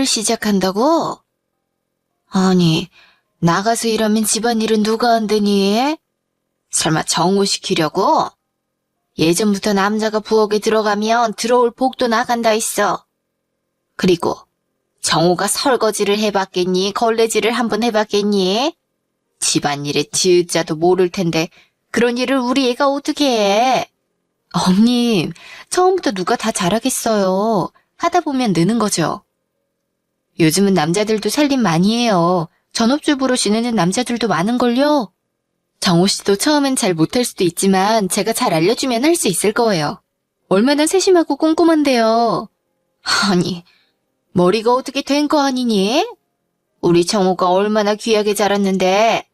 일을 시작한다고? 아니, 나가서 일하면 집안일은 누가 한다니? 설마 정우 시키려고? 예전부터 남자가 부엌에 들어가면 들어올 복도 나간다 했어. 그리고 정우가 설거지를 해봤겠니? 걸레질을 한번 해봤겠니? 집안일에 지읒자도 모를 텐데 그런 일을 우리 애가 어떻게 해? 어머님, 처음부터 누가 다 잘하겠어요. 하다 보면 느는 거죠. 요즘은 남자들도 살림 많이 해요. 전업주부로 지내는 남자들도 많은걸요. 정호 씨도 처음엔 잘 못할 수도 있지만 제가 잘 알려주면 할 수 있을 거예요. 얼마나 세심하고 꼼꼼한데요. 아니, 머리가 어떻게 된 거 아니니? 우리 정호가 얼마나 귀하게 자랐는데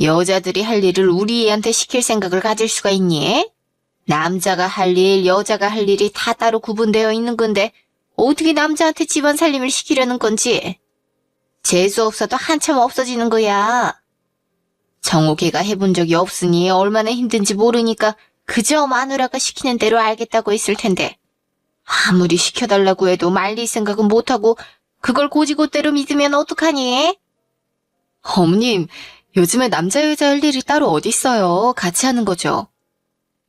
여자들이 할 일을 우리 애한테 시킬 생각을 가질 수가 있니? 남자가 할 일, 여자가 할 일이 다 따로 구분되어 있는 건데 어떻게 남자한테 집안 살림을 시키려는 건지. 재수 없어도 한참 없어지는 거야. 정호 걔가 해본 적이 없으니 얼마나 힘든지 모르니까 그저 마누라가 시키는 대로 알겠다고 했을 텐데 아무리 시켜달라고 해도 말릴 생각은 못하고 그걸 고지고대로 믿으면 어떡하니? 어머님, 요즘에 남자 여자 할 일이 따로 어딨어요. 같이 하는 거죠.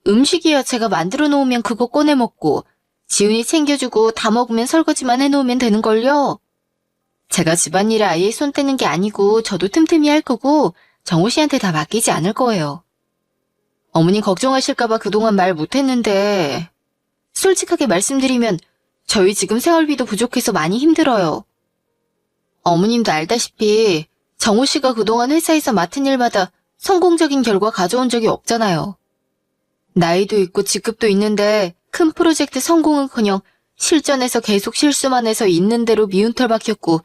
음식이야 제가 만들어 놓으면 그거 꺼내 먹고 지훈이 챙겨주고 다 먹으면 설거지만 해놓으면 되는걸요. 제가 집안일에 아예 손 떼는 게 아니고 저도 틈틈이 할 거고 정호 씨한테 다 맡기지 않을 거예요. 어머니 걱정하실까봐 그동안 말 못했는데 솔직하게 말씀드리면 저희 지금 생활비도 부족해서 많이 힘들어요. 어머님도 알다시피 정호 씨가 그동안 회사에서 맡은 일마다 성공적인 결과 가져온 적이 없잖아요. 나이도 있고 직급도 있는데 큰 프로젝트 성공은커녕 실전에서 계속 실수만 해서 있는 대로 미운 털 박혔고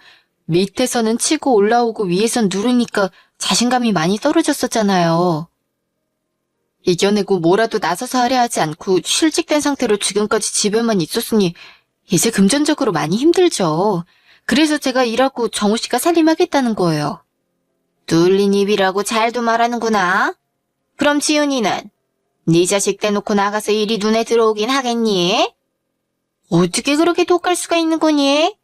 밑에서는 치고 올라오고 위에선 누르니까 자신감이 많이 떨어졌었잖아요. 이겨내고 뭐라도 나서서 하려 하지 않고 실직된 상태로 지금까지 집에만 있었으니 이제 금전적으로 많이 힘들죠. 그래서 제가 일하고 정우 씨가 살림하겠다는 거예요. 뚫린 입이라고 잘도 말하는구나. 그럼 지훈이는? 네 자식 떼놓고 나가서 일이 눈에 들어오긴 하겠니? 어떻게 그렇게 독할 수가 있는 거니?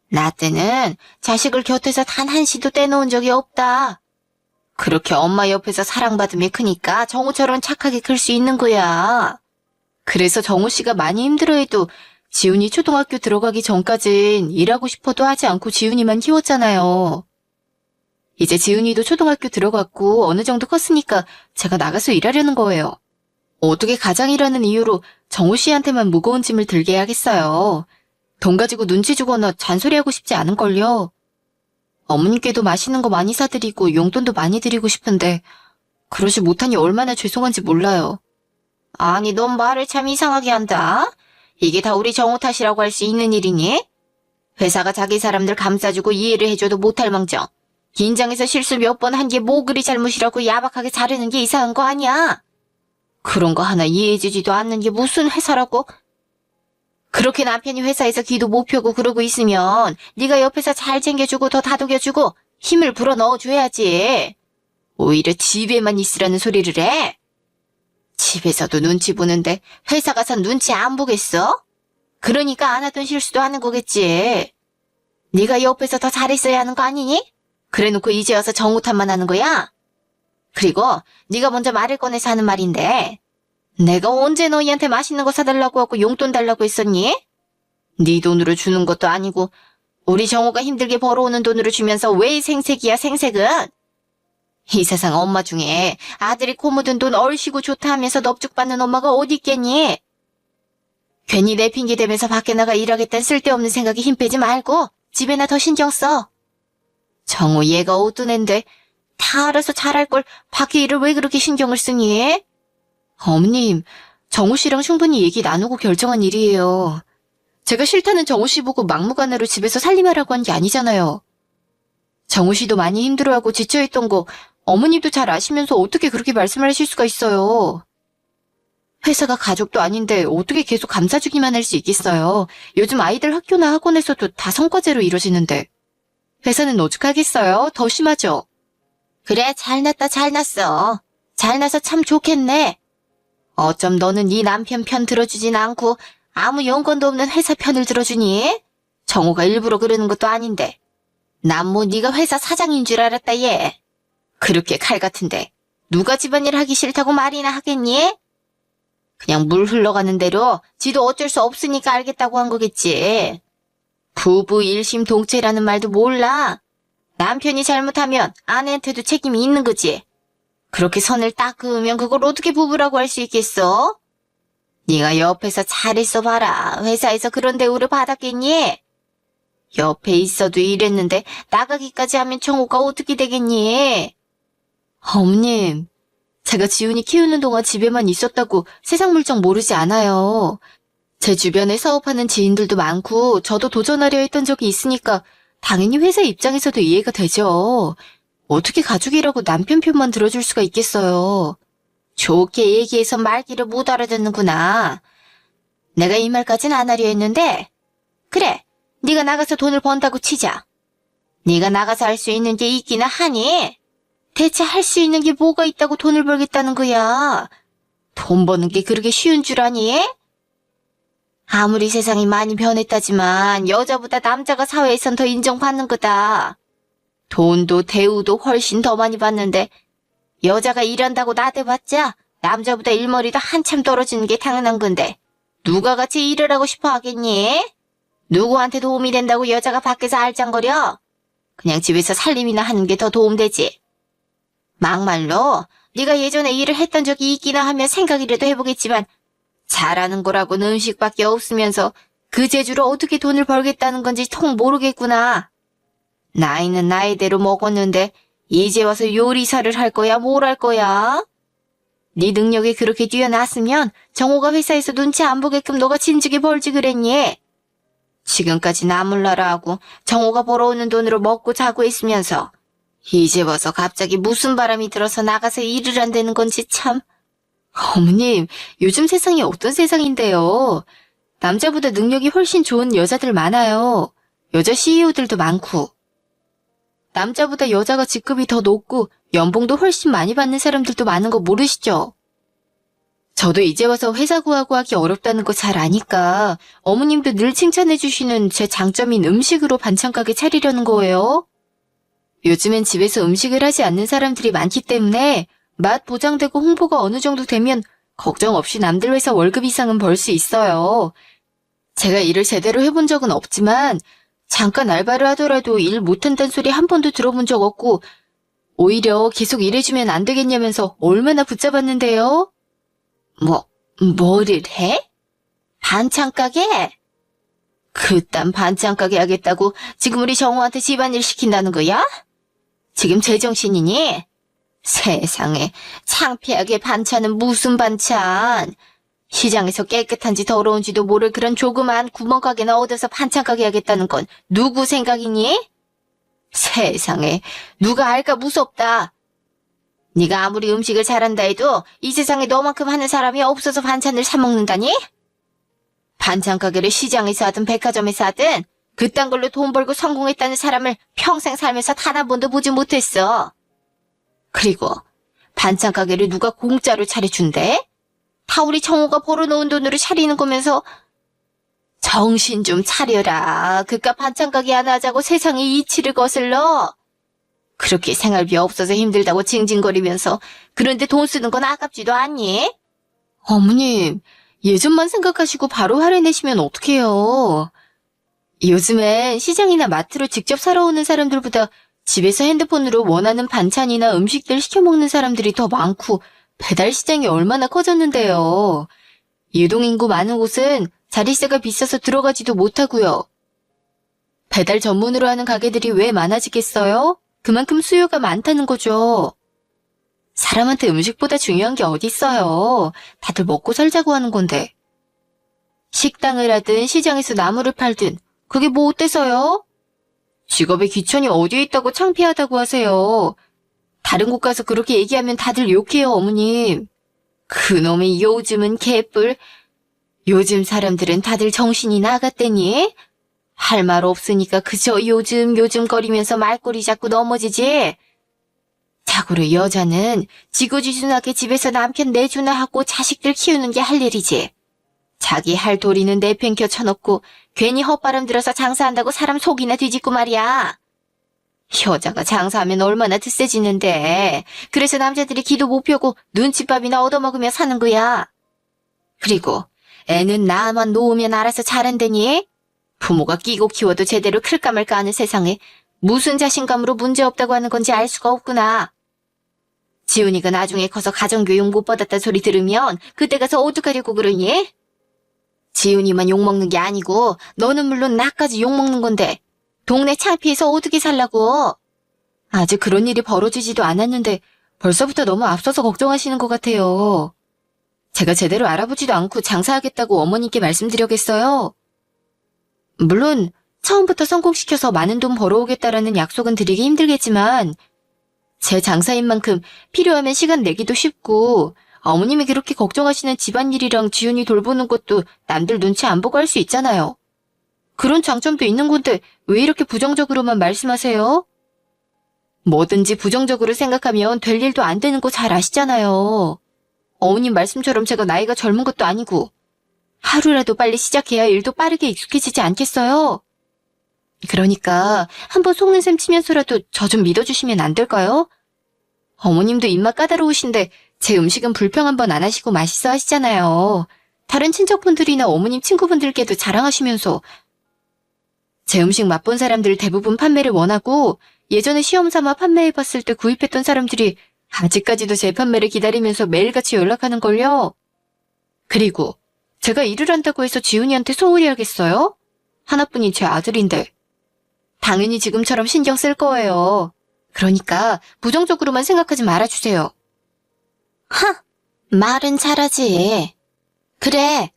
나 때는 자식을 곁에서 단 한시도 떼놓은 적이 없다. 그렇게 엄마 옆에서 사랑받으며 크니까 정우처럼 착하게 클 수 있는 거야. 그래서 정우 씨가 많이 힘들어해도 지훈이 초등학교 들어가기 전까진 일하고 싶어도 하지 않고 지훈이만 키웠잖아요. 이제 지훈이도 초등학교 들어갔고 어느 정도 컸으니까 제가 나가서 일하려는 거예요. 어떻게 가장이라는 이유로 정우 씨한테만 무거운 짐을 들게 해야겠어요. 돈 가지고 눈치 주거나 잔소리하고 싶지 않은걸요. 어머님께도 맛있는 거 많이 사드리고 용돈도 많이 드리고 싶은데 그러지 못하니 얼마나 죄송한지 몰라요. 아니, 넌 말을 참 이상하게 한다. 이게 다 우리 정우 탓이라고 할 수 있는 일이니? 회사가 자기 사람들 감싸주고 이해를 해줘도 못할 망정. 긴장해서 실수 몇 번 한 게 뭐 그리 잘못이라고 야박하게 자르는 게 이상한 거 아니야? 그런 거 하나 이해해주지도 않는 게 무슨 회사라고? 그렇게 남편이 회사에서 기도 못 펴고 그러고 있으면 네가 옆에서 잘 챙겨주고 더 다독여주고 힘을 불어 넣어줘야지. 오히려 집에만 있으라는 소리를 해? 집에서도 눈치 보는데 회사 가선 눈치 안 보겠어? 그러니까 안 하던 실수도 하는 거겠지. 네가 옆에서 더 잘했어야 하는 거 아니니? 그래놓고 이제 와서 정우 탓만 하는 거야? 그리고 네가 먼저 말을 꺼내서 하는 말인데 내가 언제 너희한테 맛있는 거 사달라고 하고 용돈 달라고 했었니? 네 돈으로 주는 것도 아니고 우리 정우가 힘들게 벌어오는 돈으로 주면서 왜 생색이야 생색은? 이 세상 엄마 중에 아들이 코 묻은 돈 얼씨구 좋다 하면서 넙죽받는 엄마가 어디 있겠니? 괜히 내 핑계 대면서 밖에 나가 일하겠다는 쓸데없는 생각에 힘 빼지 말고 집에나 더 신경 써. 정우 얘가 어떤 앤데 다 알아서 잘할 걸 밖에 일을 왜 그렇게 신경을 쓰니? 어머님, 정우 씨랑 충분히 얘기 나누고 결정한 일이에요. 제가 싫다는 정우 씨 보고 막무가내로 집에서 살림하라고 한 게 아니잖아요. 정우 씨도 많이 힘들어하고 지쳐있던 거 어머님도 잘 아시면서 어떻게 그렇게 말씀을 하실 수가 있어요. 회사가 가족도 아닌데 어떻게 계속 감싸주기만 할 수 있겠어요. 요즘 아이들 학교나 학원에서도 다 성과제로 이루어지는데. 회사는 오죽하겠어요? 더 심하죠? 그래, 잘났다 잘났어. 잘나서 참 좋겠네. 어쩜 너는 네 남편 편 들어주진 않고 아무 연관도 없는 회사 편을 들어주니? 정호가 일부러 그러는 것도 아닌데. 난 뭐 네가 회사 사장인 줄 알았다 얘. 그렇게 칼 같은데 누가 집안일 하기 싫다고 말이나 하겠니? 그냥 물 흘러가는 대로 지도 어쩔 수 없으니까 알겠다고 한 거겠지. 부부 일심동체라는 말도 몰라. 남편이 잘못하면 아내한테도 책임이 있는 거지. 그렇게 선을 딱 그으면 그걸 어떻게 부부라고 할 수 있겠어? 네가 옆에서 잘했어 봐라. 회사에서 그런 대우를 받았겠니? 옆에 있어도 이랬는데 나가기까지 하면 정호가 어떻게 되겠니? 어머님, 제가 지훈이 키우는 동안 집에만 있었다고 세상 물정 모르지 않아요. 제 주변에 사업하는 지인들도 많고 저도 도전하려 했던 적이 있으니까 당연히 회사 입장에서도 이해가 되죠. 어떻게 가족이라고 남편 편만 들어줄 수가 있겠어요. 좋게 얘기해서 말귀를 못 알아듣는구나. 내가 이 말까진 안 하려 했는데 그래, 네가 나가서 돈을 번다고 치자. 네가 나가서 할 수 있는 게 있기나 하니? 대체 할 수 있는 게 뭐가 있다고 돈을 벌겠다는 거야? 돈 버는 게 그렇게 쉬운 줄 아니? 아무리 세상이 많이 변했다지만 여자보다 남자가 사회에선 더 인정받는 거다. 돈도 대우도 훨씬 더 많이 받는데 여자가 일한다고 나대봤자 남자보다 일머리도 한참 떨어지는 게 당연한 건데 누가 같이 일을 하고 싶어 하겠니? 누구한테 도움이 된다고 여자가 밖에서 알짱거려? 그냥 집에서 살림이나 하는 게 더 도움되지. 막말로 네가 예전에 일을 했던 적이 있기나 하면 생각이라도 해보겠지만 잘하는 거라고는 음식밖에 없으면서 그 재주로 어떻게 돈을 벌겠다는 건지 통 모르겠구나. 나이는 나이대로 먹었는데 이제 와서 요리사를 할 거야 뭘 할 거야? 네 능력이 그렇게 뛰어났으면 정호가 회사에서 눈치 안 보게끔 너가 진즉에 벌지 그랬니? 지금까지 나몰라라 하고 정호가 벌어오는 돈으로 먹고 자고 있으면서 이제 와서 갑자기 무슨 바람이 들어서 나가서 일을 한다는 건지 참. 어머님, 요즘 세상이 어떤 세상인데요. 남자보다 능력이 훨씬 좋은 여자들 많아요. 여자 CEO들도 많고. 남자보다 여자가 직급이 더 높고 연봉도 훨씬 많이 받는 사람들도 많은 거 모르시죠? 저도 이제 와서 회사 구하고 하기 어렵다는 거 잘 아니까 어머님도 늘 칭찬해 주시는 제 장점인 음식으로 반찬 가게 차리려는 거예요. 요즘엔 집에서 음식을 하지 않는 사람들이 많기 때문에 맛 보장되고 홍보가 어느 정도 되면 걱정 없이 남들 회사 월급 이상은 벌 수 있어요. 제가 일을 제대로 해본 적은 없지만 잠깐 알바를 하더라도 일 못한다는 소리 한 번도 들어본 적 없고 오히려 계속 일해주면 안 되겠냐면서 얼마나 붙잡았는데요. 뭐를 해? 반찬 가게? 그딴 반찬 가게 하겠다고 지금 우리 정우한테 집안일 시킨다는 거야? 지금 제정신이니? 세상에, 창피하게 반찬은 무슨 반찬? 시장에서 깨끗한지 더러운지도 모를 그런 조그만 구멍가게나 얻어서 반찬 가게 하겠다는 건 누구 생각이니? 세상에, 누가 알까 무섭다. 네가 아무리 음식을 잘한다 해도 이 세상에 너만큼 하는 사람이 없어서 반찬을 사 먹는다니? 반찬 가게를 시장에서 하든 백화점에서 하든 그딴 걸로 돈 벌고 성공했다는 사람을 평생 살면서 단 한 번도 보지 못했어. 그리고 반찬 가게를 누가 공짜로 차려준대? 다 우리 정호가 벌어놓은 돈으로 차리는 거면서 정신 좀 차려라. 그깟 반찬 가게 하나 하자고 세상에 이치를 거슬러. 그렇게 생활비 없어서 힘들다고 징징거리면서 그런데 돈 쓰는 건 아깝지도 않니? 어머님, 예전만 생각하시고 바로 화를 내시면 어떡해요. 요즘엔 시장이나 마트로 직접 사러 오는 사람들보다 집에서 핸드폰으로 원하는 반찬이나 음식들 시켜 먹는 사람들이 더 많고 배달 시장이 얼마나 커졌는데요. 유동인구 많은 곳은 자릿세가 비싸서 들어가지도 못하고요. 배달 전문으로 하는 가게들이 왜 많아지겠어요? 그만큼 수요가 많다는 거죠. 사람한테 음식보다 중요한 게 어딨어요. 다들 먹고 살자고 하는 건데. 식당을 하든 시장에서 나물을 팔든 그게 뭐 어때서요? 직업의 귀천이 어디에 있다고 창피하다고 하세요. 다른 곳 가서 그렇게 얘기하면 다들 욕해요, 어머님. 그놈의 요즘은 개뿔. 요즘 사람들은 다들 정신이 나갔대니? 할 말 없으니까 그저 요즘 거리면서 말꼬리 잡고 넘어지지. 자고로 여자는 지고지순하게 집에서 남편 내주나 하고 자식들 키우는 게 할 일이지. 자기 할 도리는 내팽겨 쳐놓고 괜히 헛바람 들어서 장사한다고 사람 속이나 뒤집고 말이야. 여자가 장사하면 얼마나 드세지는데. 그래서 남자들이 기도 못 펴고 눈칫밥이나 얻어먹으며 사는 거야. 그리고 애는 나만 놓으면 알아서 자란다니? 부모가 끼고 키워도 제대로 클까 말까 하는 세상에 무슨 자신감으로 문제없다고 하는 건지 알 수가 없구나. 지훈이가 나중에 커서 가정교육 못 받았다 소리 들으면 그때 가서 어떡하려고 그러니? 지훈이만 욕먹는 게 아니고 너는 물론 나까지 욕먹는 건데 동네 창피해서 어떻게 살라고? 아직 그런 일이 벌어지지도 않았는데 벌써부터 너무 앞서서 걱정하시는 것 같아요. 제가 제대로 알아보지도 않고 장사하겠다고 어머님께 말씀드려겠어요? 물론 처음부터 성공시켜서 많은 돈 벌어오겠다라는 약속은 드리기 힘들겠지만 제 장사인 만큼 필요하면 시간 내기도 쉽고 어머님이 그렇게 걱정하시는 집안일이랑 지훈이 돌보는 것도 남들 눈치 안 보고 할 수 있잖아요. 그런 장점도 있는 건데 왜 이렇게 부정적으로만 말씀하세요? 뭐든지 부정적으로 생각하면 될 일도 안 되는 거 잘 아시잖아요. 어머님 말씀처럼 제가 나이가 젊은 것도 아니고 하루라도 빨리 시작해야 일도 빠르게 익숙해지지 않겠어요? 그러니까 한번 속는 셈 치면서라도 저 좀 믿어주시면 안 될까요? 어머님도 입맛 까다로우신데 제 음식은 불평 한번 안 하시고 맛있어 하시잖아요. 다른 친척분들이나 어머님 친구분들께도 자랑하시면서 제 음식 맛본 사람들 대부분 판매를 원하고 예전에 시험 삼아 판매해봤을 때 구입했던 사람들이 아직까지도 제 판매를 기다리면서 매일같이 연락하는걸요. 그리고 제가 일을 한다고 해서 지훈이한테 소홀히 하겠어요? 하나뿐인 제 아들인데. 당연히 지금처럼 신경 쓸 거예요. 그러니까 부정적으로만 생각하지 말아주세요. 하! 말은 잘하지. 그래.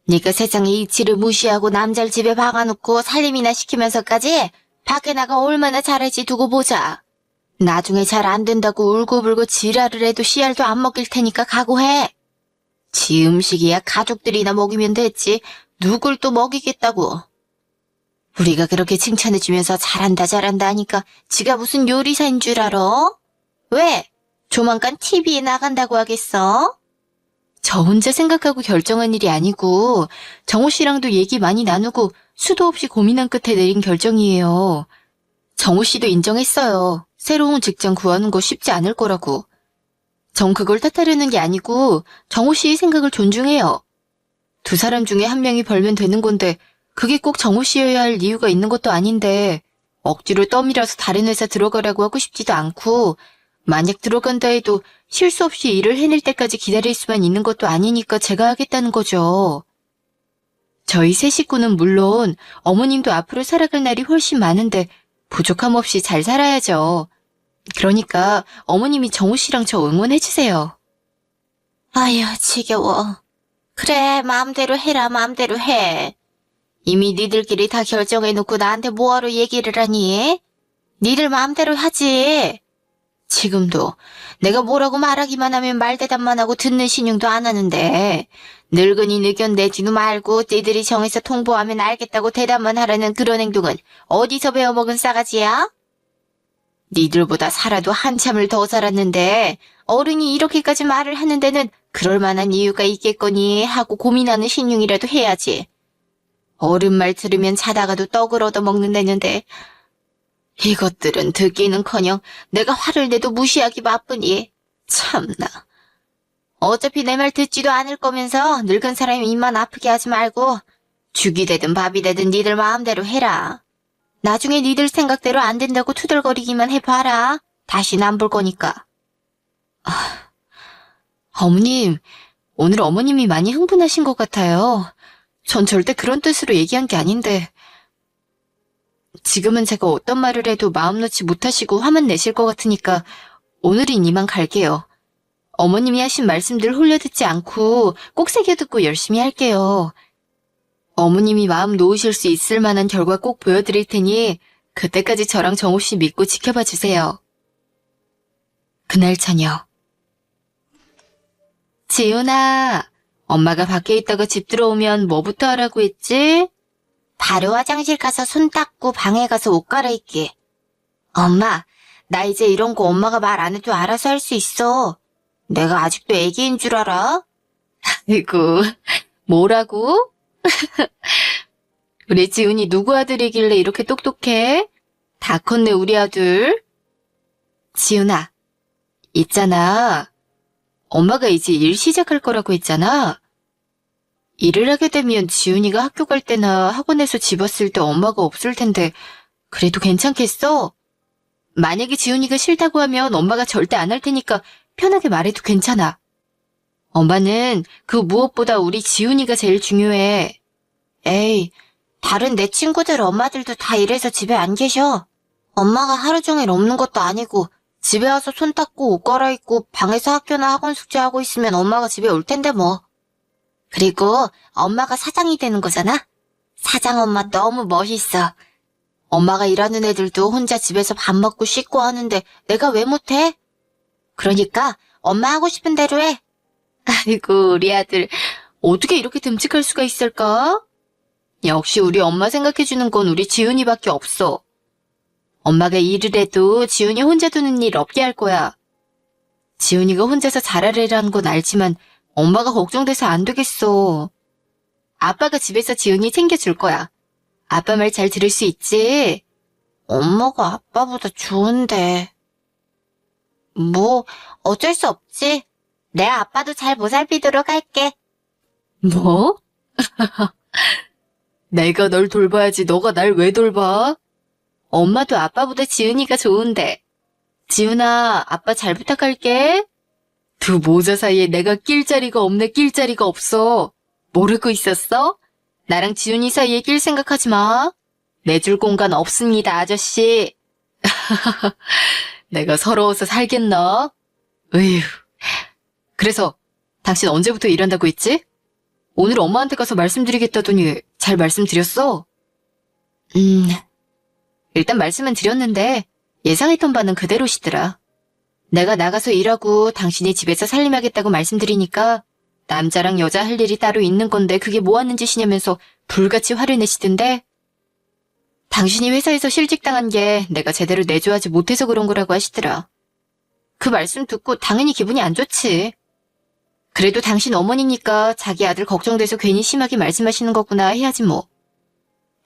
네가 세상의 이치를 무시하고 남자를 집에 박아놓고 살림이나 시키면서까지 밖에 나가 얼마나 잘할지 두고 보자. 나중에 잘 안 된다고 울고불고 지랄을 해도 씨알도 안 먹일 테니까 각오해. 지 음식이야 가족들이나 먹이면 됐지 누굴 또 먹이겠다고. 우리가 그렇게 칭찬해주면서 잘한다 하니까 지가 무슨 요리사인 줄 알아? 왜? 조만간 TV에 나간다고 하겠어? 저 혼자 생각하고 결정한 일이 아니고 정호 씨랑도 얘기 많이 나누고 수도 없이 고민한 끝에 내린 결정이에요. 정호 씨도 인정했어요. 새로운 직장 구하는 거 쉽지 않을 거라고. 전 그걸 탓하려는 게 아니고 정호 씨의 생각을 존중해요. 두 사람 중에 한 명이 벌면 되는 건데 그게 꼭 정호 씨여야 할 이유가 있는 것도 아닌데 억지로 떠밀어서 다른 회사 들어가라고 하고 싶지도 않고 만약 들어간다 해도 실수 없이 일을 해낼 때까지 기다릴 수만 있는 것도 아니니까 제가 하겠다는 거죠. 저희 세 식구는 물론 어머님도 앞으로 살아갈 날이 훨씬 많은데 부족함 없이 잘 살아야죠. 그러니까 어머님이 정호 씨랑 저 응원해주세요. 아휴 지겨워. 그래 마음대로 해라 마음대로 해. 이미 니들끼리 다 결정해놓고 나한테 뭐하러 얘기를 하니? 니들 마음대로 하지. 지금도 내가 뭐라고 말하기만 하면 말대답만 하고 듣는 신용도 안 하는데 늙은이 의견 내지도 말고 니들이 정해서 통보하면 알겠다고 대답만 하라는 그런 행동은 어디서 배워먹은 싸가지야? 니들보다 살아도 한참을 더 살았는데 어른이 이렇게까지 말을 하는 데는 그럴 만한 이유가 있겠거니 하고 고민하는 신용이라도 해야지. 어른 말 들으면 자다가도 떡을 얻어먹는다는데 이것들은 듣기는커녕 내가 화를 내도 무시하기 바쁘니 참나. 어차피 내 말 듣지도 않을 거면서 늙은 사람 입만 아프게 하지 말고 죽이 되든 밥이 되든 니들 마음대로 해라. 나중에 니들 생각대로 안 된다고 투덜거리기만 해봐라. 다시는 안 볼 거니까. 어머님, 오늘 어머님이 많이 흥분하신 것 같아요. 전 절대 그런 뜻으로 얘기한 게 아닌데 지금은 제가 어떤 말을 해도 마음 놓지 못하시고 화만 내실 것 같으니까 오늘은 이만 갈게요. 어머님이 하신 말씀들 홀려듣지 않고 꼭 새겨듣고 열심히 할게요. 어머님이 마음 놓으실 수 있을 만한 결과 꼭 보여드릴 테니 그때까지 저랑 정호 씨 믿고 지켜봐 주세요. 그날 저녁. 지훈아, 엄마가 밖에 있다가 집 들어오면 뭐부터 하라고 했지? 바로 화장실 가서 손 닦고 방에 가서 옷 갈아입기. 엄마, 나 이제 이런 거 엄마가 말 안 해도 알아서 할 수 있어. 내가 아직도 애기인 줄 알아? 아이고, 뭐라고? 우리 지훈이 누구 아들이길래 이렇게 똑똑해? 다 컸네, 우리 아들. 지훈아, 있잖아. 엄마가 이제 일 시작할 거라고 했잖아. 일을 하게 되면 지훈이가 학교 갈 때나 학원에서 집 왔을 때 엄마가 없을 텐데 그래도 괜찮겠어? 만약에 지훈이가 싫다고 하면 엄마가 절대 안 할 테니까 편하게 말해도 괜찮아. 엄마는 그 무엇보다 우리 지훈이가 제일 중요해. 에이, 다른 내 친구들 엄마들도 다 일해서 집에 안 계셔. 엄마가 하루 종일 없는 것도 아니고 집에 와서 손 닦고 옷 갈아입고 방에서 학교나 학원 숙제하고 있으면 엄마가 집에 올 텐데 뭐. 그리고 엄마가 사장이 되는 거잖아? 사장 엄마 너무 멋있어. 엄마가 일하는 애들도 혼자 집에서 밥 먹고 씻고 하는데 내가 왜 못해? 그러니까 엄마 하고 싶은 대로 해. 아이고, 우리 아들 어떻게 이렇게 듬직할 수가 있을까? 역시 우리 엄마 생각해주는 건 우리 지훈이밖에 없어. 엄마가 일을 해도 지훈이 혼자 두는 일 없게 할 거야. 지훈이가 혼자서 잘하려는 건 알지만 엄마가 걱정돼서 안 되겠어. 아빠가 집에서 지훈이 챙겨줄 거야. 아빠 말 잘 들을 수 있지? 엄마가 아빠보다 좋은데. 뭐 어쩔 수 없지. 내 아빠도 잘 보살피도록 할게. 뭐? 내가 널 돌봐야지 너가 날 왜 돌봐? 엄마도 아빠보다 지훈이가 좋은데. 지훈아, 아빠 잘 부탁할게. 두 모자 사이에 내가 낄 자리가 없네, 낄 자리가 없어. 모르고 있었어? 나랑 지훈이 사이에 낄 생각하지 마. 내줄 공간 없습니다, 아저씨. 내가 서러워서 살겠나? 으휴. 그래서 당신 언제부터 일한다고 했지? 오늘 엄마한테 가서 말씀드리겠다더니 잘 말씀드렸어? 일단 말씀은 드렸는데 예상했던 바는 그대로시더라. 내가 나가서 일하고 당신이 집에서 살림하겠다고 말씀드리니까 남자랑 여자 할 일이 따로 있는 건데 그게 뭐 하는 짓이냐면서 불같이 화를 내시던데 당신이 회사에서 실직당한 게 내가 제대로 내조하지 못해서 그런 거라고 하시더라. 그 말씀 듣고 당연히 기분이 안 좋지. 그래도 당신 어머니니까 자기 아들 걱정돼서 괜히 심하게 말씀하시는 거구나 해야지 뭐.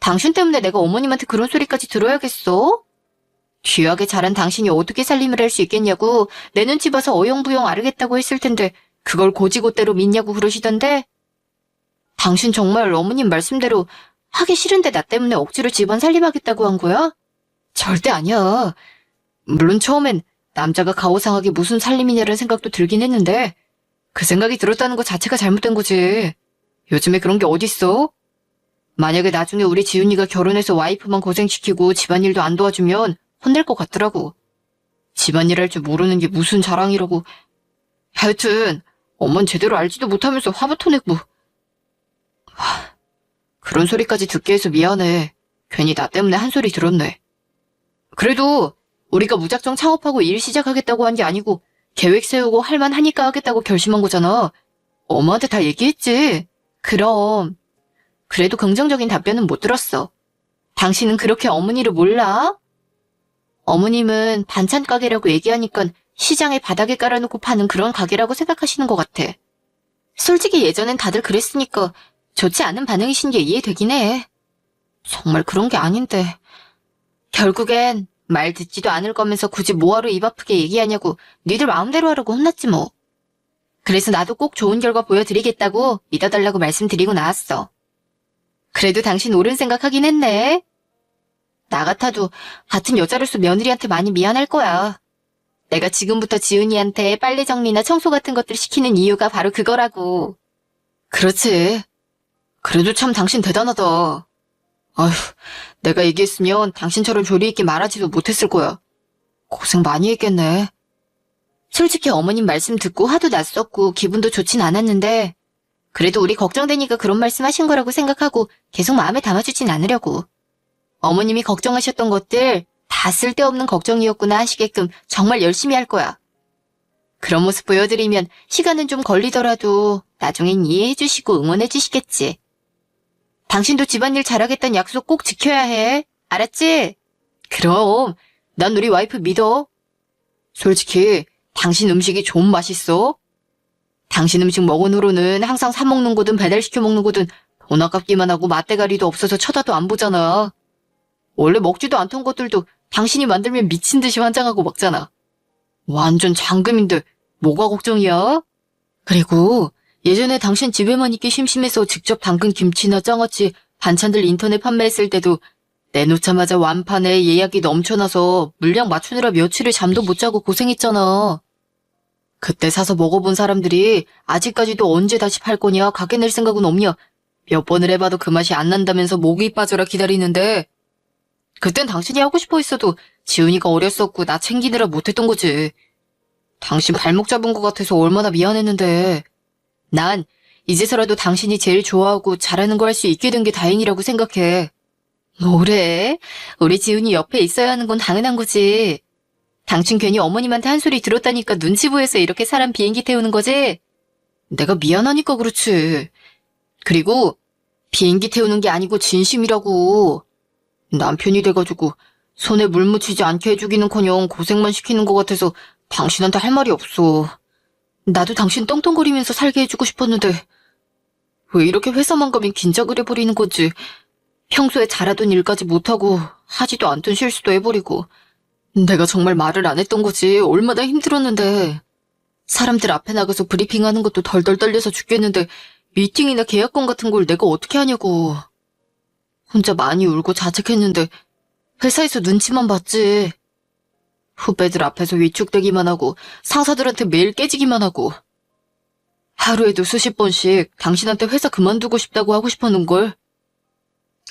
당신 때문에 내가 어머님한테 그런 소리까지 들어야겠어? 귀하게 자란 당신이 어떻게 살림을 할 수 있겠냐고 내 눈치 봐서 어영부영 아르겠다고 했을 텐데 그걸 고지고대로 믿냐고 그러시던데. 당신 정말 어머님 말씀대로 하기 싫은데 나 때문에 억지로 집안 살림하겠다고 한 거야? 절대 아니야. 물론 처음엔 남자가 가오상하게 무슨 살림이냐는 생각도 들긴 했는데 그 생각이 들었다는 것 자체가 잘못된 거지. 요즘에 그런 게 어딨어? 만약에 나중에 우리 지훈이가 결혼해서 와이프만 고생시키고 집안일도 안 도와주면 혼낼 것 같더라고. 집안일 할 줄 모르는 게 무슨 자랑이라고. 하여튼 엄만 제대로 알지도 못하면서 화부터 내고. 그런 소리까지 듣게 해서 미안해. 괜히 나 때문에 한 소리 들었네. 그래도 우리가 무작정 창업하고 일 시작하겠다고 한 게 아니고 계획 세우고 할만하니까 하겠다고 결심한 거잖아. 엄마한테 다 얘기했지. 그럼. 그래도 긍정적인 답변은 못 들었어. 당신은 그렇게 어머니를 몰라? 어머님은 반찬 가게라고 얘기하니까 시장에 바닥에 깔아놓고 파는 그런 가게라고 생각하시는 것 같아. 솔직히 예전엔 다들 그랬으니까 좋지 않은 반응이신 게 이해되긴 해. 정말 그런 게 아닌데. 결국엔 말 듣지도 않을 거면서 굳이 뭐하러 입 아프게 얘기하냐고 니들 마음대로 하라고 혼났지 뭐. 그래서 나도 꼭 좋은 결과 보여드리겠다고 믿어달라고 말씀드리고 나왔어. 그래도 당신 옳은 생각하긴 했네. 나 같아도 같은 여자로서 며느리한테 많이 미안할 거야. 내가 지금부터 지은이한테 빨래 정리나 청소 같은 것들 시키는 이유가 바로 그거라고. 그렇지. 그래도 참 당신 대단하다. 아휴, 내가 얘기했으면 당신처럼 조리 있게 말하지도 못했을 거야. 고생 많이 했겠네. 솔직히 어머님 말씀 듣고 화도 났었고 기분도 좋진 않았는데 그래도 우리 걱정되니까 그런 말씀 하신 거라고 생각하고 계속 마음에 담아주진 않으려고. 어머님이 걱정하셨던 것들 다 쓸데없는 걱정이었구나 하시게끔 정말 열심히 할 거야. 그런 모습 보여드리면 시간은 좀 걸리더라도 나중엔 이해해 주시고 응원해 주시겠지. 당신도 집안일 잘하겠다는 약속 꼭 지켜야 해. 알았지? 그럼 난 우리 와이프 믿어. 솔직히 당신 음식이 좀 맛있어. 당신 음식 먹은 후로는 항상 사 먹는 거든 배달시켜 먹는 거든 돈 아깝기만 하고 맛대가리도 없어서 쳐다도 안 보잖아. 원래 먹지도 않던 것들도 당신이 만들면 미친 듯이 환장하고 먹잖아. 완전 장금인데 뭐가 걱정이야? 그리고 예전에 당신 집에만 있기 심심해서 직접 담근 김치나 장아찌, 반찬들 인터넷 판매했을 때도 내놓자마자 완판에 예약이 넘쳐나서 물량 맞추느라 며칠을 잠도 못 자고 고생했잖아. 그때 사서 먹어본 사람들이 아직까지도 언제 다시 팔 거냐, 가게 낼 생각은 없냐, 몇 번을 해봐도 그 맛이 안 난다면서 목이 빠져라 기다리는데 그땐 당신이 하고 싶어 했어도 지훈이가 어렸었고 나 챙기느라 못했던 거지. 당신 발목 잡은 것 같아서 얼마나 미안했는데 난 이제서라도 당신이 제일 좋아하고 잘하는 거 할 수 있게 된 게 다행이라고 생각해. 뭐래? 우리 지훈이 옆에 있어야 하는 건 당연한 거지. 당신 괜히 어머님한테 한 소리 들었다니까 눈치 보여서 이렇게 사람 비행기 태우는 거지? 내가 미안하니까 그렇지. 그리고 비행기 태우는 게 아니고 진심이라고. 남편이 돼가지고 손에 물 묻히지 않게 해주기는커녕 고생만 시키는 것 같아서 당신한테 할 말이 없어. 나도 당신 떵떵거리면서 살게 해주고 싶었는데 왜 이렇게 회사만 가면 긴장을 해버리는 거지. 평소에 잘하던 일까지 못하고 하지도 않던 실수도 해버리고. 내가 정말 말을 안 했던 거지. 얼마나 힘들었는데. 사람들 앞에 나가서 브리핑하는 것도 덜덜 떨려서 죽겠는데 미팅이나 계약권 같은 걸 내가 어떻게 하냐고. 혼자 많이 울고 자책했는데 회사에서 눈치만 봤지. 후배들 앞에서 위축되기만 하고 상사들한테 매일 깨지기만 하고. 하루에도 수십 번씩 당신한테 회사 그만두고 싶다고 하고 싶었는걸.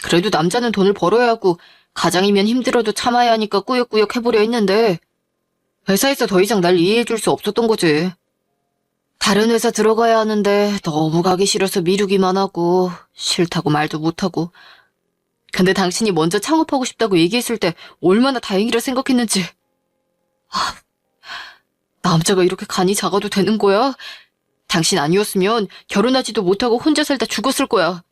그래도 남자는 돈을 벌어야 하고 가장이면 힘들어도 참아야 하니까 꾸역꾸역 해보려 했는데 회사에서 더 이상 날 이해해줄 수 없었던 거지. 다른 회사 들어가야 하는데 너무 가기 싫어서 미루기만 하고 싫다고 말도 못하고. 근데 당신이 먼저 창업하고 싶다고 얘기했을 때 얼마나 다행이라 생각했는지. 남자가 이렇게 간이 작아도 되는 거야? 당신 아니었으면 결혼하지도 못하고 혼자 살다 죽었을 거야.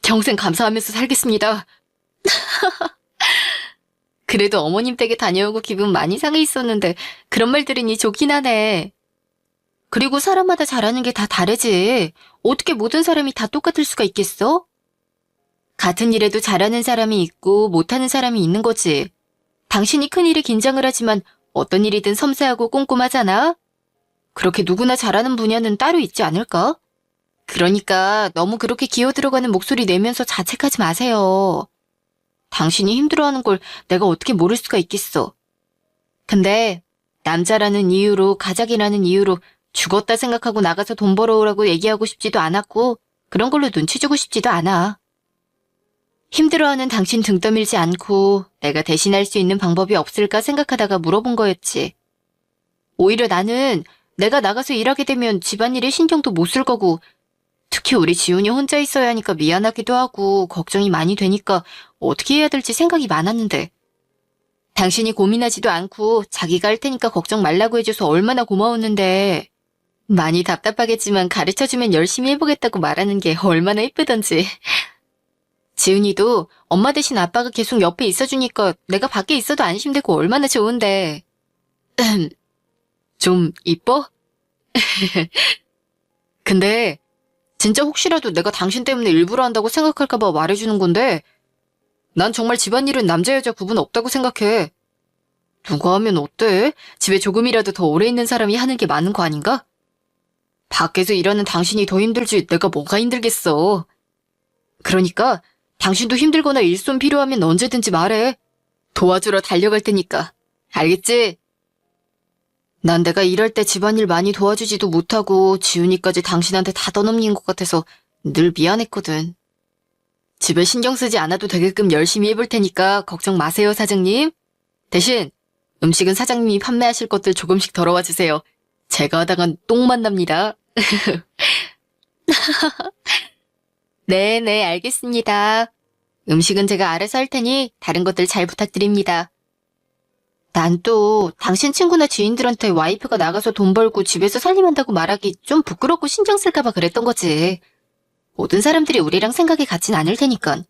평생 감사하면서 살겠습니다. 그래도 어머님 댁에 다녀오고 기분 많이 상해 있었는데 그런 말 들으니 좋긴 하네. 그리고 사람마다 잘하는 게 다 다르지. 어떻게 모든 사람이 다 똑같을 수가 있겠어? 같은 일에도 잘하는 사람이 있고 못하는 사람이 있는 거지. 당신이 큰일에 긴장을 하지만 어떤 일이든 섬세하고 꼼꼼하잖아. 그렇게 누구나 잘하는 분야는 따로 있지 않을까? 그러니까 너무 그렇게 기어 들어가는 목소리 내면서 자책하지 마세요. 당신이 힘들어하는 걸 내가 어떻게 모를 수가 있겠어. 근데 남자라는 이유로, 가작이라는 이유로 죽었다 생각하고 나가서 돈 벌어오라고 얘기하고 싶지도 않았고 그런 걸로 눈치 주고 싶지도 않아. 힘들어하는 당신 등 떠밀지 않고 내가 대신할 수 있는 방법이 없을까 생각하다가 물어본 거였지. 오히려 나는 내가 나가서 일하게 되면 집안일에 신경도 못 쓸 거고 특히 우리 지훈이 혼자 있어야 하니까 미안하기도 하고 걱정이 많이 되니까 어떻게 해야 될지 생각이 많았는데 당신이 고민하지도 않고 자기가 할 테니까 걱정 말라고 해줘서 얼마나 고마웠는데 많이 답답하겠지만 가르쳐주면 열심히 해보겠다고 말하는 게 얼마나 예쁘던지. 지훈이도 엄마 대신 아빠가 계속 옆에 있어주니까 내가 밖에 있어도 안심되고 얼마나 좋은데. 좀 이뻐? 근데 진짜 혹시라도 내가 당신 때문에 일부러 한다고 생각할까봐 말해주는 건데 난 정말 집안일은 남자 여자 구분 없다고 생각해. 누가 하면 어때? 집에 조금이라도 더 오래 있는 사람이 하는 게 많은 거 아닌가? 밖에서 일하는 당신이 더 힘들지 내가 뭐가 힘들겠어. 그러니까 당신도 힘들거나 일손 필요하면 언제든지 말해. 도와주러 달려갈 테니까. 알겠지? 난 내가 일할 때 집안일 많이 도와주지도 못하고 지훈이까지 당신한테 다 떠넘긴 것 같아서 늘 미안했거든. 집에 신경 쓰지 않아도 되게끔 열심히 해볼 테니까 걱정 마세요, 사장님. 대신 음식은 사장님이 판매하실 것들 조금씩 덜어와 주세요. 제가 하다간 똥만 납니다. 네네, 알겠습니다. 음식은 제가 알아서 할 테니 다른 것들 잘 부탁드립니다. 난 또 당신 친구나 지인들한테 와이프가 나가서 돈 벌고 집에서 살림한다고 말하기 좀 부끄럽고 신경 쓸까봐 그랬던 거지. 모든 사람들이 우리랑 생각이 같진 않을 테니까.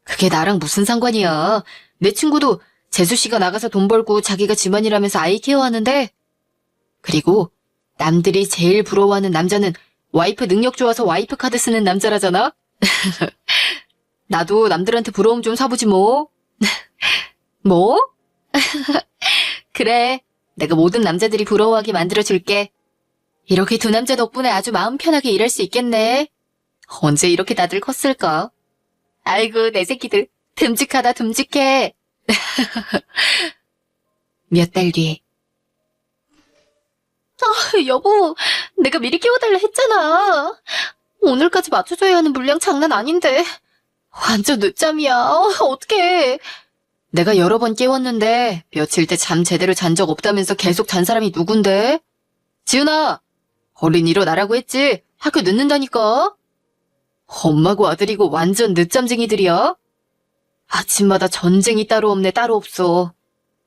그게 나랑 무슨 상관이야. 내 친구도 재수 씨가 나가서 돈 벌고 자기가 집안일하면서 아이 케어하는데. 그리고 남들이 제일 부러워하는 남자는 와이프 능력 좋아서 와이프 카드 쓰는 남자라잖아? 나도 남들한테 부러움 좀 사보지 뭐. 뭐? 그래, 내가 모든 남자들이 부러워하게 만들어줄게. 이렇게 두 남자 덕분에 아주 마음 편하게 일할 수 있겠네. 언제 이렇게 다들 컸을까? 아이고, 내 새끼들. 듬직하다, 듬직해. 몇 달 뒤. 여보, 내가 미리 깨워달라 했잖아. 오늘까지 맞춰줘야 하는 물량 장난 아닌데. 완전 늦잠이야. 어떡해. 내가 여러 번 깨웠는데 며칠째 잠 제대로 잔 적 없다면서 계속 잔 사람이 누군데? 지훈아, 얼른 일어나라고 했지. 학교 늦는다니까. 엄마고 아들이고 완전 늦잠쟁이들이야. 아침마다 전쟁이 따로 없네, 따로 없어.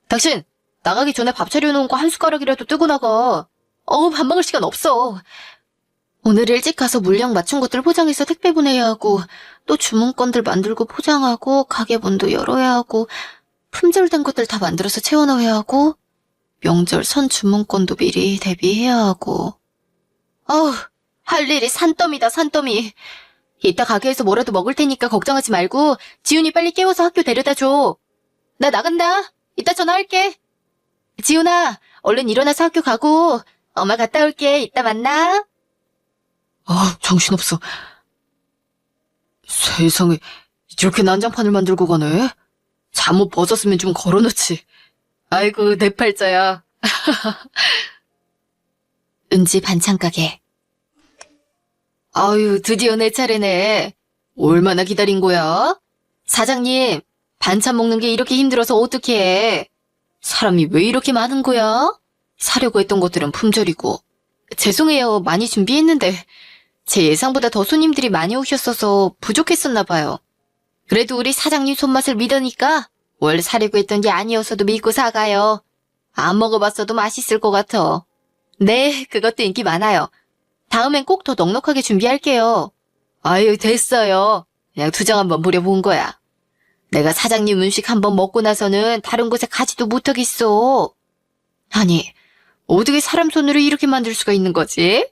당신, 나가기 전에 밥 차려놓은 거 한 숟가락이라도 뜨고 나가. 밥 먹을 시간 없어. 오늘 일찍 가서 물량 맞춘 것들 포장해서 택배 보내야 하고, 또 주문건들 만들고 포장하고, 가게문도 열어야 하고, 품절된 것들 다 만들어서 채워넣어야 하고, 명절 선 주문건도 미리 대비해야 하고. 할 일이 산더미다, 산더미. 이따 가게에서 뭐라도 먹을 테니까 걱정하지 말고 지훈이 빨리 깨워서 학교 데려다 줘. 나 나간다. 이따 전화할게. 지훈아, 얼른 일어나서 학교 가고 엄마 갔다 올게. 이따 만나. 정신없어. 세상에, 이렇게 난장판을 만들고 가네. 잠옷 벗었으면 좀 걸어놓지. 아이고, 내 팔자야. 은지 반찬가게. 아유, 드디어 내 차례네. 얼마나 기다린 거야? 사장님, 반찬 먹는 게 이렇게 힘들어서 어떡해. 사람이 왜 이렇게 많은 거야? 사려고 했던 것들은 품절이고. 죄송해요, 많이 준비했는데 제 예상보다 더 손님들이 많이 오셨어서 부족했었나 봐요. 그래도 우리 사장님 손맛을 믿으니까 원래 사려고 했던 게 아니어서도 믿고 사가요. 안 먹어봤어도 맛있을 것 같아. 네, 그것도 인기 많아요. 다음엔 꼭 더 넉넉하게 준비할게요. 아유, 됐어요. 그냥 투정 한번 부려본 거야. 내가 사장님 음식 한번 먹고 나서는 다른 곳에 가지도 못하겠어. 아니, 어떻게 사람 손으로 이렇게 만들 수가 있는 거지?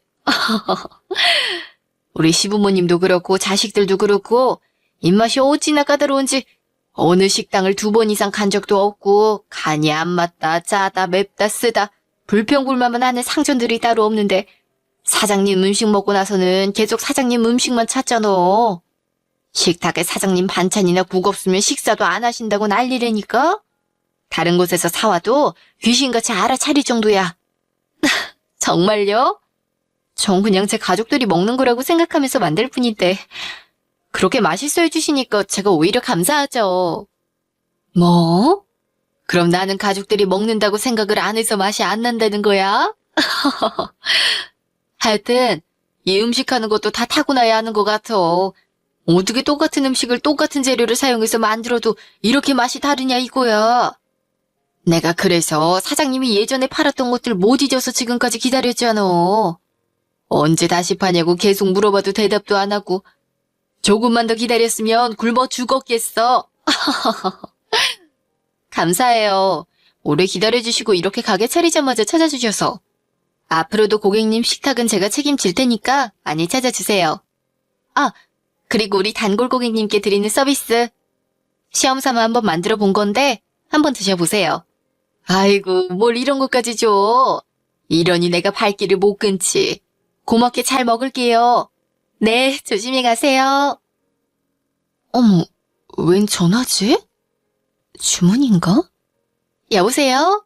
우리 시부모님도 그렇고 자식들도 그렇고 입맛이 어찌나 까다로운지 어느 식당을 2번 이상 간 적도 없고 간이 안 맞다, 짜다, 맵다, 쓰다 불평불만만 하는 상전들이 따로 없는데 사장님 음식 먹고 나서는 계속 사장님 음식만 찾잖아. 식탁에 사장님 반찬이나 국 없으면 식사도 안 하신다고 난리라니까? 다른 곳에서 사와도 귀신같이 알아차릴 정도야. 정말요? 전 그냥 제 가족들이 먹는 거라고 생각하면서 만들 뿐인데 그렇게 맛있어 해주시니까 제가 오히려 감사하죠. 뭐? 그럼 나는 가족들이 먹는다고 생각을 안 해서 맛이 안 난다는 거야? 하여튼 이 음식 하는 것도 다 타고나야 하는 것 같아. 어떻게 똑같은 음식을 똑같은 재료를 사용해서 만들어도 이렇게 맛이 다르냐 이거야. 내가 그래서 사장님이 예전에 팔았던 것들 못 잊어서 지금까지 기다렸잖아. 언제 다시 파냐고 계속 물어봐도 대답도 안 하고 조금만 더 기다렸으면 굶어 죽었겠어. 감사해요. 오래 기다려주시고 이렇게 가게 차리자마자 찾아주셔서. 앞으로도 고객님 식탁은 제가 책임질 테니까 많이 찾아주세요. 그리고 우리 단골 고객님께 드리는 서비스. 시험 삼아 한번 만들어 본 건데 한번 드셔보세요. 아이고, 뭘 이런 것까지 줘. 이러니 내가 발길을 못 끊지. 고맙게 잘 먹을게요. 네, 조심히 가세요. 어머, 웬 전화지? 주문인가? 여보세요?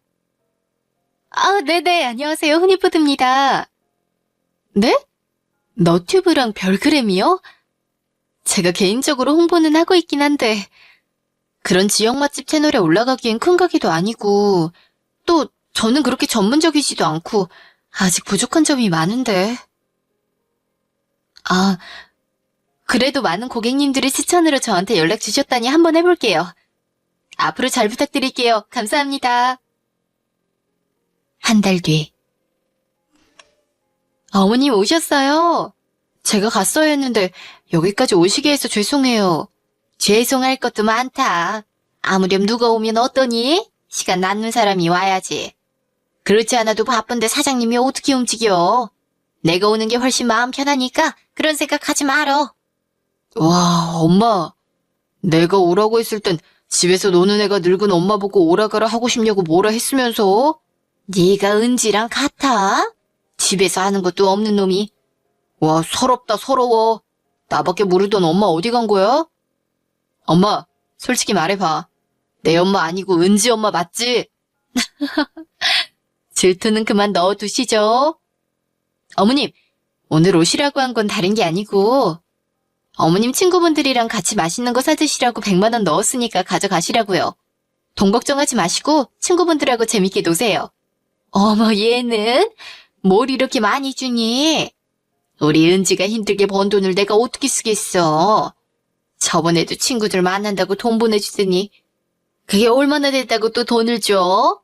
네네, 안녕하세요. 훈이푸드입니다. 네? 너튜브랑 별그램이요? 제가 개인적으로 홍보는 하고 있긴 한데 그런 지역 맛집 채널에 올라가기엔 큰 가게도 아니고 또 저는 그렇게 전문적이지도 않고 아직 부족한 점이 많은데. 그래도 많은 고객님들이 추천으로 저한테 연락 주셨다니 한번 해볼게요. 앞으로 잘 부탁드릴게요. 감사합니다. 한 달 뒤. 어머님 오셨어요. 제가 갔어야 했는데 여기까지 오시게 해서 죄송해요. 죄송할 것도 많다. 아무렴 누가 오면 어떠니? 시간 남는 사람이 와야지. 그렇지 않아도 바쁜데 사장님이 어떻게 움직여. 내가 오는 게 훨씬 마음 편하니까 그런 생각하지 말어. 와, 엄마. 내가 오라고 했을 땐 집에서 노는 애가 늙은 엄마 보고 오라가라 하고 싶냐고 뭐라 했으면서? 네가 은지랑 같아? 집에서 하는 것도 없는 놈이. 와, 서럽다, 서러워. 나밖에 모르던 엄마 어디 간 거야? 엄마, 솔직히 말해봐. 내 엄마 아니고 은지 엄마 맞지? 질투는 그만 넣어두시죠. 어머님, 오늘 오시라고 한 건 다른 게 아니고 어머님 친구분들이랑 같이 맛있는 거 사드시라고 100만 원 넣었으니까 가져가시라고요. 돈 걱정하지 마시고 친구분들하고 재밌게 노세요. 어머, 얘는 뭘 이렇게 많이 주니? 우리 은지가 힘들게 번 돈을 내가 어떻게 쓰겠어. 저번에도 친구들 만난다고 돈 보내주더니 그게 얼마나 됐다고 또 돈을 줘?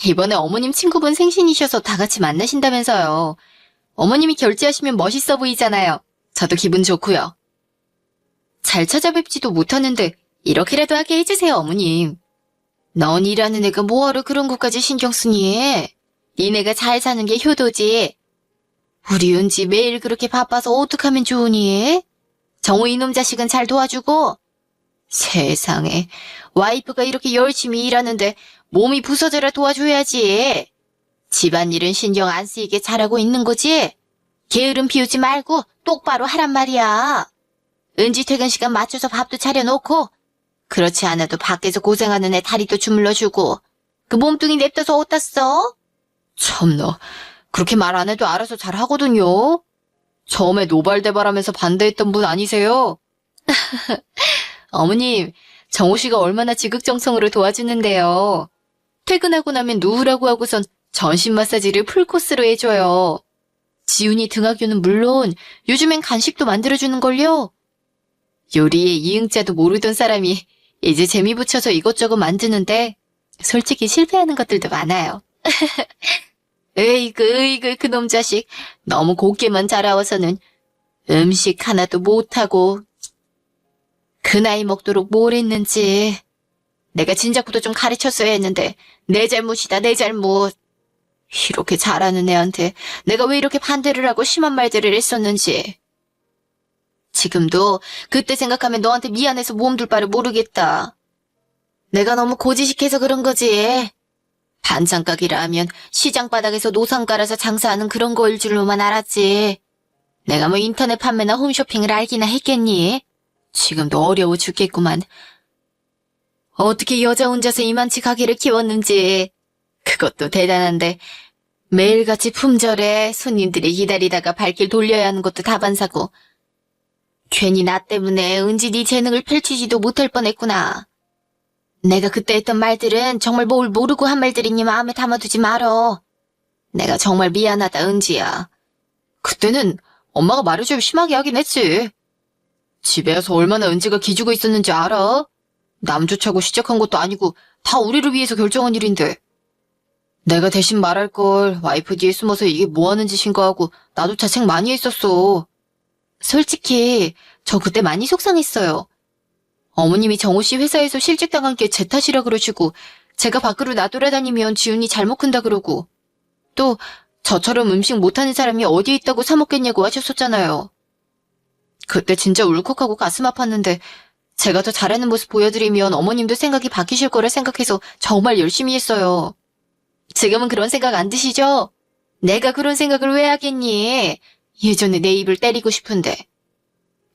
이번에 어머님 친구분 생신이셔서 다 같이 만나신다면서요. 어머님이 결제하시면 멋있어 보이잖아요. 저도 기분 좋고요. 잘 찾아뵙지도 못하는데 이렇게라도 하게 해주세요, 어머님. 넌 일하는 애가 뭐하러 그런 것까지 신경 쓰니? 니네가 잘 사는 게 효도지. 우리 은지 매일 그렇게 바빠서 어떡하면 좋으니? 정우 이놈 자식은 잘 도와주고. 세상에, 와이프가 이렇게 열심히 일하는데 몸이 부서져라 도와줘야지. 집안일은 신경 안 쓰이게 잘하고 있는 거지? 게으름 피우지 말고 똑바로 하란 말이야. 은지 퇴근 시간 맞춰서 밥도 차려놓고, 그렇지 않아도 밖에서 고생하는 애 다리도 주물러주고, 그 몸뚱이 냅둬서 어디다 써? 참나, 그렇게 말 안 해도 알아서 잘 하거든요. 처음에 노발대발하면서 반대했던 분 아니세요? 어머님, 정호 씨가 얼마나 지극정성으로 도와주는데요. 퇴근하고 나면 누우라고 하고선 전신 마사지를 풀코스로 해줘요. 지훈이 등하교는 물론 요즘엔 간식도 만들어주는걸요. 요리에 이응자도 모르던 사람이 이제 재미 붙여서 이것저것 만드는데 솔직히 실패하는 것들도 많아요. 으이그 그놈 자식 너무 곱게만 자라워서는 음식 하나도 못하고. 그 나이 먹도록 뭘 했는지 내가 진작부터 좀 가르쳤어야 했는데 내 잘못이다, 내 잘못. 이렇게 잘하는 애한테 내가 왜 이렇게 반대를 하고 심한 말들을 했었는지. 지금도 그때 생각하면 너한테 미안해서 몸둘 바를 모르겠다. 내가 너무 고지식해서 그런 거지. 반찬 가게라 하면 시장 바닥에서 노상 깔아서 장사하는 그런 거일 줄로만 알았지. 내가 뭐 인터넷 판매나 홈쇼핑을 알기나 했겠니? 지금도 어려워 죽겠구만. 어떻게 여자 혼자서 이만치 가게를 키웠는지. 그것도 대단한데 매일같이 품절에 손님들이 기다리다가 발길 돌려야 하는 것도 다반사고. 괜히 나 때문에 은지 네 재능을 펼치지도 못할 뻔했구나. 내가 그때 했던 말들은 정말 뭘 모르고 한 말들이니 마음에 담아두지 말어. 내가 정말 미안하다, 은지야. 그때는 엄마가 말을 좀 심하게 하긴 했지. 집에 와서 얼마나 은지가 기죽어 있었는지 알아? 남 좋자고 시작한 것도 아니고 다 우리를 위해서 결정한 일인데. 내가 대신 말할 걸 와이프 뒤에 숨어서 이게 뭐 하는 짓인가 하고 나도 자책 많이 했었어. 솔직히 저 그때 많이 속상했어요. 어머님이 정호 씨 회사에서 실직당한 게 제 탓이라 그러시고 제가 밖으로 나돌아다니면 지훈이 잘못 큰다 그러고 또 저처럼 음식 못하는 사람이 어디에 있다고 사 먹겠냐고 하셨었잖아요. 그때 진짜 울컥하고 가슴 아팠는데 제가 더 잘하는 모습 보여드리면 어머님도 생각이 바뀌실 거라 생각해서 정말 열심히 했어요. 지금은 그런 생각 안 드시죠? 내가 그런 생각을 왜 하겠니? 예전에 내 입을 때리고 싶은데.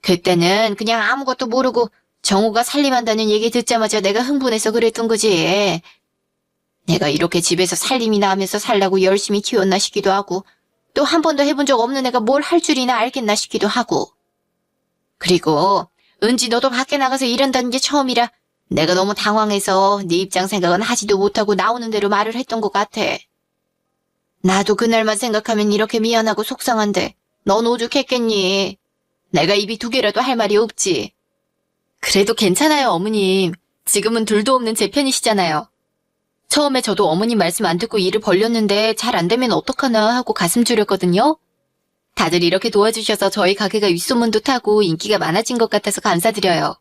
그때는 그냥 아무것도 모르고 정우가 살림한다는 얘기 듣자마자 내가 흥분해서 그랬던 거지. 내가 이렇게 집에서 살림이나 하면서 살라고 열심히 키웠나 싶기도 하고 또 한 번도 해본 적 없는 애가 뭘 할 줄이나 알겠나 싶기도 하고. 그리고 은지 너도 밖에 나가서 일한다는 게 처음이라 내가 너무 당황해서 네 입장 생각은 하지도 못하고 나오는 대로 말을 했던 것 같아. 나도 그날만 생각하면 이렇게 미안하고 속상한데 넌 오죽했겠니? 내가 입이 2개라도 할 말이 없지. 그래도 괜찮아요, 어머님. 지금은 둘도 없는 제 편이시잖아요. 처음에 저도 어머님 말씀 안 듣고 일을 벌렸는데 잘 안 되면 어떡하나 하고 가슴 졸였거든요. 다들 이렇게 도와주셔서 저희 가게가 윗소문도 타고 인기가 많아진 것 같아서 감사드려요.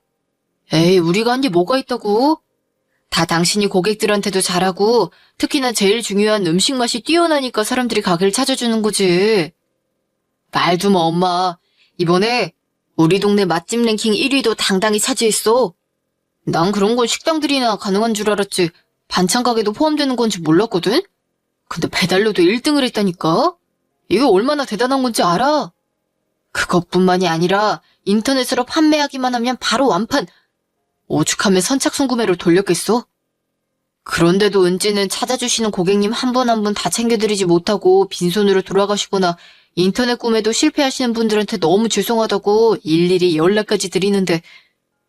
에이, 우리가 한 게 뭐가 있다고? 다 당신이 고객들한테도 잘하고 특히나 제일 중요한 음식 맛이 뛰어나니까 사람들이 가게를 찾아주는 거지. 말도 마, 엄마. 이번에 우리 동네 맛집 랭킹 1위도 당당히 차지했어. 난 그런 건 식당들이나 가능한 줄 알았지 반찬 가게도 포함되는 건지 몰랐거든? 근데 배달로도 1등을 했다니까? 이게 얼마나 대단한 건지 알아? 그것뿐만이 아니라 인터넷으로 판매하기만 하면 바로 완판. 오죽하면 선착순 구매로 돌렸겠어? 그런데도 은지는 찾아주시는 고객님 한 분 한 분 다 챙겨드리지 못하고 빈손으로 돌아가시거나 인터넷 구매도 실패하시는 분들한테 너무 죄송하다고 일일이 연락까지 드리는데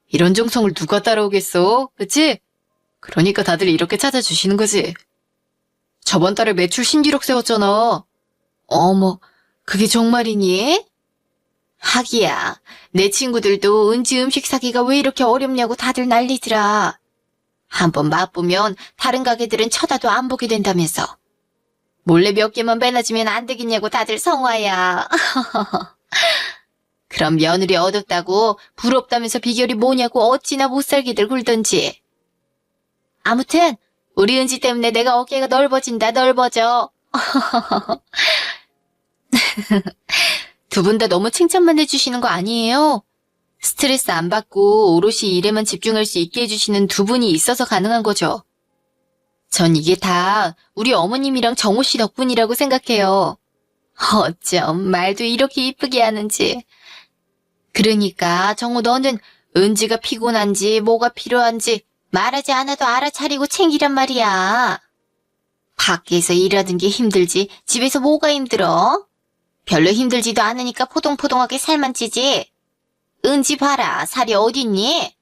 이런 정성을 누가 따라오겠어? 그치? 그러니까 다들 이렇게 찾아주시는 거지. 저번 달에 매출 신기록 세웠잖아. 어머, 그게 정말이니? 하기야, 내 친구들도 은지 음식 사기가 왜 이렇게 어렵냐고 다들 난리더라. 한번 맛보면 다른 가게들은 쳐다도 안 보게 된다면서. 몰래 몇 개만 빼놔주면 안 되겠냐고 다들 성화야. 그럼 며느리 얻었다고 부럽다면서 비결이 뭐냐고 어찌나 못살기들 굴던지. 아무튼 우리 은지 때문에 내가 어깨가 넓어진다 넓어져. 두 분 다 너무 칭찬만 해주시는 거 아니에요? 스트레스 안 받고 오롯이 일에만 집중할 수 있게 해주시는 두 분이 있어서 가능한 거죠. 전 이게 다 우리 어머님이랑 정호 씨 덕분이라고 생각해요. 어쩜 말도 이렇게 이쁘게 하는지. 그러니까 정호 너는 은지가 피곤한지 뭐가 필요한지 말하지 않아도 알아차리고 챙기란 말이야. 밖에서 일하는 게 힘들지 집에서 뭐가 힘들어? 별로 힘들지도 않으니까 포동포동하게 살만 찌지. 은지 봐라, 살이 어딨니?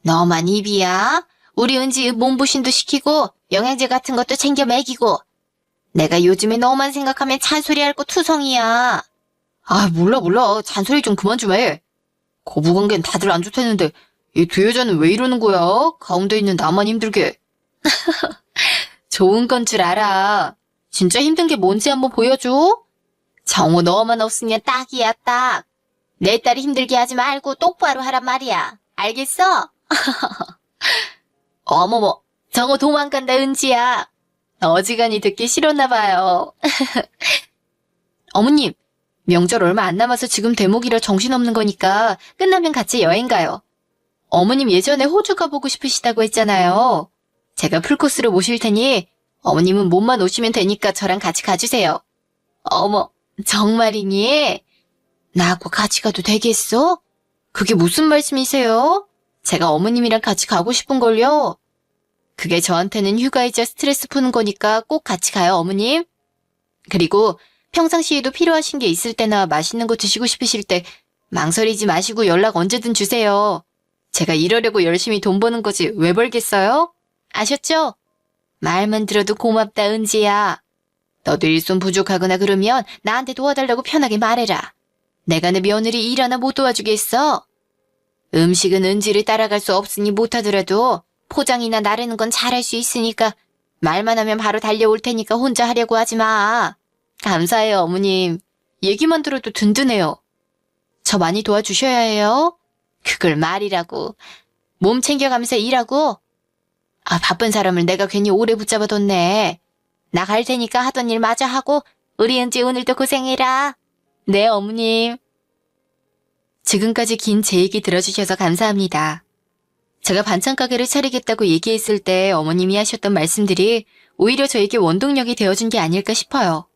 너만 입이야. 우리 은지 몸보신도 시키고 영양제 같은 것도 챙겨 먹이고. 내가 요즘에 너만 생각하면 잔소리할 거 투성이야. 아, 몰라. 잔소리 좀 그만 좀 해. 고부관계는 다들 안 좋다는데 이 두 여자는 왜 이러는 거야? 가운데 있는 나만 힘들게. 좋은 건 줄 알아. 진짜 힘든 게 뭔지 한번 보여줘. 정호 너만 없으면 딱이야, 딱. 내 딸이 힘들게 하지 말고 똑바로 하란 말이야. 알겠어? 어머머, 정호 도망간다, 은지야. 어지간히 듣기 싫었나 봐요. 어머님, 명절 얼마 안 남아서 지금 대목이라 정신없는 거니까 끝나면 같이 여행 가요. 어머님 예전에 호주 가보고 싶으시다고 했잖아요. 제가 풀코스로 모실 테니 어머님은 몸만 오시면 되니까 저랑 같이 가주세요. 어머, 정말이니? 나하고 같이 가도 되겠어? 그게 무슨 말씀이세요? 제가 어머님이랑 같이 가고 싶은걸요. 그게 저한테는 휴가이자 스트레스 푸는 거니까 꼭 같이 가요, 어머님. 그리고 평상시에도 필요하신 게 있을 때나 맛있는 거 드시고 싶으실 때 망설이지 마시고 연락 언제든 주세요. 제가 이러려고 열심히 돈 버는 거지 왜 벌겠어요? 아셨죠? 말만 들어도 고맙다, 은지야. 너도 일손 부족하거나 그러면 나한테 도와달라고 편하게 말해라. 내가 내 며느리 일 하나 못 도와주겠어. 음식은 은지를 따라갈 수 없으니 못하더라도 포장이나 나르는 건 잘할 수 있으니까 말만 하면 바로 달려올 테니까 혼자 하려고 하지 마. 감사해요, 어머님. 얘기만 들어도 든든해요. 저 많이 도와주셔야 해요. 그걸 말이라고. 몸 챙겨가면서 일하고. 아, 바쁜 사람을 내가 괜히 오래 붙잡아뒀네. 나 갈 테니까 하던 일 마저 하고 우리 은지 오늘도 고생해라. 네, 어머님. 지금까지 긴 제 얘기 들어주셔서 감사합니다. 제가 반찬 가게를 차리겠다고 얘기했을 때 어머님이 하셨던 말씀들이 오히려 저에게 원동력이 되어준 게 아닐까 싶어요.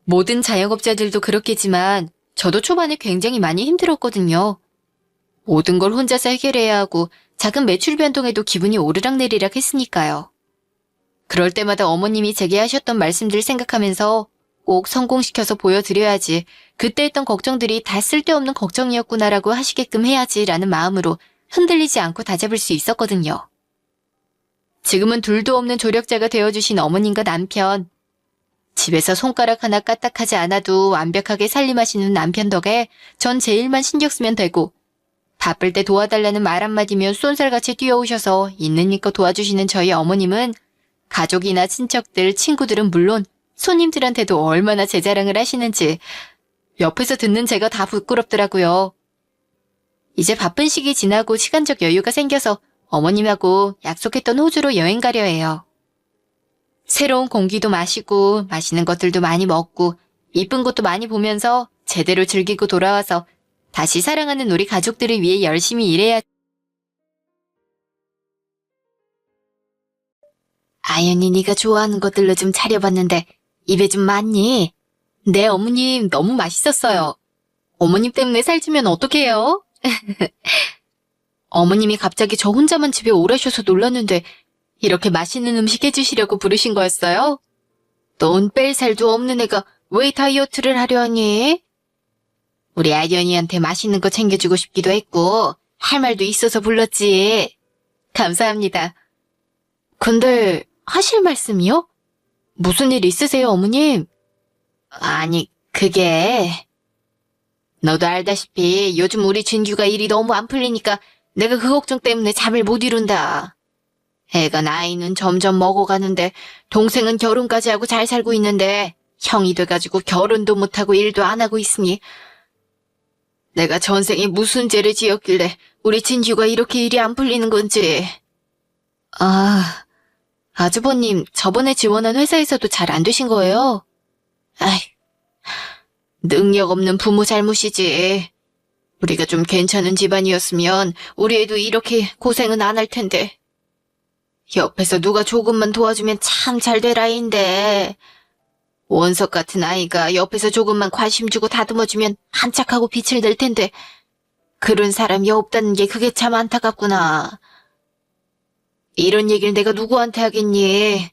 모든 자영업자들도 그렇겠지만 저도 초반에 굉장히 많이 힘들었거든요. 모든 걸 혼자서 해결해야 하고 작은 매출 변동에도 기분이 오르락내리락 했으니까요. 그럴 때마다 어머님이 제게 하셨던 말씀들 생각하면서 꼭 성공시켜서 보여드려야지, 그때 했던 걱정들이 다 쓸데없는 걱정이었구나라고 하시게끔 해야지라는 마음으로 흔들리지 않고 다잡을 수 있었거든요. 지금은 둘도 없는 조력자가 되어주신 어머님과 남편, 집에서 손가락 하나 까딱하지 않아도 완벽하게 살림하시는 남편 덕에 전 제 일만 신경 쓰면 되고, 바쁠 때 도와달라는 말 한마디면 쏜살같이 뛰어오셔서 있는 힘껏 도와주시는 저희 어머님은 가족이나 친척들, 친구들은 물론 손님들한테도 얼마나 제 자랑을 하시는지 옆에서 듣는 제가 다 부끄럽더라고요. 이제 바쁜 시기 지나고 시간적 여유가 생겨서 어머님하고 약속했던 호주로 여행 가려 해요. 새로운 공기도 마시고 맛있는 것들도 많이 먹고 이쁜 곳도 많이 보면서 제대로 즐기고 돌아와서 다시 사랑하는 우리 가족들을 위해 열심히 일해야. 아연이 네가 좋아하는 것들로 좀 차려봤는데 입에 좀 맞니? 네, 어머님 너무 맛있었어요. 어머님 때문에 살찌면 어떡해요? 어머님이 갑자기 저 혼자만 집에 오라셔서 놀랐는데 이렇게 맛있는 음식 해주시려고 부르신 거였어요? 넌 뺄 살도 없는 애가 왜 다이어트를 하려 하니? 우리 아연이한테 맛있는 거 챙겨주고 싶기도 했고 할 말도 있어서 불렀지. 감사합니다. 근데 하실 말씀이요? 무슨 일 있으세요, 어머님? 아니, 그게... 너도 알다시피 요즘 우리 진규가 일이 너무 안 풀리니까 내가 그 걱정 때문에 잠을 못 이룬다. 애가 나이는 점점 먹어가는데 동생은 결혼까지 하고 잘 살고 있는데 형이 돼가지고 결혼도 못하고 일도 안 하고 있으니 내가 전생에 무슨 죄를 지었길래 우리 진규가 이렇게 일이 안 풀리는 건지. 아, 아주버님 저번에 지원한 회사에서도 잘 안 되신 거예요? 아이, 능력 없는 부모 잘못이지. 우리가 좀 괜찮은 집안이었으면 우리 애도 이렇게 고생은 안 할 텐데. 옆에서 누가 조금만 도와주면 참 잘 될 아이인데. 원석 같은 아이가 옆에서 조금만 관심 주고 다듬어주면 한짝하고 빛을 낼 텐데. 그런 사람이 없다는 게 그게 참 안타깝구나. 이런 얘기를 내가 누구한테 하겠니?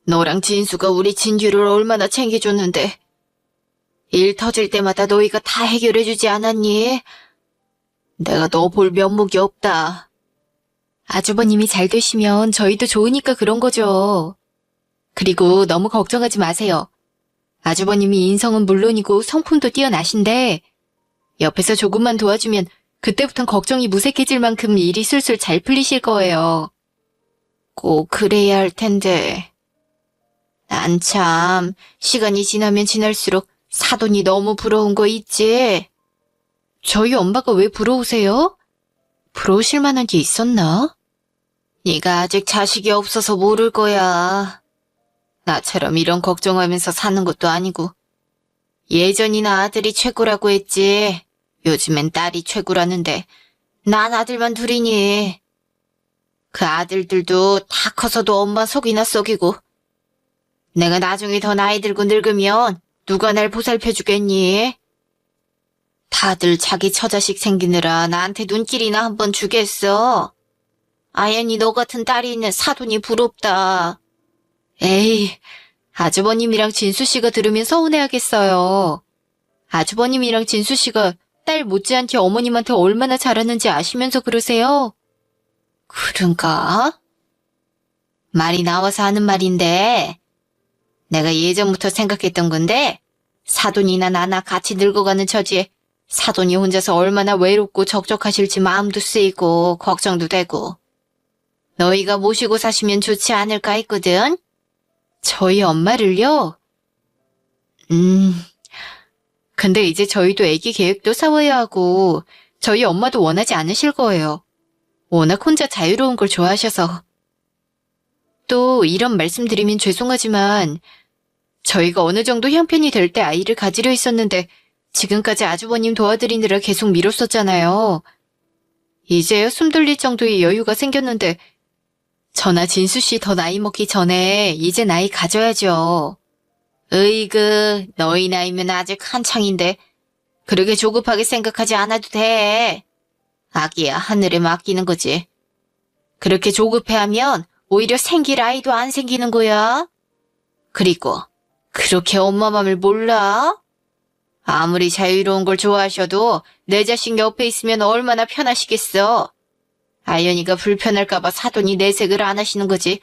너랑 진수가 우리 진규를 얼마나 챙겨줬는데. 일 터질 때마다 너희가 다 해결해주지 않았니? 내가 너 볼 면목이 없다. 아주버님이 잘 되시면 저희도 좋으니까 그런 거죠. 그리고 너무 걱정하지 마세요. 아주버님이 인성은 물론이고 성품도 뛰어나신데 옆에서 조금만 도와주면 그때부턴 걱정이 무색해질 만큼 일이 술술 잘 풀리실 거예요. 꼭 그래야 할 텐데. 난 참 시간이 지나면 지날수록 사돈이 너무 부러운 거 있지? 저희 엄마가 왜 부러우세요? 부러우실 만한 게 있었나? 네가 아직 자식이 없어서 모를 거야. 나처럼 이런 걱정하면서 사는 것도 아니고. 예전이나 아들이 최고라고 했지. 요즘엔 딸이 최고라는데 난 아들만 둘이니. 그 아들들도 다 커서도 엄마 속이나 썩이고. 내가 나중에 더 나이 들고 늙으면 누가 날 보살펴주겠니? 다들 자기 처자식 생기느라 나한테 눈길이나 한번 주겠어. 아연이 너 같은 딸이 있는 사돈이 부럽다. 에이, 아주버님이랑 진수씨가 들으면 서운해하겠어요. 아주버님이랑 진수씨가 딸 못지않게 어머님한테 얼마나 잘하는지 아시면서 그러세요? 그런가? 말이 나와서 하는 말인데 내가 예전부터 생각했던 건데 사돈이나 나나 같이 늙어가는 처지에 사돈이 혼자서 얼마나 외롭고 적적하실지 마음도 쓰이고 걱정도 되고 너희가 모시고 사시면 좋지 않을까 했거든. 저희 엄마를요? 근데 이제 저희도 아기 계획도 세워야 하고 저희 엄마도 원하지 않으실 거예요. 워낙 혼자 자유로운 걸 좋아하셔서. 또 이런 말씀드리면 죄송하지만 저희가 어느 정도 형편이 될 때 아이를 가지려 했었는데 지금까지 아주버님 도와드리느라 계속 미뤘었잖아요. 이제야 숨 돌릴 정도의 여유가 생겼는데 저나 진수씨 더 나이 먹기 전에 이제 나이 가져야죠. 으이그 너희 나이면 아직 한창인데 그렇게 조급하게 생각하지 않아도 돼. 아기야 하늘에 맡기는 거지. 그렇게 조급해하면 오히려 생길 아이도 안 생기는 거야. 그리고 그렇게 엄마 맘을 몰라? 아무리 자유로운 걸 좋아하셔도 내 자식 옆에 있으면 얼마나 편하시겠어. 아연이가 불편할까봐 사돈이 내색을 안 하시는 거지.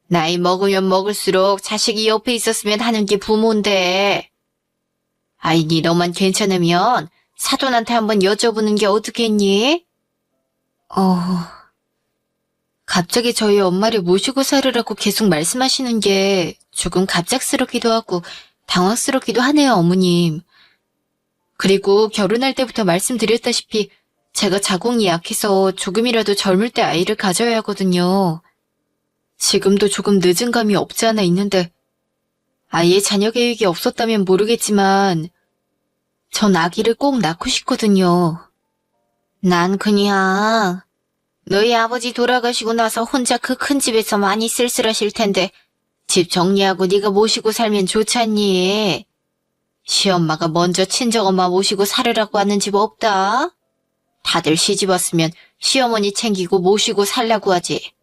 나이 먹으면 먹을수록 자식이 옆에 있었으면 하는 게 부모인데. 아이니 너만 괜찮으면 사돈한테 한번 여쭤보는 게 어떻겠니? 갑자기 저희 엄마를 모시고 살으라고 계속 말씀하시는 게 조금 갑작스럽기도 하고 당황스럽기도 하네요, 어머님. 그리고 결혼할 때부터 말씀드렸다시피 제가 자궁이 약해서 조금이라도 젊을 때 아이를 가져야 하거든요. 지금도 조금 늦은 감이 없지 않아 있는데 아예 자녀 계획이 없었다면 모르겠지만 전 아기를 꼭 낳고 싶거든요. 난 그냥 너희 아버지 돌아가시고 나서 혼자 그 큰 집에서 많이 쓸쓸하실 텐데 집 정리하고 네가 모시고 살면 좋지 않니? 시엄마가 먼저 친정엄마 모시고 살으라고 하는 집 없다. 다들 시집 왔으면 시어머니 챙기고 모시고 살라고 하지.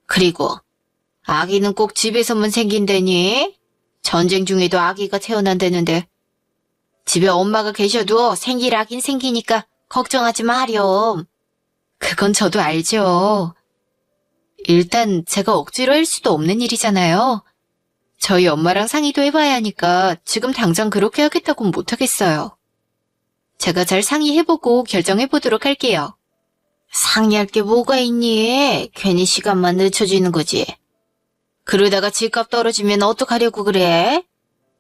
그리고 아기는 꼭 집에서만 생긴다니? 전쟁 중에도 아기가 태어난다는데 집에 엄마가 계셔도 생길 아긴 생기니까 걱정하지 마렴. 그건 저도 알죠. 일단 제가 억지로 할 수도 없는 일이잖아요. 저희 엄마랑 상의도 해봐야 하니까 지금 당장 그렇게 하겠다고는 못하겠어요. 제가 잘 상의해보고 결정해보도록 할게요. 상의할 게 뭐가 있니? 괜히 시간만 늦춰지는 거지. 그러다가 집값 떨어지면 어떡하려고 그래?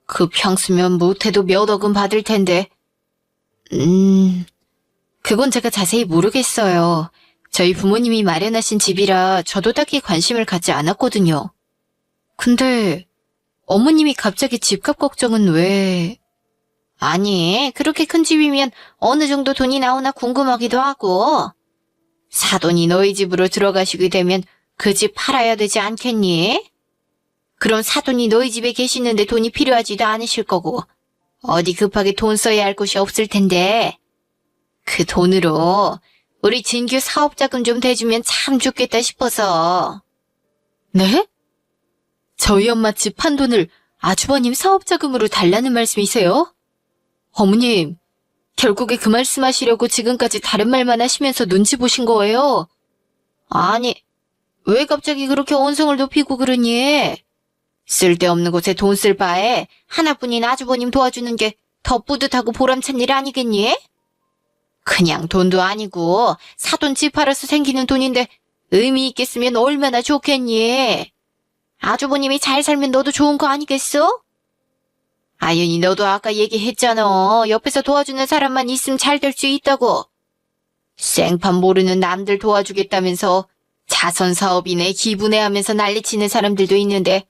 그 평수면 못해도 몇 억은 받을 텐데. 그건 제가 자세히 모르겠어요. 저희 부모님이 마련하신 집이라 저도 딱히 관심을 갖지 않았거든요. 근데 어머님이 갑자기 집값 걱정은 왜... 아니, 그렇게 큰 집이면 어느 정도 돈이 나오나 궁금하기도 하고. 사돈이 너희 집으로 들어가시게 되면 그 집 팔아야 되지 않겠니? 그럼 사돈이 너희 집에 계시는데 돈이 필요하지도 않으실 거고 어디 급하게 돈 써야 할 곳이 없을 텐데 그 돈으로 우리 진규 사업자금 좀 대주면 참 좋겠다 싶어서. 네? 저희 엄마 집 판 돈을 아주버님 사업자금으로 달라는 말씀이세요? 어머님, 결국에 그 말씀하시려고 지금까지 다른 말만 하시면서 눈치 보신 거예요? 아니, 왜 갑자기 그렇게 언성을 높이고 그러니? 쓸데없는 곳에 돈 쓸 바에 하나뿐인 아주버님 도와주는 게 더 뿌듯하고 보람찬 일 아니겠니? 그냥 돈도 아니고 사돈 집 팔아서 생기는 돈인데 의미 있게 쓰면 얼마나 좋겠니? 아주버님이 잘 살면 너도 좋은 거 아니겠어? 아윤이 너도 아까 얘기했잖아. 옆에서 도와주는 사람만 있으면 잘 될 수 있다고. 생판 모르는 남들 도와주겠다면서 자선사업이네 기부네 하면서 난리치는 사람들도 있는데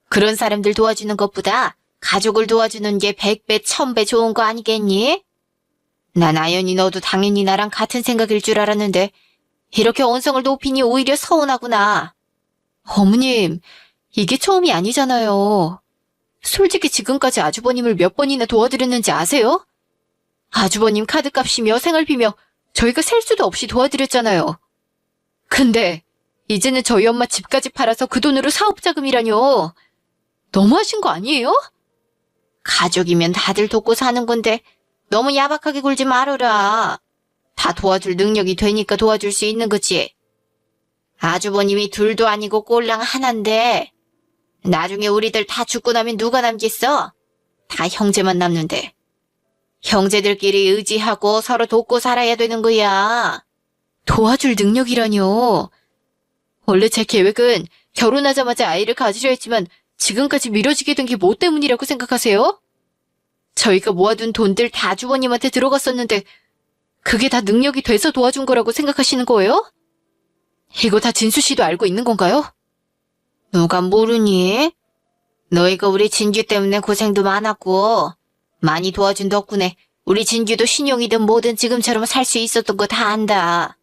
그런 사람들 도와주는 것보다 가족을 도와주는 게 100배, 1000배 좋은 거 아니겠니? 난 아연이 너도 당연히 나랑 같은 생각일 줄 알았는데 이렇게 언성을 높이니 오히려 서운하구나. 어머님, 이게 처음이 아니잖아요. 솔직히 지금까지 아주버님을 몇 번이나 도와드렸는지 아세요? 아주버님 카드값이며 생활비며 저희가 셀 수도 없이 도와드렸잖아요. 근데 이제는 저희 엄마 집까지 팔아서 그 돈으로 사업자금이라뇨. 너무하신 거 아니에요? 가족이면 다들 돕고 사는 건데 너무 야박하게 굴지 말아라. 다 도와줄 능력이 되니까 도와줄 수 있는 거지. 아주버님이 둘도 아니고 꼴랑 하나인데 나중에 우리들 다 죽고 나면 누가 남겠어? 다 형제만 남는데. 형제들끼리 의지하고 서로 돕고 살아야 되는 거야. 도와줄 능력이라뇨. 원래 제 계획은 결혼하자마자 아이를 가지려 했지만 지금까지 미뤄지게 된 게 뭐 때문이라고 생각하세요? 저희가 모아둔 돈들 다 아주버님한테 들어갔었는데 그게 다 능력이 돼서 도와준 거라고 생각하시는 거예요? 이거 다 진수 씨도 알고 있는 건가요? 누가 모르니? 너희가 우리 진규 때문에 고생도 많았고 많이 도와준 덕분에 우리 진규도 신용이든 뭐든 지금처럼 살 수 있었던 거 다 안다.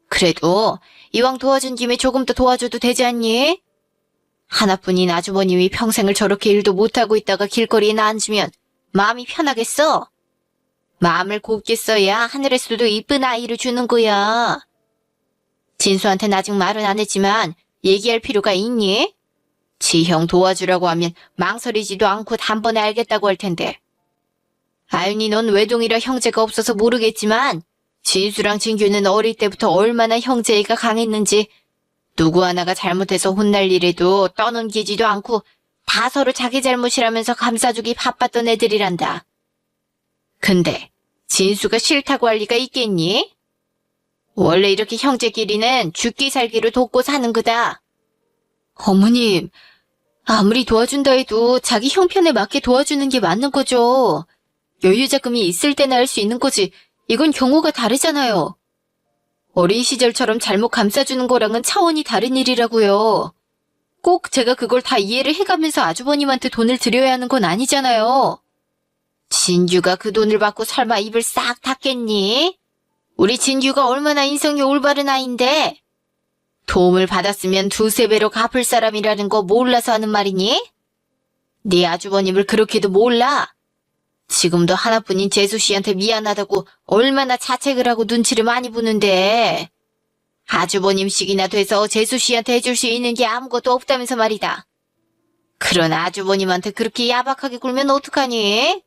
그래도 이왕 도와준 김에 조금 더 도와줘도 되지 않니? 하나뿐인 아주버님이 평생을 저렇게 일도 못하고 있다가 길거리에 앉으면 마음이 편하겠어? 마음을 곱게 써야 하늘에서도 이쁜 아이를 주는 거야. 진수한테는 아직 말은 안 했지만 얘기할 필요가 있니? 지형 도와주라고 하면 망설이지도 않고 단번에 알겠다고 할 텐데. 아윤이 넌 외동이라 형제가 없어서 모르겠지만 진수랑 진규는 어릴 때부터 얼마나 형제애가 강했는지 누구 하나가 잘못해서 혼날 일에도 떠넘기지도 않고 다 서로 자기 잘못이라면서 감싸주기 바빴던 애들이란다. 근데 진수가 싫다고 할 리가 있겠니? 원래 이렇게 형제끼리는 죽기 살기로 돕고 사는 거다. 어머님, 아무리 도와준다 해도 자기 형편에 맞게 도와주는 게 맞는 거죠. 여유 자금이 있을 때나 할 수 있는 거지 이건 경우가 다르잖아요. 어린 시절처럼 잘못 감싸주는 거랑은 차원이 다른 일이라고요. 꼭 제가 그걸 다 이해를 해가면서 아주버님한테 돈을 드려야 하는 건 아니잖아요. 진규가 그 돈을 받고 설마 입을 싹 닫겠니? 우리 진규가 얼마나 인성이 올바른 아인데 도움을 받았으면 두세 배로 갚을 사람이라는 거 몰라서 하는 말이니? 네 아주버님을 그렇게도 몰라? 지금도 하나뿐인 재수 씨한테 미안하다고 얼마나 자책을 하고 눈치를 많이 보는데 아주버님씩이나 돼서 재수 씨한테 해줄 수 있는 게 아무것도 없다면서 말이다. 그런 아주버님한테 그렇게 야박하게 굴면 어떡하니?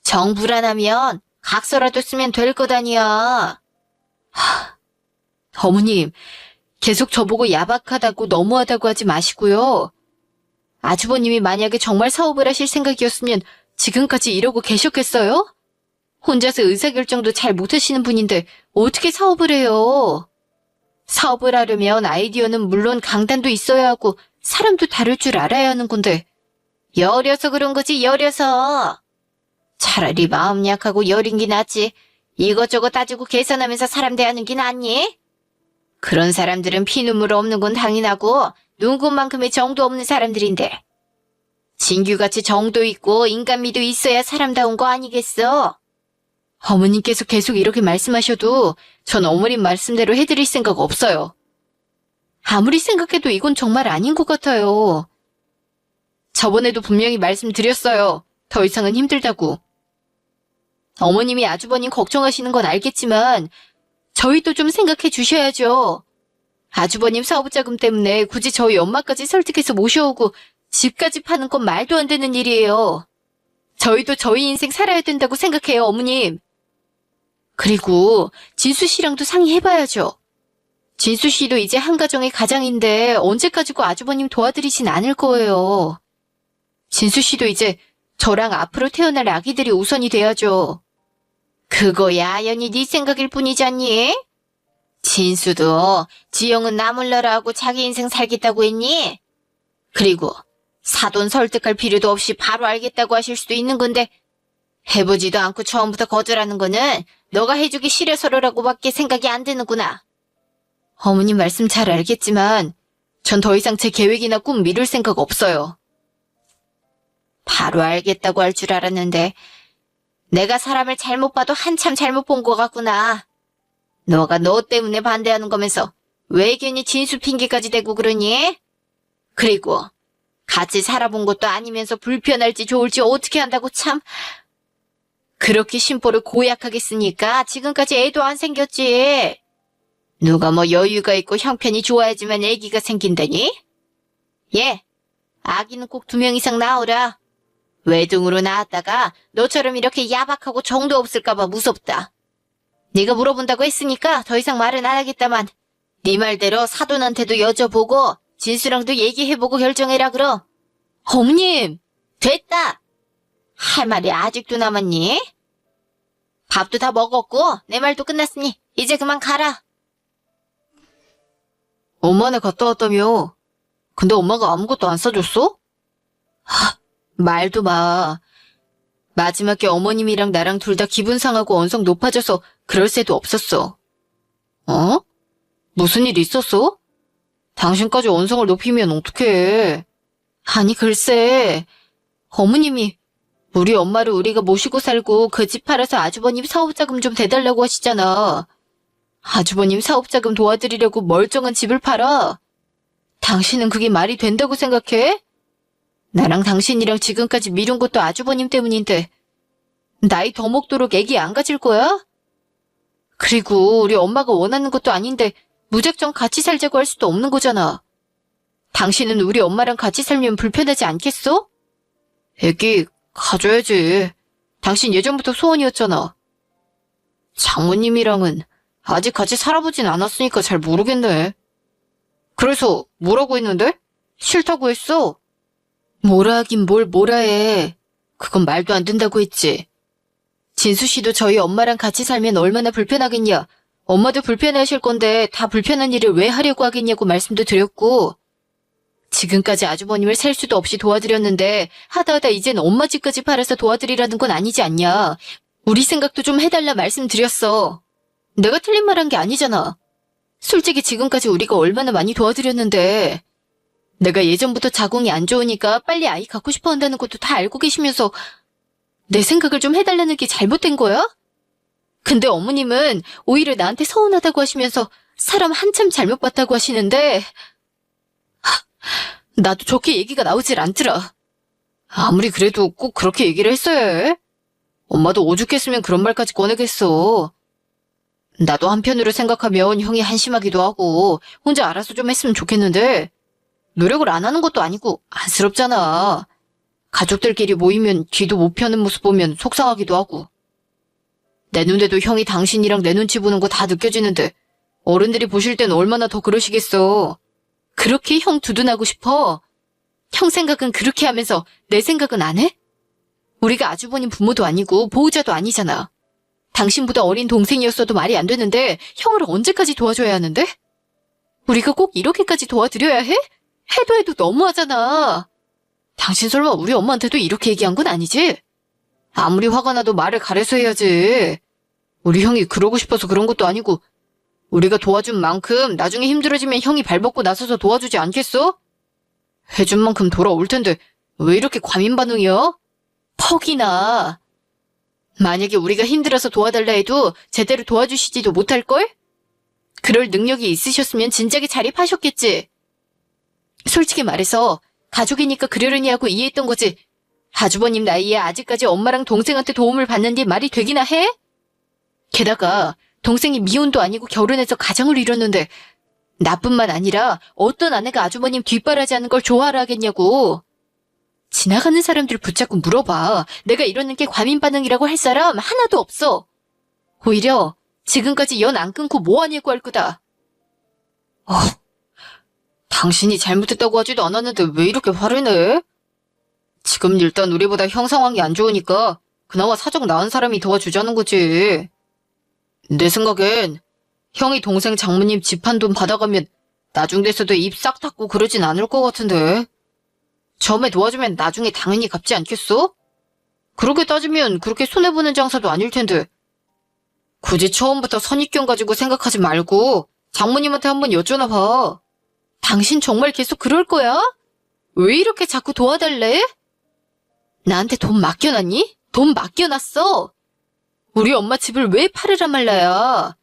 정 불안하면 각서라도 쓰면 될 거다니야. 어머님, 계속 저보고 야박하다고 너무하다고 하지 마시고요. 아주버님이 만약에 정말 사업을 하실 생각이었으면 지금까지 이러고 계셨겠어요? 혼자서 의사결정도 잘 못하시는 분인데 어떻게 사업을 해요? 사업을 하려면 아이디어는 물론 강단도 있어야 하고 사람도 다룰 줄 알아야 하는 건데 여려서 그런 거지, 여려서. 차라리 마음 약하고 여린 게 낫지. 이것저것 따지고 계산하면서 사람 대하는 게 낫니? 그런 사람들은 피눈물 없는 건 당연하고 눈꽃만큼의 정도 없는 사람들인데 진규같이 정도 있고 인간미도 있어야 사람다운 거 아니겠어? 어머님께서 계속 이렇게 말씀하셔도 전 어머님 말씀대로 해드릴 생각 없어요. 아무리 생각해도 이건 정말 아닌 것 같아요. 저번에도 분명히 말씀드렸어요. 더 이상은 힘들다고. 어머님이 아주버님 걱정하시는 건 알겠지만 저희도 좀 생각해 주셔야죠. 아주버님 사업자금 때문에 굳이 저희 엄마까지 설득해서 모셔오고 집까지 파는 건 말도 안 되는 일이에요. 저희도 저희 인생 살아야 된다고 생각해요, 어머님. 그리고 진수 씨랑도 상의해봐야죠. 진수 씨도 이제 한 가정의 가장인데 언제까지고 아주버님 도와드리진 않을 거예요. 진수 씨도 이제 저랑 앞으로 태어날 아기들이 우선이 돼야죠. 그거야 아연히 네 생각일 뿐이지 않니? 진수도 지영은 나 몰라라 하고 자기 인생 살겠다고 했니? 그리고 사돈 설득할 필요도 없이 바로 알겠다고 하실 수도 있는 건데 해보지도 않고 처음부터 거절하는 거는 너가 해주기 싫어서라고밖에 생각이 안 드는구나. 어머님 말씀 잘 알겠지만 전 더 이상 제 계획이나 꿈 미룰 생각 없어요. 바로 알겠다고 할 줄 알았는데 내가 사람을 잘못 봐도 한참 잘못 본 것 같구나. 너가 너 때문에 반대하는 거면서 왜 괜히 진수 핑계까지 대고 그러니? 그리고 같이 살아본 것도 아니면서 불편할지 좋을지 어떻게 한다고 참. 그렇게 심보를 고약하게 쓰니까 지금까지 애도 안 생겼지. 누가 뭐 여유가 있고 형편이 좋아야지만 애기가 생긴다니? 예, 아기는 꼭 2명 이상 낳으라. 외동으로 낳았다가 너처럼 이렇게 야박하고 정도 없을까봐 무섭다. 네가 물어본다고 했으니까 더 이상 말은 안 하겠다만 네 말대로 사돈한테도 여쭤보고 진수랑도 얘기해보고 결정해라 그럼. 어머님! 됐다! 할 말이 아직도 남았니? 밥도 다 먹었고 내 말도 끝났으니 이제 그만 가라. 엄마네 갔다 왔다며. 근데 엄마가 아무것도 안 사줬어? 말도 마. 마지막에 어머님이랑 나랑 둘 다 기분 상하고 언성 높아져서 그럴 새도 없었어. 어? 무슨 일 있었어? 당신까지 언성을 높이면 어떡해. 아니 글쎄, 어머님이 우리 엄마를 우리가 모시고 살고 그 집 팔아서 아주버님 사업자금 좀 대달라고 하시잖아. 아주버님 사업자금 도와드리려고 멀쩡한 집을 팔아. 당신은 그게 말이 된다고 생각해? 나랑 당신이랑 지금까지 미룬 것도 아주버님 때문인데 나이 더 먹도록 애기 안 가질 거야? 그리고 우리 엄마가 원하는 것도 아닌데 무작정 같이 살자고 할 수도 없는 거잖아. 당신은 우리 엄마랑 같이 살면 불편하지 않겠어? 애기 가져야지. 당신 예전부터 소원이었잖아. 장모님이랑은 아직 같이 살아보진 않았으니까 잘 모르겠네. 그래서 뭐라고 했는데? 싫다고 했어. 뭐라 하긴 뭘 뭐라 해. 그건 말도 안 된다고 했지. 진수 씨도 저희 엄마랑 같이 살면 얼마나 불편하겠냐. 엄마도 불편해하실 건데 다 불편한 일을 왜 하려고 하겠냐고 말씀도 드렸고 지금까지 아주버님을 살 수도 없이 도와드렸는데 하다 이젠 엄마 집까지 팔아서 도와드리라는 건 아니지 않냐. 우리 생각도 좀 해달라 말씀드렸어. 내가 틀린 말 한 게 아니잖아. 솔직히 지금까지 우리가 얼마나 많이 도와드렸는데 내가 예전부터 자궁이 안 좋으니까 빨리 아이 갖고 싶어 한다는 것도 다 알고 계시면서 내 생각을 좀 해달라는 게 잘못된 거야? 근데 어머님은 오히려 나한테 서운하다고 하시면서 사람 한참 잘못 봤다고 하시는데 나도 좋게 얘기가 나오질 않더라. 아무리 그래도 꼭 그렇게 얘기를 했어야 해? 엄마도 오죽했으면 그런 말까지 꺼내겠어. 나도 한편으로 생각하면 형이 한심하기도 하고 혼자 알아서 좀 했으면 좋겠는데 노력을 안 하는 것도 아니고 안쓰럽잖아. 가족들끼리 모이면 뒤도 못 펴는 모습 보면 속상하기도 하고. 내 눈에도 형이 당신이랑 내 눈치 보는 거 다 느껴지는데 어른들이 보실 땐 얼마나 더 그러시겠어. 그렇게 형 두둔하고 싶어? 형 생각은 그렇게 하면서 내 생각은 안 해? 우리가 아주버님 부모도 아니고 보호자도 아니잖아. 당신보다 어린 동생이었어도 말이 안 되는데 형을 언제까지 도와줘야 하는데? 우리가 꼭 이렇게까지 도와드려야 해? 해도 너무하잖아. 당신 설마 우리 엄마한테도 이렇게 얘기한 건 아니지? 아무리 화가 나도 말을 가려서 해야지. 우리 형이 그러고 싶어서 그런 것도 아니고 우리가 도와준 만큼 나중에 힘들어지면 형이 발벗고 나서서 도와주지 않겠어? 해준 만큼 돌아올 텐데 왜 이렇게 과민 반응이야? 퍽이나. 만약에 우리가 힘들어서 도와달라 해도 제대로 도와주시지도 못할걸? 그럴 능력이 있으셨으면 진작에 자립하셨겠지. 솔직히 말해서 가족이니까 그러려니 하고 이해했던 거지. 아주버님 나이에 아직까지 엄마랑 동생한테 도움을 받는 게 말이 되기나 해? 게다가 동생이 미혼도 아니고 결혼해서 가정을 이뤘는데 나뿐만 아니라 어떤 아내가 아주버님 뒷바라지하는 걸 좋아하라 하겠냐고. 지나가는 사람들 붙잡고 물어봐. 내가 이러는 게 과민 반응이라고 할 사람 하나도 없어. 오히려 지금까지 연 안 끊고 뭐하냐고 할 거다. 당신이 잘못했다고 하지도 않았는데 왜 이렇게 화를 내? 지금 일단 우리보다 형 상황이 안 좋으니까 그나마 사정 나은 사람이 도와주자는 거지. 내 생각엔 형이 동생 장모님 집한 돈 받아가면 나중 돼서도 입 싹 닫고 그러진 않을 것 같은데. 처음에 도와주면 나중에 당연히 갚지 않겠어? 그렇게 따지면 그렇게 손해보는 장사도 아닐 텐데. 굳이 처음부터 선입견 가지고 생각하지 말고 장모님한테 한번 여쭤나 봐. 당신 정말 계속 그럴 거야? 왜 이렇게 자꾸 도와달래? 나한테 돈 맡겨놨니? 돈 맡겨놨어. 우리 엄마 집을 왜 팔으란 말라야.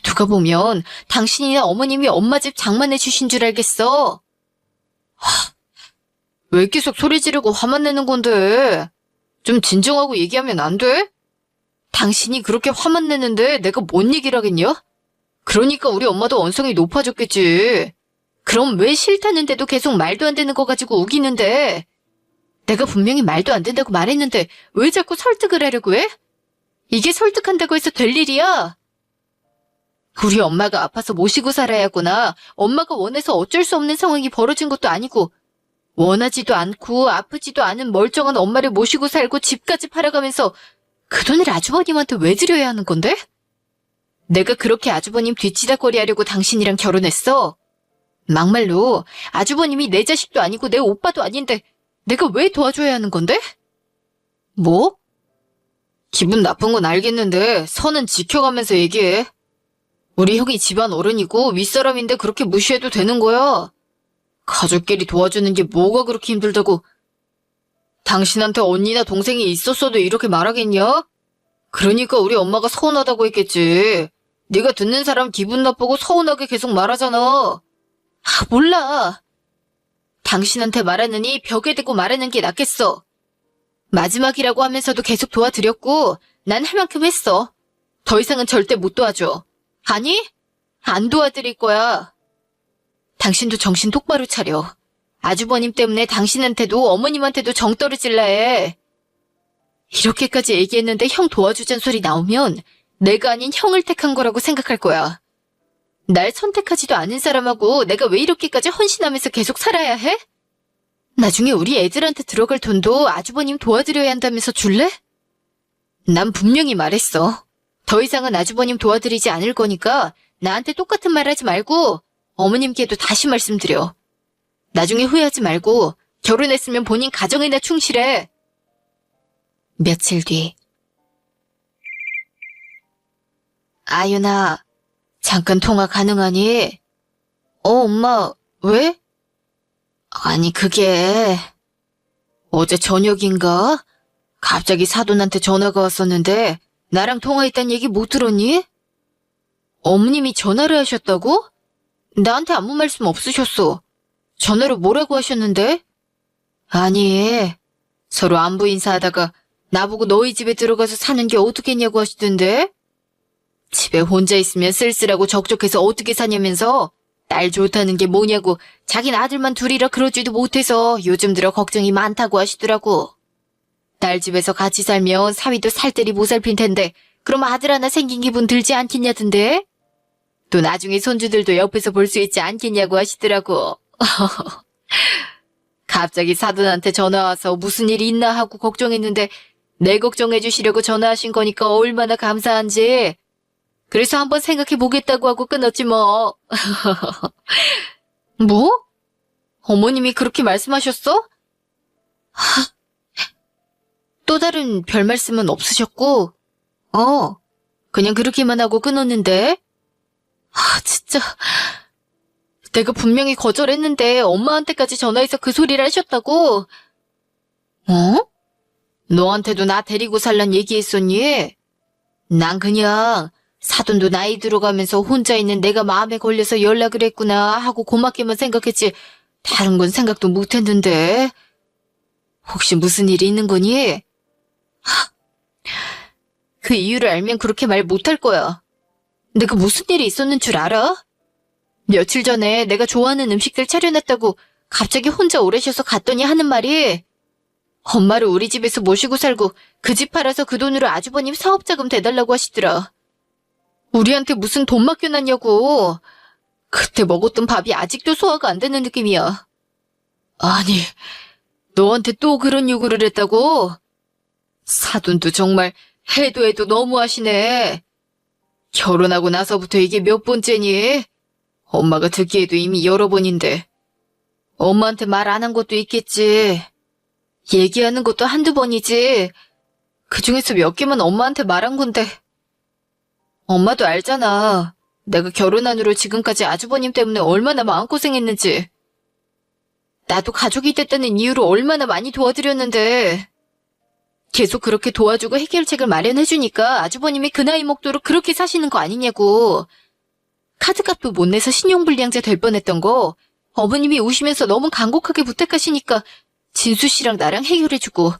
누가 보면 당신이나 어머님이 엄마 집 장만해 주신 줄 알겠어. 왜 계속 소리 지르고 화만 내는 건데? 좀 진정하고 얘기하면 안 돼? 당신이 그렇게 화만 내는데 내가 뭔 얘기를 하겠냐? 그러니까 우리 엄마도 언성이 높아졌겠지. 그럼 왜 싫다는데도 계속 말도 안 되는 거 가지고 우기는데? 내가 분명히 말도 안 된다고 말했는데 왜 자꾸 설득을 하려고 해? 이게 설득한다고 해서 될 일이야? 우리 엄마가 아파서 모시고 살아야 하거나 엄마가 원해서 어쩔 수 없는 상황이 벌어진 것도 아니고 원하지도 않고 아프지도 않은 멀쩡한 엄마를 모시고 살고 집까지 팔아가면서 그 돈을 아주버님한테 왜 드려야 하는 건데? 내가 그렇게 아주버님 뒤치다거리 하려고 당신이랑 결혼했어? 막말로 아주버님이 내 자식도 아니고 내 오빠도 아닌데 내가 왜 도와줘야 하는 건데? 뭐? 기분 나쁜 건 알겠는데 선은 지켜가면서 얘기해. 우리 형이 집안 어른이고 윗사람인데 그렇게 무시해도 되는 거야. 가족끼리 도와주는 게 뭐가 그렇게 힘들다고. 당신한테 언니나 동생이 있었어도 이렇게 말하겠냐? 그러니까 우리 엄마가 서운하다고 했겠지. 네가 듣는 사람 기분 나쁘고 서운하게 계속 말하잖아. 몰라. 당신한테 말하느니 벽에 대고 말하는 게 낫겠어. 마지막이라고 하면서도 계속 도와드렸고 난 할 만큼 했어. 더 이상은 절대 못 도와줘. 아니? 안 도와드릴 거야. 당신도 정신 똑바로 차려. 아주버님 때문에 당신한테도 어머님한테도 정 떨어질라 해. 이렇게까지 얘기했는데 형 도와주잔 소리 나오면 내가 아닌 형을 택한 거라고 생각할 거야. 날 선택하지도 않은 사람하고 내가 왜 이렇게까지 헌신하면서 계속 살아야 해? 나중에 우리 애들한테 들어갈 돈도 아주버님 도와드려야 한다면서 줄래? 난 분명히 말했어. 더 이상은 아주버님 도와드리지 않을 거니까 나한테 똑같은 말 하지 말고 어머님께도 다시 말씀드려. 나중에 후회하지 말고 결혼했으면 본인 가정에나 충실해. 며칠 뒤 아윤아, 잠깐 통화 가능하니? 엄마, 왜? 아니, 그게, 어제 저녁인가? 갑자기 사돈한테 전화가 왔었는데, 나랑 통화했단 얘기 못 들었니? 어머님이 전화를 하셨다고? 나한테 아무 말씀 없으셨어. 전화로 뭐라고 하셨는데? 아니, 서로 안부 인사하다가 나보고 너희 집에 들어가서 사는 게 어떻겠냐고 하시던데? 집에 혼자 있으면 쓸쓸하고 적적해서 어떻게 사냐면서 딸 좋다는 게 뭐냐고 자긴 아들만 둘이라 그러지도 못해서 요즘 들어 걱정이 많다고 하시더라고. 딸 집에서 같이 살면 사위도 살뜰히 보살필 텐데 그럼 아들 하나 생긴 기분 들지 않겠냐던데? 또 나중에 손주들도 옆에서 볼 수 있지 않겠냐고 하시더라고. 갑자기 사돈한테 전화와서 무슨 일이 있나 하고 걱정했는데 내 걱정해 주시려고 전화하신 거니까 얼마나 감사한지. 그래서 한번 생각해 보겠다고 하고 끊었지 뭐. 뭐? 어머님이 그렇게 말씀하셨어? 또 다른 별 말씀은 없으셨고? 그냥 그렇게만 하고 끊었는데? 진짜. 내가 분명히 거절했는데 엄마한테까지 전화해서 그 소리를 하셨다고? 너한테도 나 데리고 살란 얘기했었니? 난 그냥 사돈도 나이 들어가면서 혼자 있는 내가 마음에 걸려서 연락을 했구나 하고 고맙게만 생각했지 다른 건 생각도 못했는데. 혹시 무슨 일이 있는 거니? 그 이유를 알면 그렇게 말 못할 거야. 내가 무슨 일이 있었는 줄 알아? 며칠 전에 내가 좋아하는 음식들 차려놨다고 갑자기 혼자 오래 쉬어서 갔더니 하는 말이 엄마를 우리 집에서 모시고 살고 그 집 팔아서 그 돈으로 아주버님 사업자금 대달라고 하시더라. 우리한테 무슨 돈 맡겨놨냐고. 그때 먹었던 밥이 아직도 소화가 안 되는 느낌이야. 아니, 너한테 또 그런 요구를 했다고? 사돈도 정말 해도 해도 너무하시네. 결혼하고 나서부터 이게 몇 번째니? 엄마가 듣기에도 이미 여러 번인데. 엄마한테 말 안 한 것도 있겠지. 얘기하는 것도 한두 번이지. 그중에서 몇 개만 엄마한테 말한 건데. 엄마도 알잖아. 내가 결혼한 후로 지금까지 아주버님 때문에 얼마나 마음고생했는지. 나도 가족이 됐다는 이유로 얼마나 많이 도와드렸는데. 계속 그렇게 도와주고 해결책을 마련해주니까 아주버님이 그 나이 먹도록 그렇게 사시는 거 아니냐고. 카드값도 못 내서 신용불량자 될 뻔했던 거 어머님이 우시면서 너무 간곡하게 부탁하시니까 진수 씨랑 나랑 해결해주고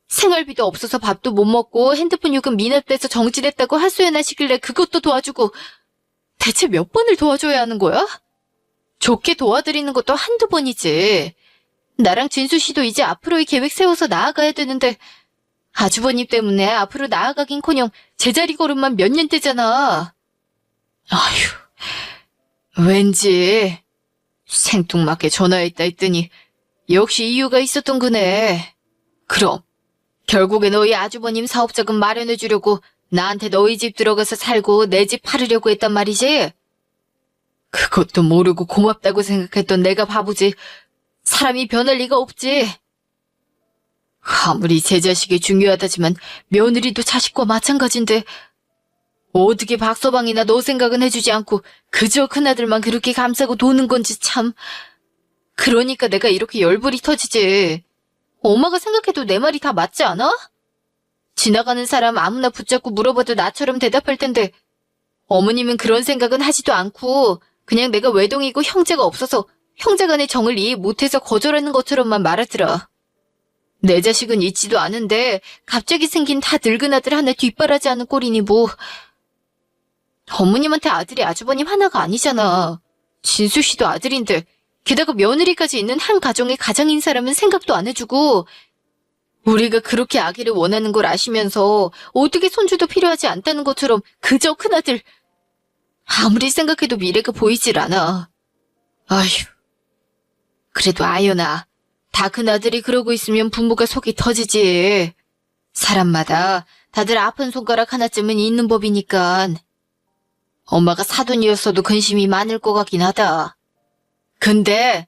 생활비도 없어서 밥도 못 먹고 핸드폰 요금 미납돼서 정지됐다고 하소연하시길래 그것도 도와주고 대체 몇 번을 도와줘야 하는 거야? 좋게 도와드리는 것도 한두 번이지. 나랑 진수 씨도 이제 앞으로의 계획 세워서 나아가야 되는데 아주버님 때문에 앞으로 나아가긴커녕 제자리 걸음만 몇 년째잖아. 아휴, 왠지 생뚱맞게 전화했다 했더니 역시 이유가 있었던 거네. 그럼 결국에 너희 아주버님 사업자금 마련해주려고 나한테 너희 집 들어가서 살고 내 집 팔으려고 했단 말이지? 그것도 모르고 고맙다고 생각했던 내가 바보지. 사람이 변할 리가 없지. 아무리 제 자식이 중요하다지만 며느리도 자식과 마찬가지인데 어떻게 박서방이나 너 생각은 해주지 않고 그저 큰아들만 그렇게 감싸고 도는 건지 참. 그러니까 내가 이렇게 열불이 터지지. 엄마가 생각해도 내 말이 다 맞지 않아? 지나가는 사람 아무나 붙잡고 물어봐도 나처럼 대답할 텐데 어머님은 그런 생각은 하지도 않고 그냥 내가 외동이고 형제가 없어서 형제간의 정을 이해 못해서 거절하는 것처럼만 말하더라. 내 자식은 있지도 않은데 갑자기 생긴 다 늙은 아들 하나 뒷바라지하는 꼴이니 뭐. 어머님한테 아들이 아주버님 하나가 아니잖아. 진수 씨도 아들인데 게다가 며느리까지 있는 한 가정의 가장인 사람은 생각도 안 해주고 우리가 그렇게 아기를 원하는 걸 아시면서 어떻게 손주도 필요하지 않다는 것처럼 그저 큰아들. 아무리 생각해도 미래가 보이질 않아. 아휴. 그래도 아연아, 다 큰아들이 그러고 있으면 부모가 속이 터지지. 사람마다 다들 아픈 손가락 하나쯤은 있는 법이니까. 엄마가 사돈이었어도 근심이 많을 것 같긴 하다. 근데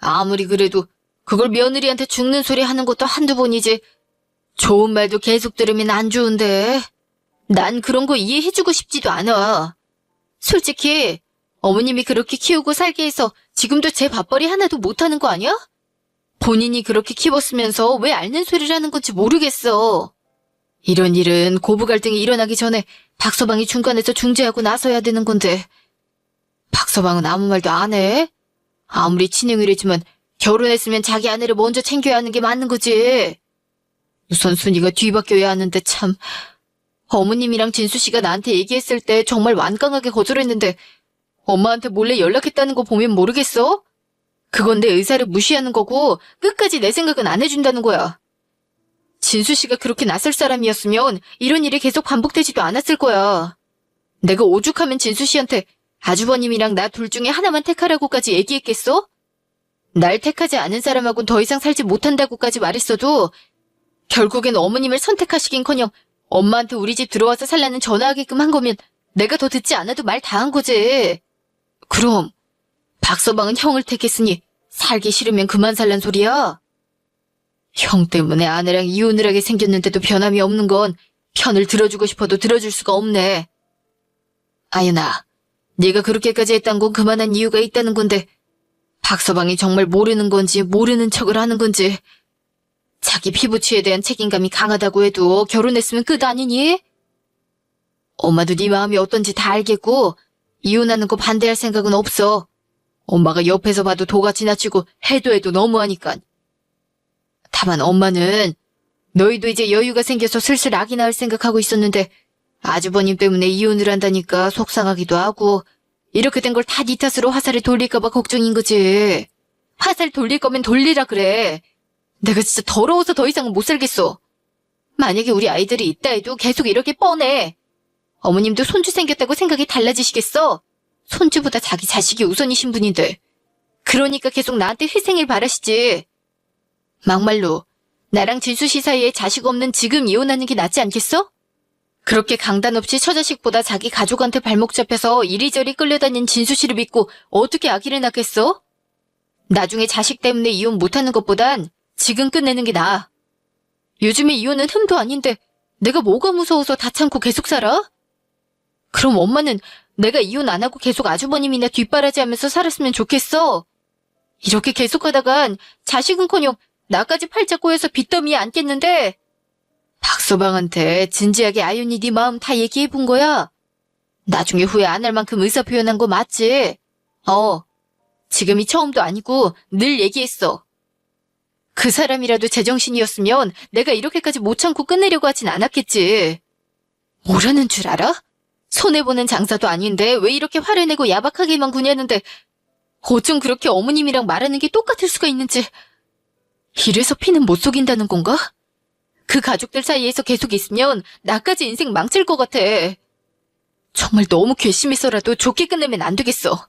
아무리 그래도 그걸 며느리한테 죽는 소리 하는 것도 한두 번이지. 좋은 말도 계속 들으면 안 좋은데. 난 그런 거 이해해주고 싶지도 않아. 솔직히 어머님이 그렇게 키우고 살게 해서 지금도 제 밥벌이 하나도 못하는 거 아니야? 본인이 그렇게 키웠으면서 왜 앓는 소리를 하는 건지 모르겠어. 이런 일은 고부 갈등이 일어나기 전에 박서방이 중간에서 중재하고 나서야 되는 건데 박서방은 아무 말도 안 해? 아무리 친형이라지만 결혼했으면 자기 아내를 먼저 챙겨야 하는 게 맞는 거지. 우선순위가 뒤바뀌어야 하는데 참. 어머님이랑 진수씨가 나한테 얘기했을 때 정말 완강하게 거절했는데 엄마한테 몰래 연락했다는 거 보면 모르겠어? 그건 내 의사를 무시하는 거고 끝까지 내 생각은 안 해준다는 거야. 진수씨가 그렇게 나설 사람이었으면 이런 일이 계속 반복되지도 않았을 거야. 내가 오죽하면 진수씨한테 아주버님이랑 나 둘 중에 하나만 택하라고까지 얘기했겠어? 날 택하지 않은 사람하고는 더 이상 살지 못한다고까지 말했어도 결국엔 어머님을 선택하시긴커녕 엄마한테 우리 집 들어와서 살라는 전화하게끔 한 거면 내가 더 듣지 않아도 말 다 한 거지. 그럼 박서방은 형을 택했으니 살기 싫으면 그만 살란 소리야? 형 때문에 아내랑 이혼을 하게 생겼는데도 변함이 없는 건 편을 들어주고 싶어도 들어줄 수가 없네. 아윤아, 네가 그렇게까지 했단 건 그만한 이유가 있다는 건데 박서방이 정말 모르는 건지 모르는 척을 하는 건지 자기 피부치에 대한 책임감이 강하다고 해도 결혼했으면 끝 아니니? 엄마도 네 마음이 어떤지 다 알겠고 이혼하는 거 반대할 생각은 없어. 엄마가 옆에서 봐도 도가 지나치고 해도 너무하니까. 다만 엄마는 너희도 이제 여유가 생겨서 슬슬 아기 낳을 생각하고 있었는데 아주버님 때문에 이혼을 한다니까 속상하기도 하고 이렇게 된 걸 다 네 탓으로 화살을 돌릴까봐 걱정인 거지. 화살 돌릴 거면 돌리라 그래. 내가 진짜 더러워서 더 이상은 못 살겠어. 만약에 우리 아이들이 있다 해도 계속 이렇게 뻔해. 어머님도 손주 생겼다고 생각이 달라지시겠어? 손주보다 자기 자식이 우선이신 분인데. 그러니까 계속 나한테 희생을 바라시지. 막말로 나랑 진수씨 사이에 자식 없는 지금 이혼하는 게 낫지 않겠어? 그렇게 강단 없이 처자식보다 자기 가족한테 발목 잡혀서 이리저리 끌려다닌 진수씨를 믿고 어떻게 아기를 낳겠어? 나중에 자식 때문에 이혼 못하는 것보단 지금 끝내는 게 나아. 요즘에 이혼은 흠도 아닌데 내가 뭐가 무서워서 다 참고 계속 살아? 그럼 엄마는 내가 이혼 안 하고 계속 아주버님이나 뒷바라지하면서 살았으면 좋겠어. 이렇게 계속 하다간 자식은커녕 나까지 팔자 꼬여서 빚더미에 앉겠는데 박서방한테 진지하게 아윤이 네 마음 다 얘기해본 거야. 나중에 후회 안 할 만큼 의사 표현한 거 맞지? 지금이 처음도 아니고 늘 얘기했어. 그 사람이라도 제정신이었으면 내가 이렇게까지 못 참고 끝내려고 하진 않았겠지. 뭐라는 줄 알아? 손해보는 장사도 아닌데 왜 이렇게 화를 내고 야박하게만 구냐는데 어쩜 그렇게 어머님이랑 말하는 게 똑같을 수가 있는지. 이래서 피는 못 속인다는 건가? 그 가족들 사이에서 계속 있으면 나까지 인생 망칠 것 같아. 정말 너무 괘씸해서라도 좋게 끝내면 안 되겠어.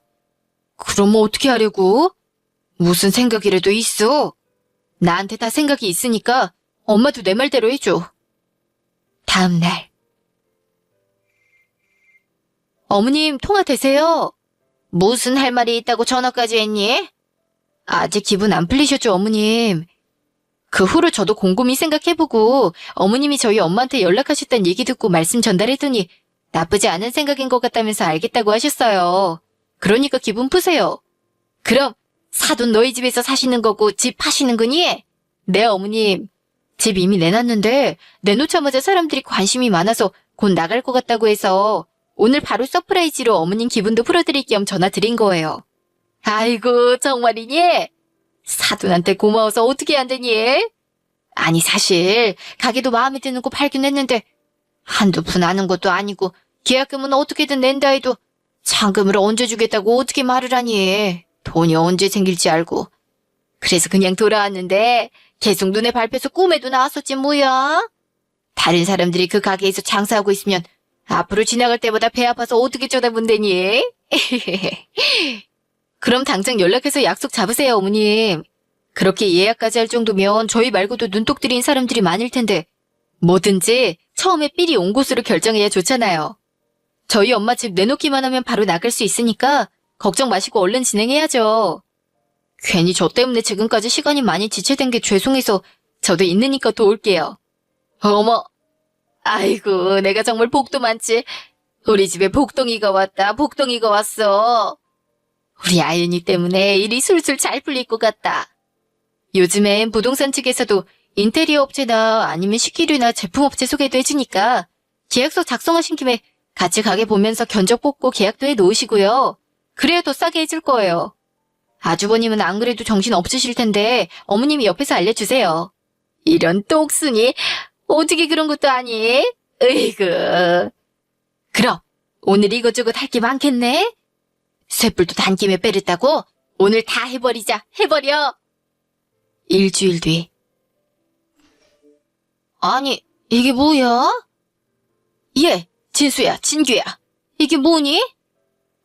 그럼 뭐 어떻게 하려고? 무슨 생각이라도 있어? 나한테 다 생각이 있으니까 엄마도 내 말대로 해줘. 다음 날. 어머님 통화 되세요? 무슨 할 말이 있다고 전화까지 했니? 아직 기분 안 풀리셨죠, 어머님? 그 후로 저도 곰곰이 생각해보고 어머님이 저희 엄마한테 연락하셨다는 얘기 듣고 말씀 전달했더니 나쁘지 않은 생각인 것 같다면서 알겠다고 하셨어요. 그러니까 기분 푸세요. 그럼 사돈 너희 집에서 사시는 거고 집 파시는 거니? 네, 어머님. 집 이미 내놨는데 내놓자마자 사람들이 관심이 많아서 곧 나갈 것 같다고 해서 오늘 바로 서프라이즈로 어머님 기분도 풀어드릴 겸 전화 드린 거예요. 아이고, 정말이니? 사돈한테 고마워서 어떻게 안 되니? 아니, 사실 가게도 마음에 드는 거 팔긴 했는데 한두 푼 아는 것도 아니고 계약금은 어떻게든 낸다 해도 잔금을 언제 주겠다고 어떻게 말을 하니? 돈이 언제 생길지 알고. 그래서 그냥 돌아왔는데 계속 눈에 밟혀서 꿈에도 나왔었지 뭐야? 다른 사람들이 그 가게에서 장사하고 있으면 앞으로 지나갈 때마다 배 아파서 어떻게 쳐다본다니? 그럼 당장 연락해서 약속 잡으세요, 어머님. 그렇게 예약까지 할 정도면 저희 말고도 눈독 들인 사람들이 많을 텐데 뭐든지 처음에 삘이 온 곳으로 결정해야 좋잖아요. 저희 엄마 집 내놓기만 하면 바로 나갈 수 있으니까 걱정 마시고 얼른 진행해야죠. 괜히 저 때문에 지금까지 시간이 많이 지체된 게 죄송해서 저도 있으니까 도울게요. 어머, 아이고, 내가 정말 복도 많지. 우리 집에 복덩이가 왔다, 복덩이가 왔어. 우리 아윤이 때문에 일이 술술 잘 풀릴 것 같다. 요즘엔 부동산 측에서도 인테리어 업체나 아니면 식기류나 제품업체 소개도 해주니까 계약서 작성하신 김에 같이 가게 보면서 견적 뽑고 계약도 해놓으시고요. 그래야 더 싸게 해줄 거예요. 아주버님은 안 그래도 정신 없으실 텐데 어머님이 옆에서 알려주세요. 이런 똑순이 어떻게 그런 것도 아니? 으이그. 그럼 오늘 이것저것 할 게 많겠네? 쇳불도 단김에 빼랬다고? 오늘 다 해버리자. 해버려. 일주일 뒤. 아니, 이게 뭐야? 예, 진수야, 진규야. 이게 뭐니?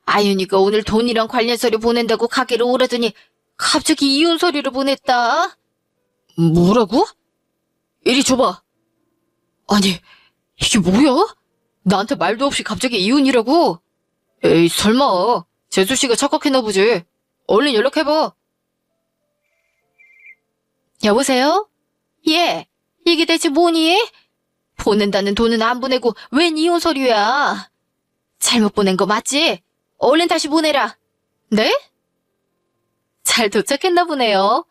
아윤이가 오늘 돈이랑 관련 서류 보낸다고 가게로 오라더니 갑자기 이혼 서류를 보냈다. 뭐라고? 이리 줘봐. 아니, 이게 뭐야? 나한테 말도 없이 갑자기 이혼이라고? 에이, 설마. 재수씨가 착각했나 보지. 얼른 연락해봐. 여보세요? 예, 이게 대체 뭐니? 보낸다는 돈은 안 보내고 웬 이혼 서류야? 잘못 보낸 거 맞지? 얼른 다시 보내라. 네? 잘 도착했나 보네요.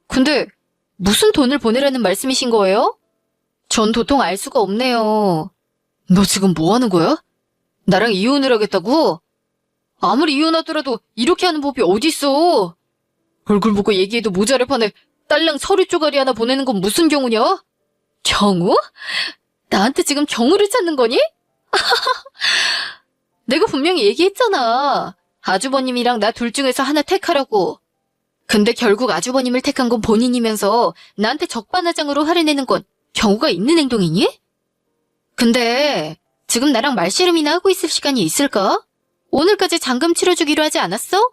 근데 무슨 돈을 보내라는 말씀이신 거예요? 전 도통 알 수가 없네요. 너 지금 뭐 하는 거야? 나랑 이혼을 하겠다고? 아무리 이혼하더라도 이렇게 하는 법이 어딨어? 얼굴 보고 얘기해도 모자랄 판에 딸랑 서류 쪼가리 하나 보내는 건 무슨 경우냐? 경우? 나한테 지금 경우를 찾는 거니? 내가 분명히 얘기했잖아. 아주버님이랑 나 둘 중에서 하나 택하라고. 근데 결국 아주버님을 택한 건 본인이면서 나한테 적반하장으로 화를 내는 건 경우가 있는 행동이니? 근데 지금 나랑 말씨름이나 하고 있을 시간이 있을까? 오늘까지 잔금 치러주기로 하지 않았어?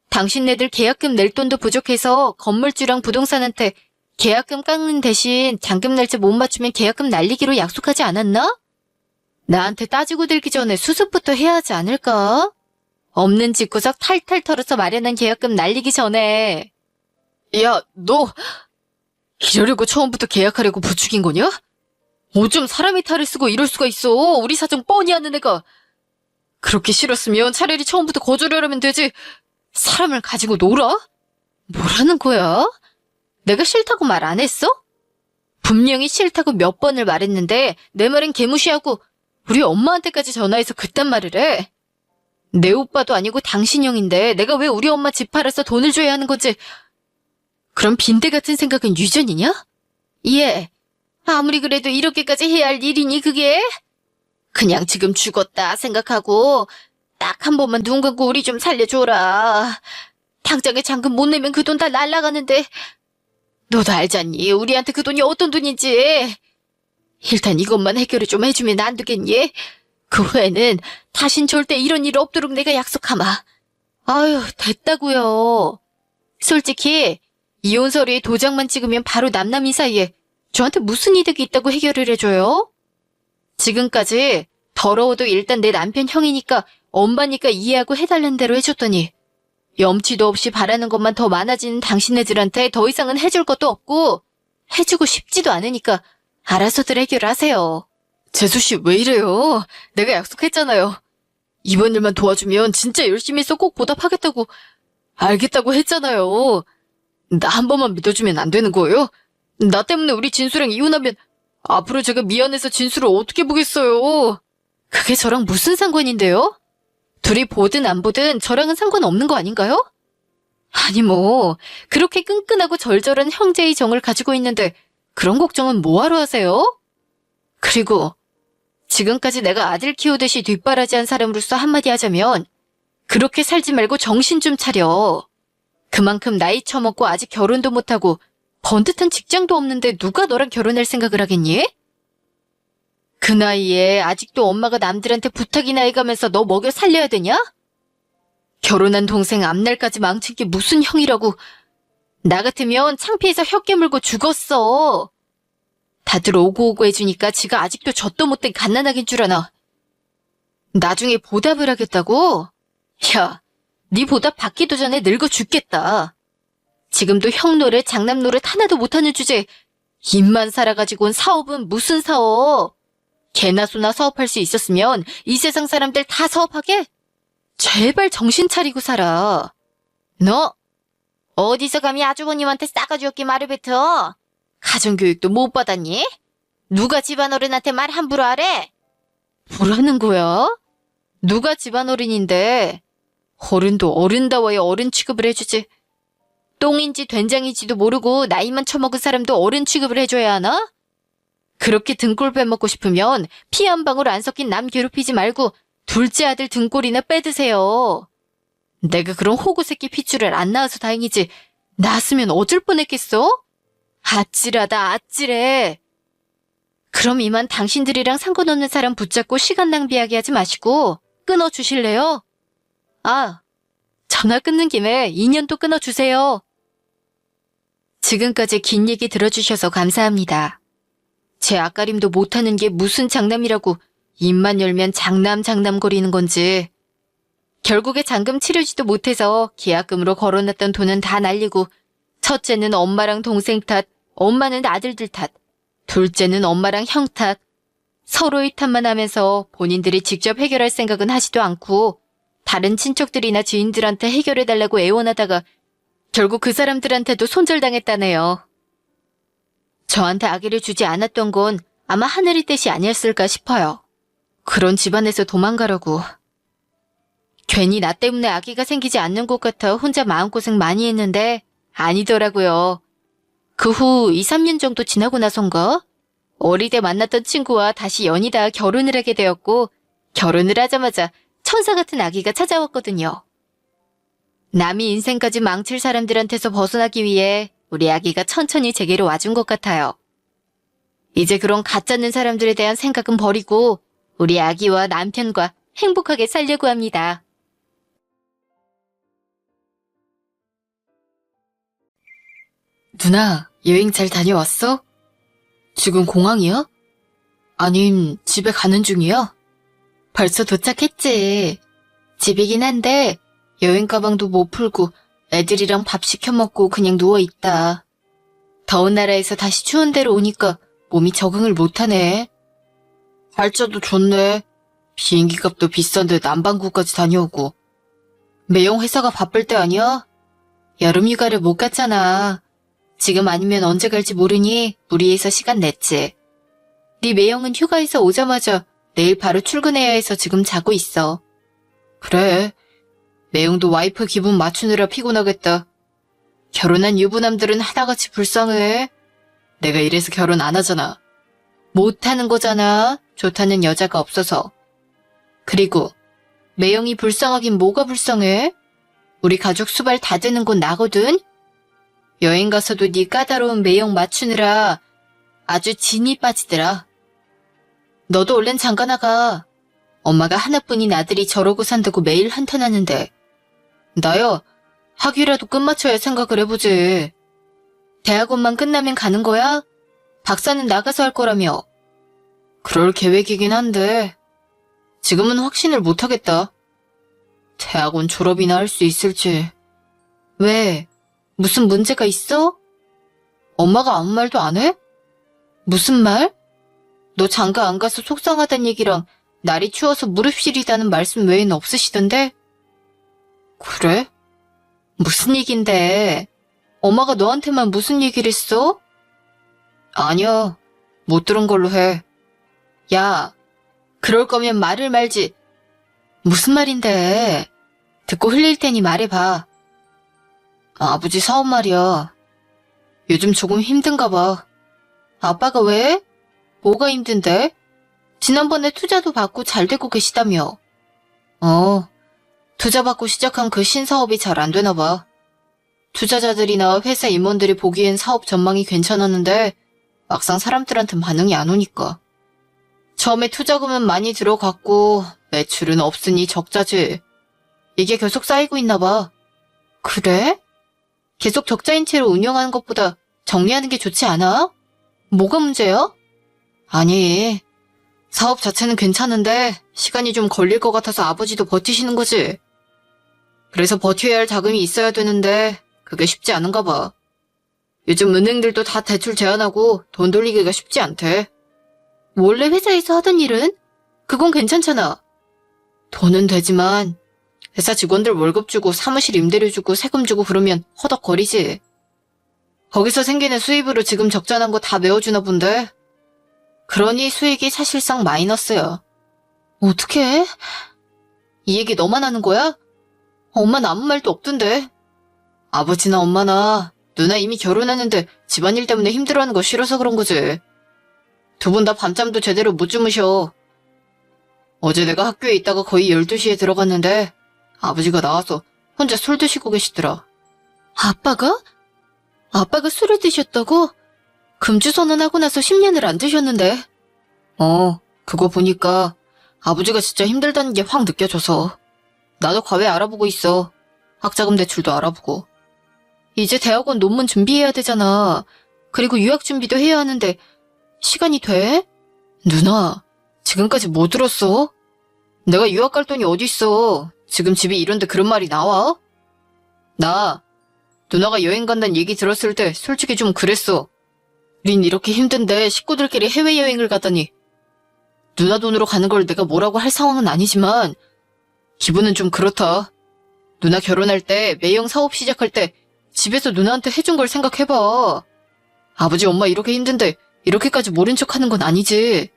당신네들 계약금 낼 돈도 부족해서 건물주랑 부동산한테 계약금 깎는 대신 잔금 날짜 못 맞추면 계약금 날리기로 약속하지 않았나? 나한테 따지고 들기 전에 수습부터 해야 하지 않을까? 없는 집구석 탈탈 털어서 마련한 계약금 날리기 전에. 야, 너 이러려고 처음부터 계약하려고 부추긴 거냐? 어쩜 사람이 탈을 쓰고 이럴 수가 있어. 우리 사정 뻔히 아는 애가. 그렇게 싫었으면 차라리 처음부터 거절하려면 되지. 사람을 가지고 놀아? 뭐라는 거야? 내가 싫다고 말 안 했어? 분명히 싫다고 몇 번을 말했는데 내 말은 개무시하고 우리 엄마한테까지 전화해서 그딴 말을 해. 내 오빠도 아니고 당신 형인데 내가 왜 우리 엄마 집 팔아서 돈을 줘야 하는 거지? 그럼 빈대 같은 생각은 유전이냐? 예. 아무리 그래도 이렇게까지 해야 할 일이니 그게? 그냥 지금 죽었다 생각하고 딱 한 번만 눈 감고 우리 좀 살려줘라. 당장에 잔금 못 내면 그 돈 다 날라가는데. 너도 알잖니 우리한테 그 돈이 어떤 돈인지. 일단 이것만 해결을 좀 해주면 안 되겠니? 그 후에는 다신 절대 이런 일 없도록 내가 약속하마. 아유, 됐다고요. 솔직히 이혼 서류에 도장만 찍으면 바로 남남이 사이에 저한테 무슨 이득이 있다고 해결을 해줘요? 지금까지 더러워도 일단 내 남편 형이니까 엄마니까 이해하고 해달라는 대로 해줬더니 염치도 없이 바라는 것만 더 많아지는 당신네들한테 더 이상은 해줄 것도 없고 해주고 싶지도 않으니까 알아서들 해결하세요. 재수씨 왜 이래요? 내가 약속했잖아요. 이번 일만 도와주면 진짜 열심히 해서 꼭 보답하겠다고. 알겠다고 했잖아요. 나 한 번만 믿어주면 안 되는 거예요? 나 때문에 우리 진수랑 이혼하면 앞으로 제가 미안해서 진수를 어떻게 보겠어요? 그게 저랑 무슨 상관인데요? 둘이 보든 안 보든 저랑은 상관없는 거 아닌가요? 아니 뭐 그렇게 끈끈하고 절절한 형제의 정을 가지고 있는데 그런 걱정은 뭐하러 하세요? 그리고 지금까지 내가 아들 키우듯이 뒷바라지한 사람으로서 한마디 하자면 그렇게 살지 말고 정신 좀 차려. 그만큼 나이 처먹고 아직 결혼도 못하고 번듯한 직장도 없는데 누가 너랑 결혼할 생각을 하겠니? 그 나이에 아직도 엄마가 남들한테 부탁이나 해가면서 너 먹여 살려야 되냐? 결혼한 동생 앞날까지 망친 게 무슨 형이라고. 나 같으면 창피해서 혀 깨물고 죽었어. 다들 오고오고 해주니까 지가 아직도 젖도 못된 갓난아기인 줄 아나. 나중에 보답을 하겠다고? 야, 네 보답 받기도 전에 늙어 죽겠다. 지금도 형 노릇 장남 노릇 하나도 못하는 주제에 입만 살아가지고 온 사업은 무슨 사업? 개나 소나 사업할 수 있었으면 이 세상 사람들 다 사업하게? 제발 정신 차리고 살아. 너 어디서 감히 아주버님한테 싸가지 없게 말을 뱉어? 가정교육도 못 받았니? 누가 집안어른한테 말 함부로 하래? 뭐라는 거야? 누가 집안어른인데? 어른도 어른다워야 어른 취급을 해주지. 똥인지 된장인지도 모르고 나이만 처먹은 사람도 어른 취급을 해줘야 하나? 그렇게 등골 빼먹고 싶으면 피 한 방울 안 섞인 남 괴롭히지 말고 둘째 아들 등골이나 빼드세요. 내가 그런 호구 새끼 핏줄을 안 낳아서 다행이지 낳았으면 어쩔 뻔했겠어? 아찔하다 아찔해. 그럼 이만 당신들이랑 상관없는 사람 붙잡고 시간 낭비하게 하지 마시고 끊어주실래요? 아, 전화 끊는 김에 인연도 끊어주세요. 지금까지 긴 얘기 들어주셔서 감사합니다. 제 앞가림도 못하는 게 무슨 장남이라고 입만 열면 장남거리는 건지. 결국에 잔금 치르지도 못해서 계약금으로 걸어놨던 돈은 다 날리고 첫째는 엄마랑 동생 탓, 엄마는 아들들 탓, 둘째는 엄마랑 형 탓. 서로의 탓만 하면서 본인들이 직접 해결할 생각은 하지도 않고 다른 친척들이나 지인들한테 해결해달라고 애원하다가 결국 그 사람들한테도 손절당했다네요. 저한테 아기를 주지 않았던 건 아마 하늘의 뜻이 아니었을까 싶어요. 그런 집안에서 도망가라고. 괜히 나 때문에 아기가 생기지 않는 것 같아 혼자 마음고생 많이 했는데 아니더라고요. 그 후 2, 3년 정도 지나고 나선가 어릴 때 만났던 친구와 다시 연이다 결혼을 하게 되었고 결혼을 하자마자 천사 같은 아기가 찾아왔거든요. 남이 인생까지 망칠 사람들한테서 벗어나기 위해 우리 아기가 천천히 제게로 와준 것 같아요. 이제 그런 가짜는 사람들에 대한 생각은 버리고 우리 아기와 남편과 행복하게 살려고 합니다. 누나, 여행 잘 다녀왔어? 지금 공항이야? 아님 집에 가는 중이야? 벌써 도착했지. 집이긴 한데 여행 가방도 못 풀고 애들이랑 밥 시켜 먹고 그냥 누워있다. 더운 나라에서 다시 추운 데로 오니까 몸이 적응을 못하네. 발자도 좋네. 비행기 값도 비싼데 남반구까지 다녀오고. 매형 회사가 바쁠 때 아니야? 여름 휴가를 못 갔잖아. 지금 아니면 언제 갈지 모르니 무리해서 시간 냈지. 네 매형은 휴가에서 오자마자 내일 바로 출근해야 해서 지금 자고 있어. 그래. 매형도 와이프 기분 맞추느라 피곤하겠다. 결혼한 유부남들은 하나같이 불쌍해. 내가 이래서 결혼 안 하잖아. 못하는 거잖아. 좋다는 여자가 없어서. 그리고 매형이 불쌍하긴 뭐가 불쌍해? 우리 가족 수발 다 되는 건 나거든? 여행 가서도 네 까다로운 매형 맞추느라 아주 진이 빠지더라. 너도 얼른 장가 나가. 엄마가 하나뿐인 아들이 저러고 산다고 매일 한탄하는데. 나야 학위라도 끝마쳐야 생각을 해보지. 대학원만 끝나면 가는 거야? 박사는 나가서 할 거라며. 그럴 계획이긴 한데 지금은 확신을 못하겠다. 대학원 졸업이나 할 수 있을지. 왜? 무슨 문제가 있어? 엄마가 아무 말도 안 해? 무슨 말? 너 장가 안 가서 속상하단 얘기랑 날이 추워서 무릎 시리다는 말씀 외에는 없으시던데? 그래? 무슨 얘긴데? 엄마가 너한테만 무슨 얘기를 했어? 아니야. 못 들은 걸로 해. 야, 그럴 거면 말을 말지. 무슨 말인데? 듣고 흘릴 테니 말해봐. 아버지 사업 말이야. 요즘 조금 힘든가 봐. 아빠가 왜? 뭐가 힘든데? 지난번에 투자도 받고 잘 되고 계시다며. 투자 받고 시작한 그 신사업이 잘 안 되나 봐. 투자자들이나 회사 임원들이 보기엔 사업 전망이 괜찮았는데 막상 사람들한텐 반응이 안 오니까. 처음에 투자금은 많이 들어갔고 매출은 없으니 적자지. 이게 계속 쌓이고 있나 봐. 그래? 계속 적자인 채로 운영하는 것보다 정리하는 게 좋지 않아? 뭐가 문제야? 아니, 사업 자체는 괜찮은데 시간이 좀 걸릴 것 같아서 아버지도 버티시는 거지. 그래서 버텨야 할 자금이 있어야 되는데 그게 쉽지 않은가 봐. 요즘 은행들도 다 대출 제한하고 돈 돌리기가 쉽지 않대. 원래 회사에서 하던 일은? 그건 괜찮잖아. 돈은 되지만 회사 직원들 월급 주고 사무실 임대료 주고 세금 주고 그러면 허덕거리지. 거기서 생기는 수입으로 지금 적자난 거 다 메워주나 본데. 그러니 수익이 사실상 마이너스야. 어떡해? 이 얘기 너만 하는 거야? 엄마는 아무 말도 없던데. 아버지나 엄마나 누나 이미 결혼했는데 집안일 때문에 힘들어하는 거 싫어서 그런 거지. 두 분 다 밤잠도 제대로 못 주무셔. 어제 내가 학교에 있다가 거의 12시에 들어갔는데 아버지가 나와서 혼자 술 드시고 계시더라. 아빠가? 아빠가 술을 드셨다고? 금주선언하고 나서 10년을 안 드셨는데. 그거 보니까 아버지가 진짜 힘들다는 게 확 느껴져서. 나도 과외 알아보고 있어. 학자금 대출도 알아보고. 이제 대학원 논문 준비해야 되잖아. 그리고 유학 준비도 해야 하는데 시간이 돼? 누나, 지금까지 뭐 들었어? 내가 유학 갈 돈이 어딨어. 지금 집이 이런데 그런 말이 나와? 나 누나가 여행 간다는 얘기 들었을 때 솔직히 좀 그랬어. 우린 이렇게 힘든데 식구들끼리 해외여행을 가다니. 누나 돈으로 가는 걸 내가 뭐라고 할 상황은 아니지만 기분은 좀 그렇다. 누나 결혼할 때 매형 사업 시작할 때 집에서 누나한테 해준 걸 생각해봐. 아버지 엄마 이렇게 힘든데 이렇게까지 모른 척하는 건 아니지.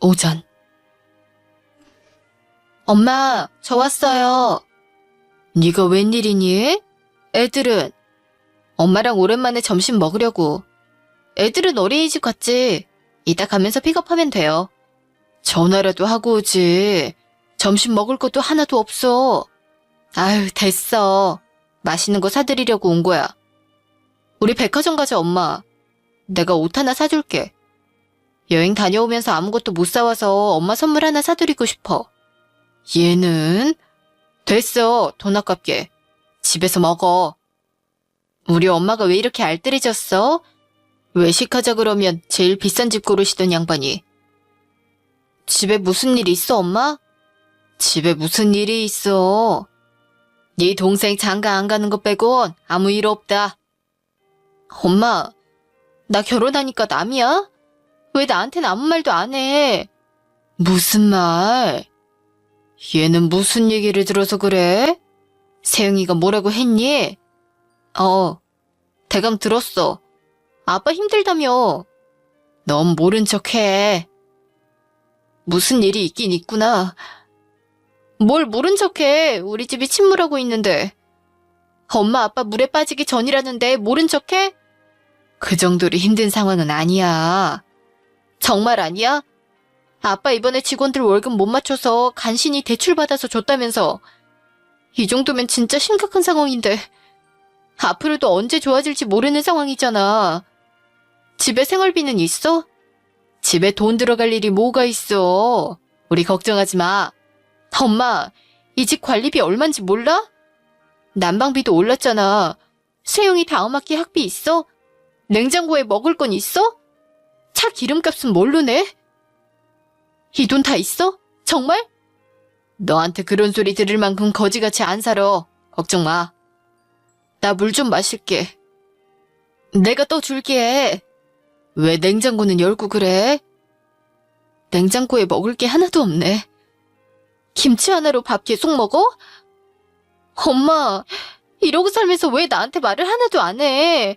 오전. 엄마, 저 왔어요. 네가 웬일이니? 애들은? 엄마랑 오랜만에 점심 먹으려고. 애들은 어린이집 갔지. 이따 가면서 픽업하면 돼요. 전화라도 하고 오지. 점심 먹을 것도 하나도 없어. 아유, 됐어. 맛있는 거 사드리려고 온 거야. 우리 백화점 가자, 엄마. 내가 옷 하나 사줄게. 여행 다녀오면서 아무것도 못 사와서 엄마 선물 하나 사드리고 싶어. 얘는? 됐어, 돈 아깝게. 집에서 먹어. 우리 엄마가 왜 이렇게 알뜰해졌어? 외식하자 그러면 제일 비싼 집 고르시던 양반이. 집에 무슨 일 있어, 엄마? 집에 무슨 일이 있어? 네 동생 장가 안 가는 거 빼곤 아무 일 없다. 엄마, 나 결혼하니까 남이야? 왜 나한텐 아무 말도 안 해? 무슨 말? 얘는 무슨 얘기를 들어서 그래? 세영이가 뭐라고 했니? 대강 들었어. 아빠 힘들다며. 넌 모른 척해. 무슨 일이 있긴 있구나. 뭘 모른 척해. 우리 집이 침몰하고 있는데. 엄마 아빠 물에 빠지기 전이라는데 모른 척해? 그 정도로 힘든 상황은 아니야. 정말 아니야? 아빠 이번에 직원들 월급 못 맞춰서 간신히 대출받아서 줬다면서. 이 정도면 진짜 심각한 상황인데. 앞으로도 언제 좋아질지 모르는 상황이잖아. 집에 생활비는 있어? 집에 돈 들어갈 일이 뭐가 있어. 우리 걱정하지 마. 엄마, 이 집 관리비 얼만지 몰라? 난방비도 올랐잖아. 세영이 다음 학기 학비 있어? 냉장고에 먹을 건 있어? 차 기름값은 뭘로 내? 이 돈 다 있어? 정말? 너한테 그런 소리 들을 만큼 거지같이 안 살아. 걱정 마. 나 물 좀 마실게. 내가 또 줄게. 왜 냉장고는 열고 그래? 냉장고에 먹을 게 하나도 없네. 김치 하나로 밥 계속 먹어? 엄마, 이러고 살면서 왜 나한테 말을 하나도 안 해?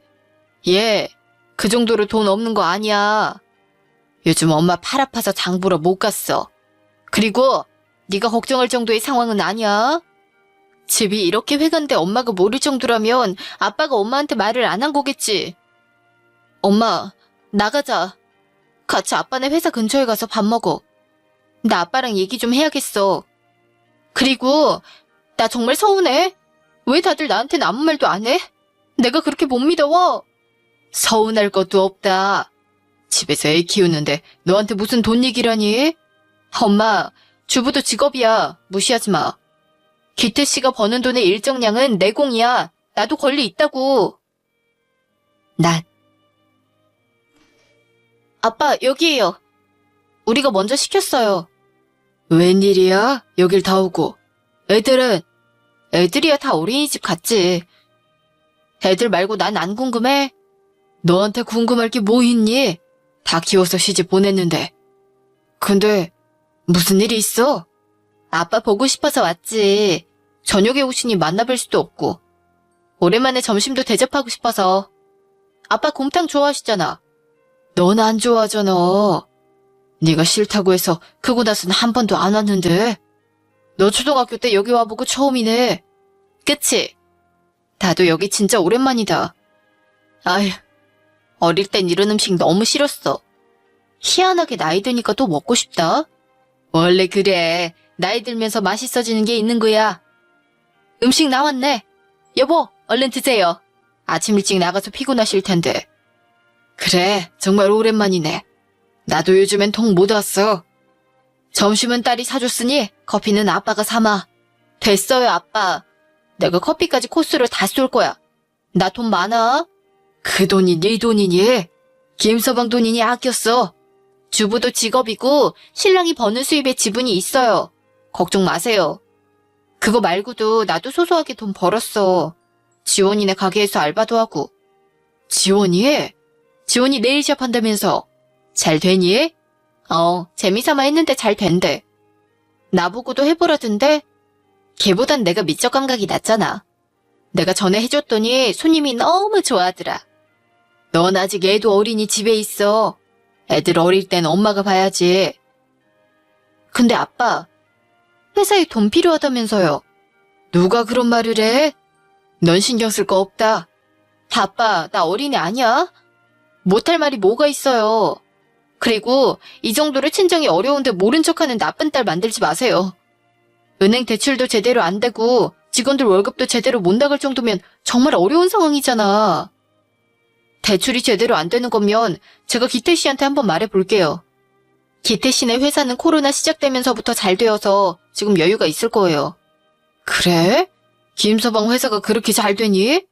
얘, 그 정도로 돈 없는 거 아니야. 요즘 엄마 팔 아파서 장 보러 못 갔어. 그리고 네가 걱정할 정도의 상황은 아니야. 집이 이렇게 회간데 엄마가 모를 정도라면 아빠가 엄마한테 말을 안 한 거겠지. 엄마, 나가자. 같이 아빠네 회사 근처에 가서 밥 먹어. 나 아빠랑 얘기 좀 해야겠어. 그리고 나 정말 서운해. 왜 다들 나한테는 아무 말도 안 해? 내가 그렇게 못 믿어. 서운할 것도 없다. 집에서 애 키우는데 너한테 무슨 돈 얘기라니? 엄마, 주부도 직업이야. 무시하지 마. 기태 씨가 버는 돈의 일정량은 내 공이야. 나도 권리 있다고. 난. 아빠, 여기에요. 우리가 먼저 시켰어요. 웬일이야? 여길 다 오고. 애들은? 애들이야 다 어린이집 갔지. 애들 말고 난 안 궁금해? 너한테 궁금할 게 뭐 있니? 다 키워서 시집 보냈는데. 근데 무슨 일이 있어? 아빠 보고 싶어서 왔지. 저녁에 오시니 만나뵐 수도 없고. 오랜만에 점심도 대접하고 싶어서. 아빠 곰탕 좋아하시잖아. 넌 안 좋아하잖아. 네가 싫다고 해서 크고 나서는 한 번도 안 왔는데. 너 초등학교 때 여기 와보고 처음이네. 그치? 나도 여기 진짜 오랜만이다. 아휴, 어릴 땐 이런 음식 너무 싫었어. 희한하게 나이 드니까 또 먹고 싶다. 원래 그래. 나이 들면서 맛있어지는 게 있는 거야. 음식 나왔네. 여보, 얼른 드세요. 아침 일찍 나가서 피곤하실 텐데. 그래, 정말 오랜만이네. 나도 요즘엔 통 못 왔어. 점심은 딸이 사줬으니 커피는 아빠가 사마. 됐어요, 아빠. 내가 커피까지 코스로 다 쏠 거야. 나 돈 많아. 그 돈이 네 돈이니? 김서방 돈이니 아꼈어. 주부도 직업이고 신랑이 버는 수입에 지분이 있어요. 걱정 마세요. 그거 말고도 나도 소소하게 돈 벌었어. 지원이네 가게에서 알바도 하고. 지원이? 지원이 네일샵 한다면서. 잘 되니? 재미삼아 했는데 잘 된대. 나보고도 해보라던데? 걔보단 내가 미적 감각이 낮잖아. 내가 전에 해줬더니 손님이 너무 좋아하더라. 넌 아직 애도 어리니 집에 있어. 애들 어릴 땐 엄마가 봐야지. 근데 아빠, 회사에 돈 필요하다면서요. 누가 그런 말을 해? 넌 신경 쓸 거 없다. 아빠, 나 어린애 아니야? 못할 말이 뭐가 있어요. 그리고 이 정도로 친정이 어려운데 모른 척하는 나쁜 딸 만들지 마세요. 은행 대출도 제대로 안 되고 직원들 월급도 제대로 못 나갈 정도면 정말 어려운 상황이잖아. 대출이 제대로 안 되는 거면 제가 기태 씨한테 한번 말해볼게요. 기태 씨네 회사는 코로나 시작되면서부터 잘 되어서 지금 여유가 있을 거예요. 그래? 김서방 회사가 그렇게 잘 되니?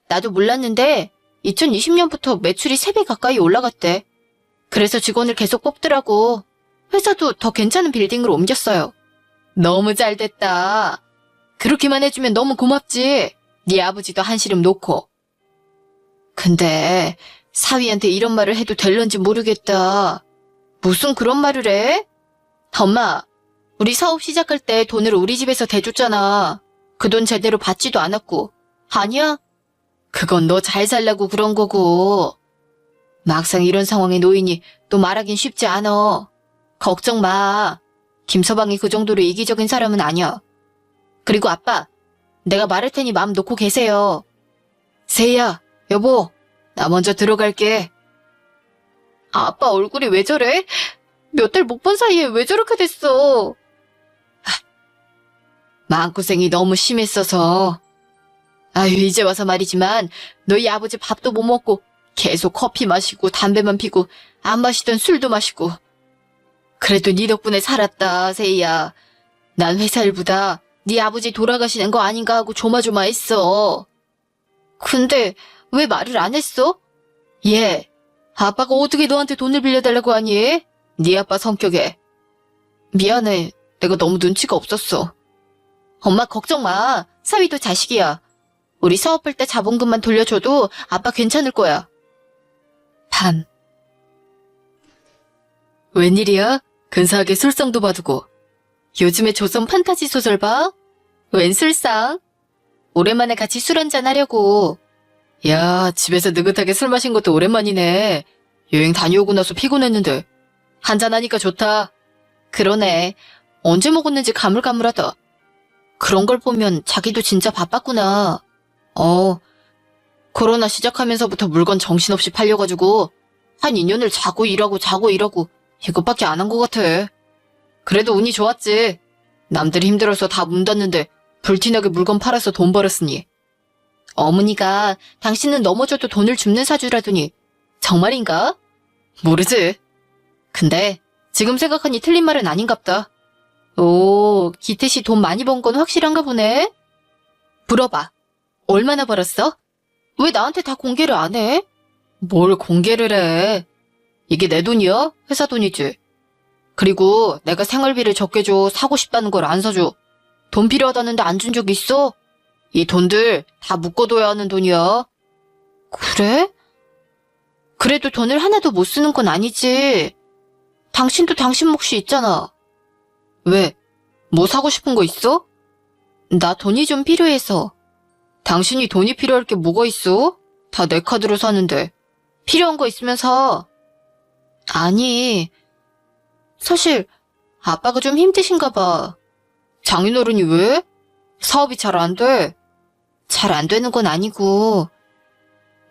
나도 몰랐는데 2020년부터 매출이 3배 가까이 올라갔대. 그래서 직원을 계속 뽑더라고. 회사도 더 괜찮은 빌딩으로 옮겼어요. 너무 잘 됐다. 그렇게만 해주면 너무 고맙지. 네 아버지도 한시름 놓고. 근데 사위한테 이런 말을 해도 될런지 모르겠다. 무슨 그런 말을 해? 엄마, 우리 사업 시작할 때 돈을 우리 집에서 대줬잖아. 그 돈 제대로 받지도 않았고. 아니야? 그건 너 잘 살라고 그런 거고. 막상 이런 상황에 놓이니 또 말하긴 쉽지 않아. 걱정 마. 김서방이 그 정도로 이기적인 사람은 아니야. 그리고 아빠, 내가 말할 테니 마음 놓고 계세요. 세희야, 여보, 나 먼저 들어갈게. 아빠 얼굴이 왜 저래? 몇 달 못 본 사이에 왜 저렇게 됐어? 마음고생이 너무 심했어서. 아유, 이제 와서 말이지만 너희 아버지 밥도 못 먹고 계속 커피 마시고 담배만 피고 안 마시던 술도 마시고. 그래도 네 덕분에 살았다, 세희야. 난 회사 일보다 네 아버지 돌아가시는 거 아닌가 하고 조마조마했어. 근데 왜 말을 안 했어? 얘, 아빠가 어떻게 너한테 돈을 빌려달라고 하니? 네 아빠 성격에. 미안해, 내가 너무 눈치가 없었어. 엄마 걱정 마, 사위도 자식이야. 우리 사업할 때 자본금만 돌려줘도 아빠 괜찮을 거야. 밤. 웬일이야? 근사하게 술상도 봐두고. 요즘에 조선 판타지 소설 봐? 웬 술상? 오랜만에 같이 술 한잔 하려고. 야, 집에서 느긋하게 술 마신 것도 오랜만이네. 여행 다녀오고 나서 피곤했는데. 한잔하니까 좋다. 그러네. 언제 먹었는지 가물가물하다. 그런 걸 보면 자기도 진짜 바빴구나. 코로나 시작하면서부터 물건 정신없이 팔려가지고 한 2년을 자고 일하고 이것밖에 안 한 것 같아. 그래도 운이 좋았지. 남들이 힘들어서 다 문 닫는데 불티나게 물건 팔아서 돈 벌었으니. 어머니가 당신은 넘어져도 돈을 줍는 사주라더니 정말인가? 모르지. 근데 지금 생각하니 틀린 말은 아닌갑다. 오, 기태씨 돈 많이 번 건 확실한가 보네? 물어봐. 얼마나 벌었어? 왜 나한테 다 공개를 안 해? 뭘 공개를 해? 이게 내 돈이야? 회사 돈이지. 그리고 내가 생활비를 적게 줘 사고 싶다는 걸 안 사줘. 돈 필요하다는데 안 준 적 있어? 이 돈들 다 묶어둬야 하는 돈이야. 그래? 그래도 돈을 하나도 못 쓰는 건 아니지. 당신도 당신 몫이 있잖아. 왜? 뭐 사고 싶은 거 있어? 나 돈이 좀 필요해서. 당신이 돈이 필요할 게 뭐가 있어? 다 내 카드로 사는데. 필요한 거 있으면 사. 아니, 사실 아빠가 좀 힘드신가 봐. 장인어른이 왜? 사업이 잘 안 돼. 잘 안 되는 건 아니고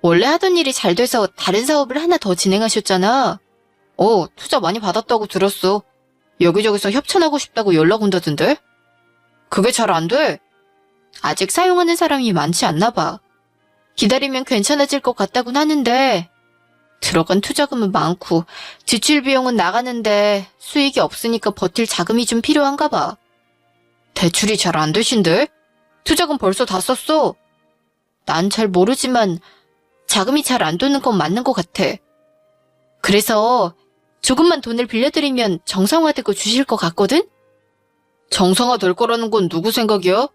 원래 하던 일이 잘 돼서 다른 사업을 하나 더 진행하셨잖아. 투자 많이 받았다고 들었어. 여기저기서 협찬하고 싶다고 연락 온다던데? 그게 잘 안 돼. 아직 사용하는 사람이 많지 않나 봐. 기다리면 괜찮아질 것 같다곤 하는데 들어간 투자금은 많고 지출 비용은 나가는데 수익이 없으니까 버틸 자금이 좀 필요한가 봐. 대출이 잘 안 되신데? 투자금 벌써 다 썼어. 난 잘 모르지만 자금이 잘 안 도는 건 맞는 것 같아. 그래서 조금만 돈을 빌려드리면 정상화되고 주실 것 같거든? 정상화 될 거라는 건 누구 생각이야?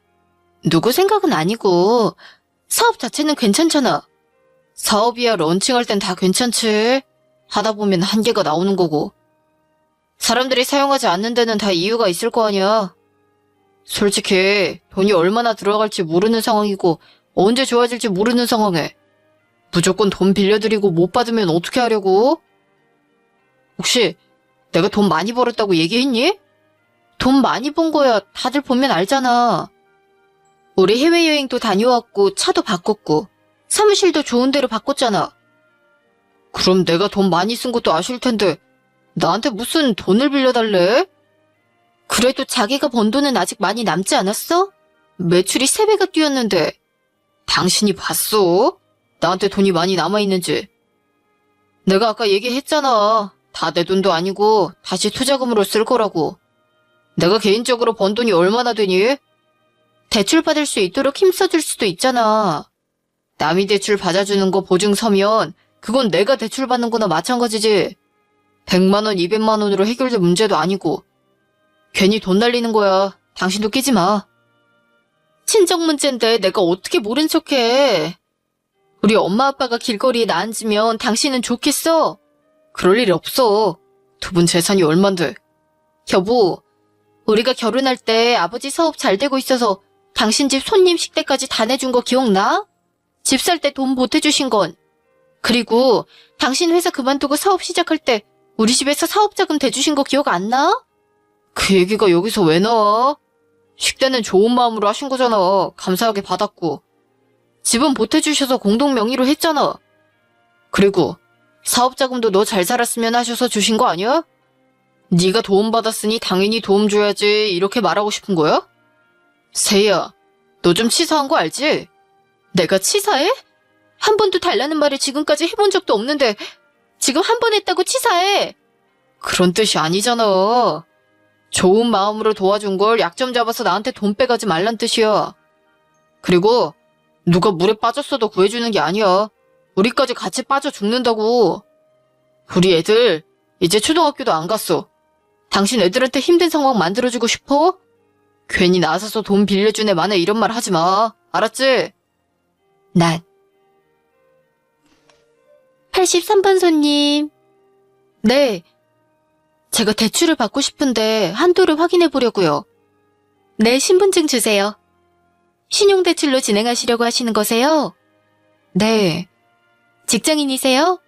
누구 생각은 아니고 사업 자체는 괜찮잖아. 사업이야 런칭할 땐 다 괜찮지. 하다 보면 한계가 나오는 거고. 사람들이 사용하지 않는 데는 다 이유가 있을 거 아니야. 솔직히 돈이 얼마나 들어갈지 모르는 상황이고 언제 좋아질지 모르는 상황에 무조건 돈 빌려드리고 못 받으면 어떻게 하려고? 혹시 내가 돈 많이 벌었다고 얘기했니? 돈 많이 번 거야 다들 보면 알잖아. 우리 해외여행도 다녀왔고 차도 바꿨고 사무실도 좋은 데로 바꿨잖아. 그럼 내가 돈 많이 쓴 것도 아실 텐데 나한테 무슨 돈을 빌려달래? 그래도 자기가 번 돈은 아직 많이 남지 않았어? 매출이 3배가 뛰었는데. 당신이 봤어? 나한테 돈이 많이 남아있는지. 내가 아까 얘기했잖아. 다 내 돈도 아니고 다시 투자금으로 쓸 거라고. 내가 개인적으로 번 돈이 얼마나 되니? 대출 받을 수 있도록 힘써줄 수도 있잖아. 남이 대출 받아주는 거 보증 서면 그건 내가 대출 받는 거나 마찬가지지. 100만 원, 200만 원으로 해결될 문제도 아니고. 괜히 돈 날리는 거야. 당신도 끼지 마. 친정 문제인데 내가 어떻게 모른 척해. 우리 엄마 아빠가 길거리에 나 앉으면 당신은 좋겠어? 그럴 일 없어. 두 분 재산이 얼만데. 여보, 우리가 결혼할 때 아버지 사업 잘 되고 있어서 당신 집 손님 식대까지 다 내준 거 기억나? 집 살 때 돈 보태주신 건. 그리고 당신 회사 그만두고 사업 시작할 때 우리 집에서 사업자금 대주신 거 기억 안 나? 그 얘기가 여기서 왜 나와? 식대는 좋은 마음으로 하신 거잖아. 감사하게 받았고. 집은 보태주셔서 공동 명의로 했잖아. 그리고 사업자금도 너 잘 살았으면 하셔서 주신 거 아니야? 네가 도움 받았으니 당연히 도움 줘야지 이렇게 말하고 싶은 거야? 세희야, 너 좀 치사한 거 알지? 내가 치사해? 한 번도 달라는 말을 지금까지 해본 적도 없는데 지금 한 번 했다고 치사해? 그런 뜻이 아니잖아. 좋은 마음으로 도와준 걸 약점 잡아서 나한테 돈 빼가지 말란 뜻이야. 그리고 누가 물에 빠졌어도 구해주는 게 아니야. 우리까지 같이 빠져 죽는다고. 우리 애들 이제 초등학교도 안 갔어. 당신 애들한테 힘든 상황 만들어주고 싶어? 괜히 나서서 돈 빌려준 애 만에 이런 말 하지 마. 알았지? 난 83번 손님. 네. 제가 대출을 받고 싶은데 한도를 확인해 보려고요. 네, 신분증 주세요. 신용대출로 진행하시려고 하시는 거세요? 네. 직장인이세요?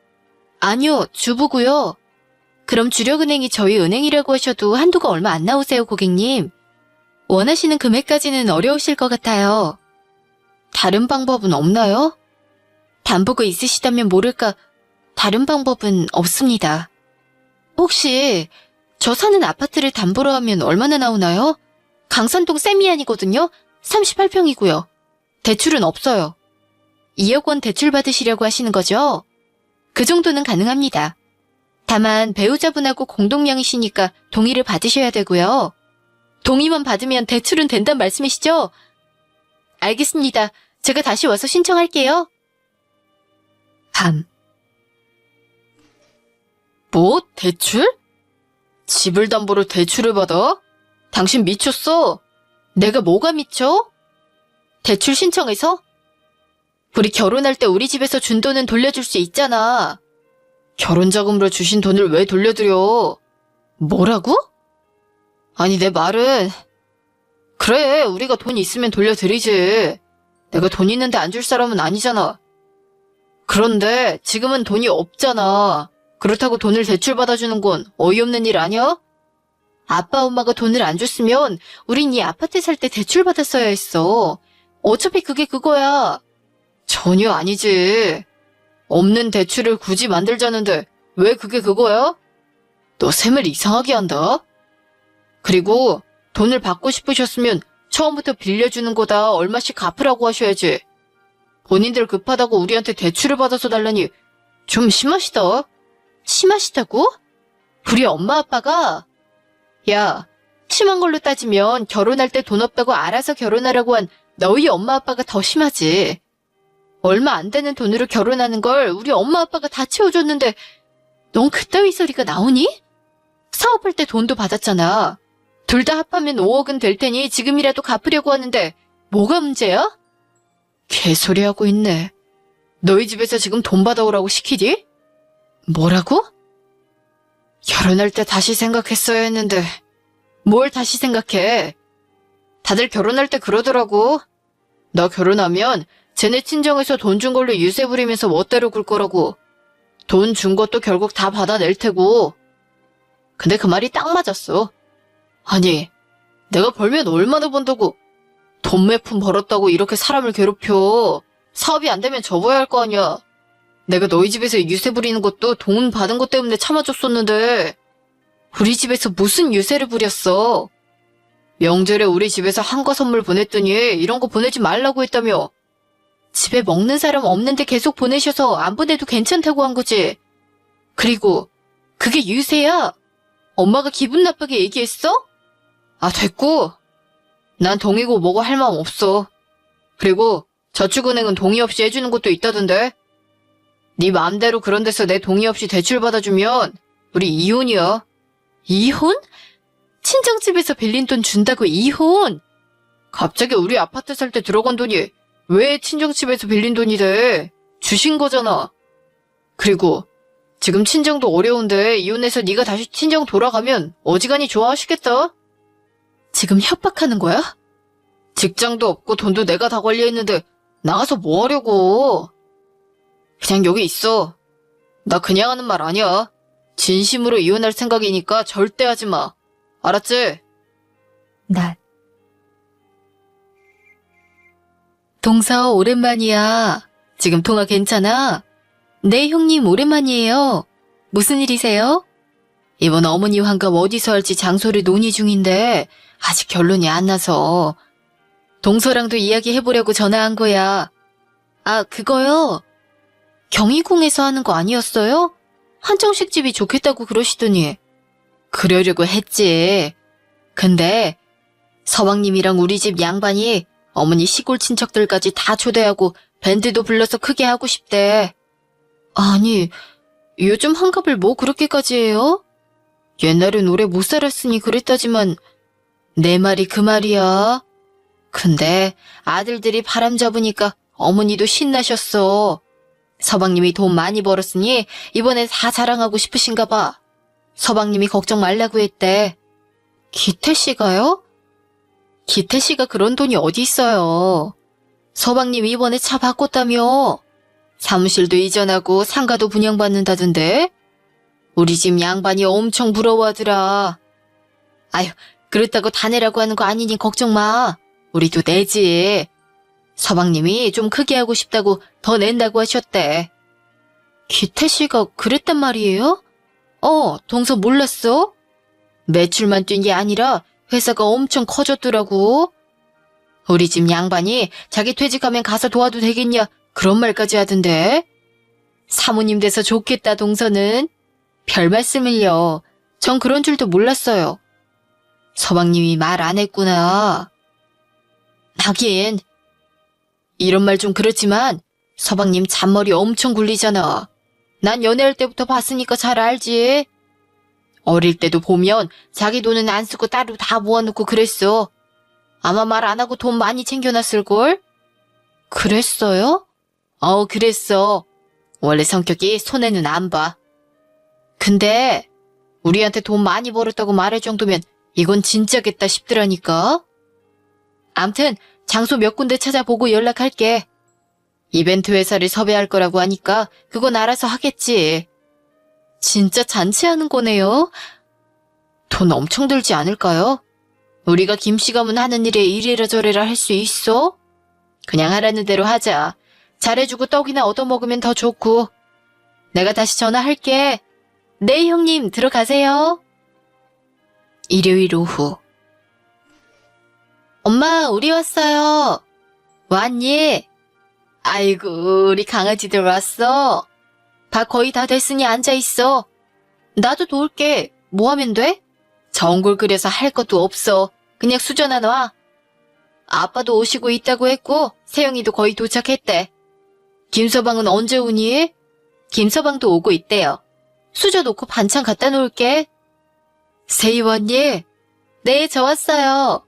아니요, 주부고요. 그럼 주력은행이 저희 은행이라고 하셔도 한도가 얼마 안 나오세요, 고객님. 원하시는 금액까지는 어려우실 것 같아요. 다른 방법은 없나요? 담보가 있으시다면 모를까 다른 방법은 없습니다. 혹시 저 사는 아파트를 담보로 하면 얼마나 나오나요? 강산동 세미안이거든요. 38평이고요. 대출은 없어요. 2억 원 대출 받으시려고 하시는 거죠? 그 정도는 가능합니다. 다만 배우자분하고 공동명의시니까 동의를 받으셔야 되고요. 동의만 받으면 대출은 된단 말씀이시죠? 알겠습니다. 제가 다시 와서 신청할게요. 밤. 뭐? 대출? 집을 담보로 대출을 받아? 당신 미쳤어? 내가 뭐가 미쳐? 대출 신청해서? 우리 결혼할 때 우리 집에서 준 돈은 돌려줄 수 있잖아. 결혼자금으로 주신 돈을 왜 돌려드려? 뭐라고? 아니, 내 말은, 그래, 우리가 돈 있으면 돌려드리지. 내가 돈 있는데 안 줄 사람은 아니잖아. 그런데 지금은 돈이 없잖아. 그렇다고 돈을 대출받아주는 건 어이없는 일 아니야? 아빠 엄마가 돈을 안 줬으면 우린 이 아파트 살 때 대출받았어야 했어. 어차피 그게 그거야. 전혀 아니지. 없는 대출을 굳이 만들자는데 왜 그게 그거야? 너 셈을 이상하게 한다. 그리고 돈을 받고 싶으셨으면 처음부터 빌려주는 거다 얼마씩 갚으라고 하셔야지. 본인들 급하다고 우리한테 대출을 받아서 달라니 좀 심하시다. 심하시다고? 우리 엄마 아빠가 야, 심한 걸로 따지면 결혼할 때 돈 없다고 알아서 결혼하라고 한 너희 엄마 아빠가 더 심하지. 얼마 안 되는 돈으로 결혼하는 걸 우리 엄마 아빠가 다 채워줬는데 넌 그따위 소리가 나오니? 사업할 때 돈도 받았잖아. 둘 다 합하면 5억은 될 테니 지금이라도 갚으려고 하는데 뭐가 문제야? 개소리하고 있네. 너희 집에서 지금 돈 받아오라고 시키디? 뭐라고? 결혼할 때 다시 생각했어야 했는데 뭘 다시 생각해? 다들 결혼할 때 그러더라고. 나 결혼하면 쟤네 친정에서 돈 준 걸로 유세 부리면서 멋대로 굴 거라고. 돈 준 것도 결국 다 받아낼 테고. 근데 그 말이 딱 맞았어. 아니, 내가 벌면 얼마나 번다고. 돈 몇 푼 벌었다고 이렇게 사람을 괴롭혀. 사업이 안 되면 접어야 할 거 아니야. 내가 너희 집에서 유세 부리는 것도 돈 받은 것 때문에 참아줬었는데 우리 집에서 무슨 유세를 부렸어. 명절에 우리 집에서 한거 선물 보냈더니 이런 거 보내지 말라고 했다며. 집에 먹는 사람 없는데 계속 보내셔서 안 보내도 괜찮다고 한 거지. 그리고 그게 유세야. 엄마가 기분 나쁘게 얘기했어? 아, 됐고. 난 동의고 뭐고 할 마음 없어. 그리고 저축은행은 동의 없이 해주는 것도 있다던데. 네 마음대로 그런 데서 내 동의 없이 대출 받아주면 우리 이혼이야. 이혼? 친정집에서 빌린 돈 준다고 이혼? 갑자기 우리 아파트 살 때 들어간 돈이 왜 친정집에서 빌린 돈이 돼? 주신 거잖아. 그리고 지금 친정도 어려운데 이혼해서 네가 다시 친정 돌아가면 어지간히 좋아하시겠다. 지금 협박하는 거야? 직장도 없고 돈도 내가 다 관리했는데 나가서 뭐 하려고. 그냥 여기 있어. 나 그냥 하는 말 아니야. 진심으로 이혼할 생각이니까 절대 하지 마. 알았지? 나. 동서 오랜만이야. 지금 통화 괜찮아? 네, 형님 오랜만이에요. 무슨 일이세요? 이번 어머니 환갑 어디서 할지 장소를 논의 중인데 아직 결론이 안 나서. 동서랑도 이야기해보려고 전화한 거야. 아, 그거요? 경희궁에서 하는 거 아니었어요? 한정식 집이 좋겠다고 그러시더니. 그러려고 했지. 근데 서방님이랑 우리 집 양반이 어머니 시골 친척들까지 다 초대하고 밴드도 불러서 크게 하고 싶대. 아니, 요즘 환갑을 뭐 그렇게까지 해요? 옛날엔 오래 못 살았으니 그랬다지만 내 말이 그 말이야. 근데 아들들이 바람 잡으니까 어머니도 신나셨어. 서방님이 돈 많이 벌었으니 이번에 다 자랑하고 싶으신가 봐. 서방님이 걱정 말라고 했대. 기태 씨가요? 기태 씨가 그런 돈이 어디 있어요. 서방님 이번에 차 바꿨다며. 사무실도 이전하고 상가도 분양받는다던데. 우리 집 양반이 엄청 부러워하더라. 아휴, 그렇다고 다 내라고 하는 거 아니니 걱정 마. 우리도 내지. 서방님이 좀 크게 하고 싶다고 더 낸다고 하셨대. 기태 씨가 그랬단 말이에요? 동서 몰랐어? 매출만 뛴 게 아니라 회사가 엄청 커졌더라고. 우리 집 양반이 자기 퇴직하면 가서 도와도 되겠냐 그런 말까지 하던데. 사모님 돼서 좋겠다 동서는. 별 말씀을요. 전 그런 줄도 몰랐어요. 서방님이 말 안 했구나. 하긴 이런 말 좀 그렇지만 서방님 잔머리 엄청 굴리잖아. 난 연애할 때부터 봤으니까 잘 알지. 어릴 때도 보면 자기 돈은 안 쓰고 따로 다 모아놓고 그랬어. 아마 말 안 하고 돈 많이 챙겨놨을걸? 그랬어요? 그랬어. 원래 성격이 손해는 안 봐. 근데 우리한테 돈 많이 벌었다고 말할 정도면 이건 진짜겠다 싶더라니까. 암튼 장소 몇 군데 찾아보고 연락할게. 이벤트 회사를 섭외할 거라고 하니까 그건 알아서 하겠지. 진짜 잔치하는 거네요. 돈 엄청 들지 않을까요? 우리가 김씨 가문 하는 일에 이래라 저래라 할 수 있어? 그냥 하라는 대로 하자. 잘해주고 떡이나 얻어먹으면 더 좋고. 내가 다시 전화할게. 네, 형님, 들어가세요. 일요일 오후. 엄마, 우리 왔어요. 왔니? 아이고, 우리 강아지들 왔어. 밥 거의 다 됐으니 앉아있어. 나도 도울게. 뭐 하면 돼? 전골 끓여서 할 것도 없어. 그냥 수저나 놔. 아빠도 오시고 있다고 했고 세영이도 거의 도착했대. 김서방은 언제 오니? 김서방도 오고 있대요. 수저 놓고 반찬 갖다 놓을게. 세희 왔니? 네, 저 왔어요.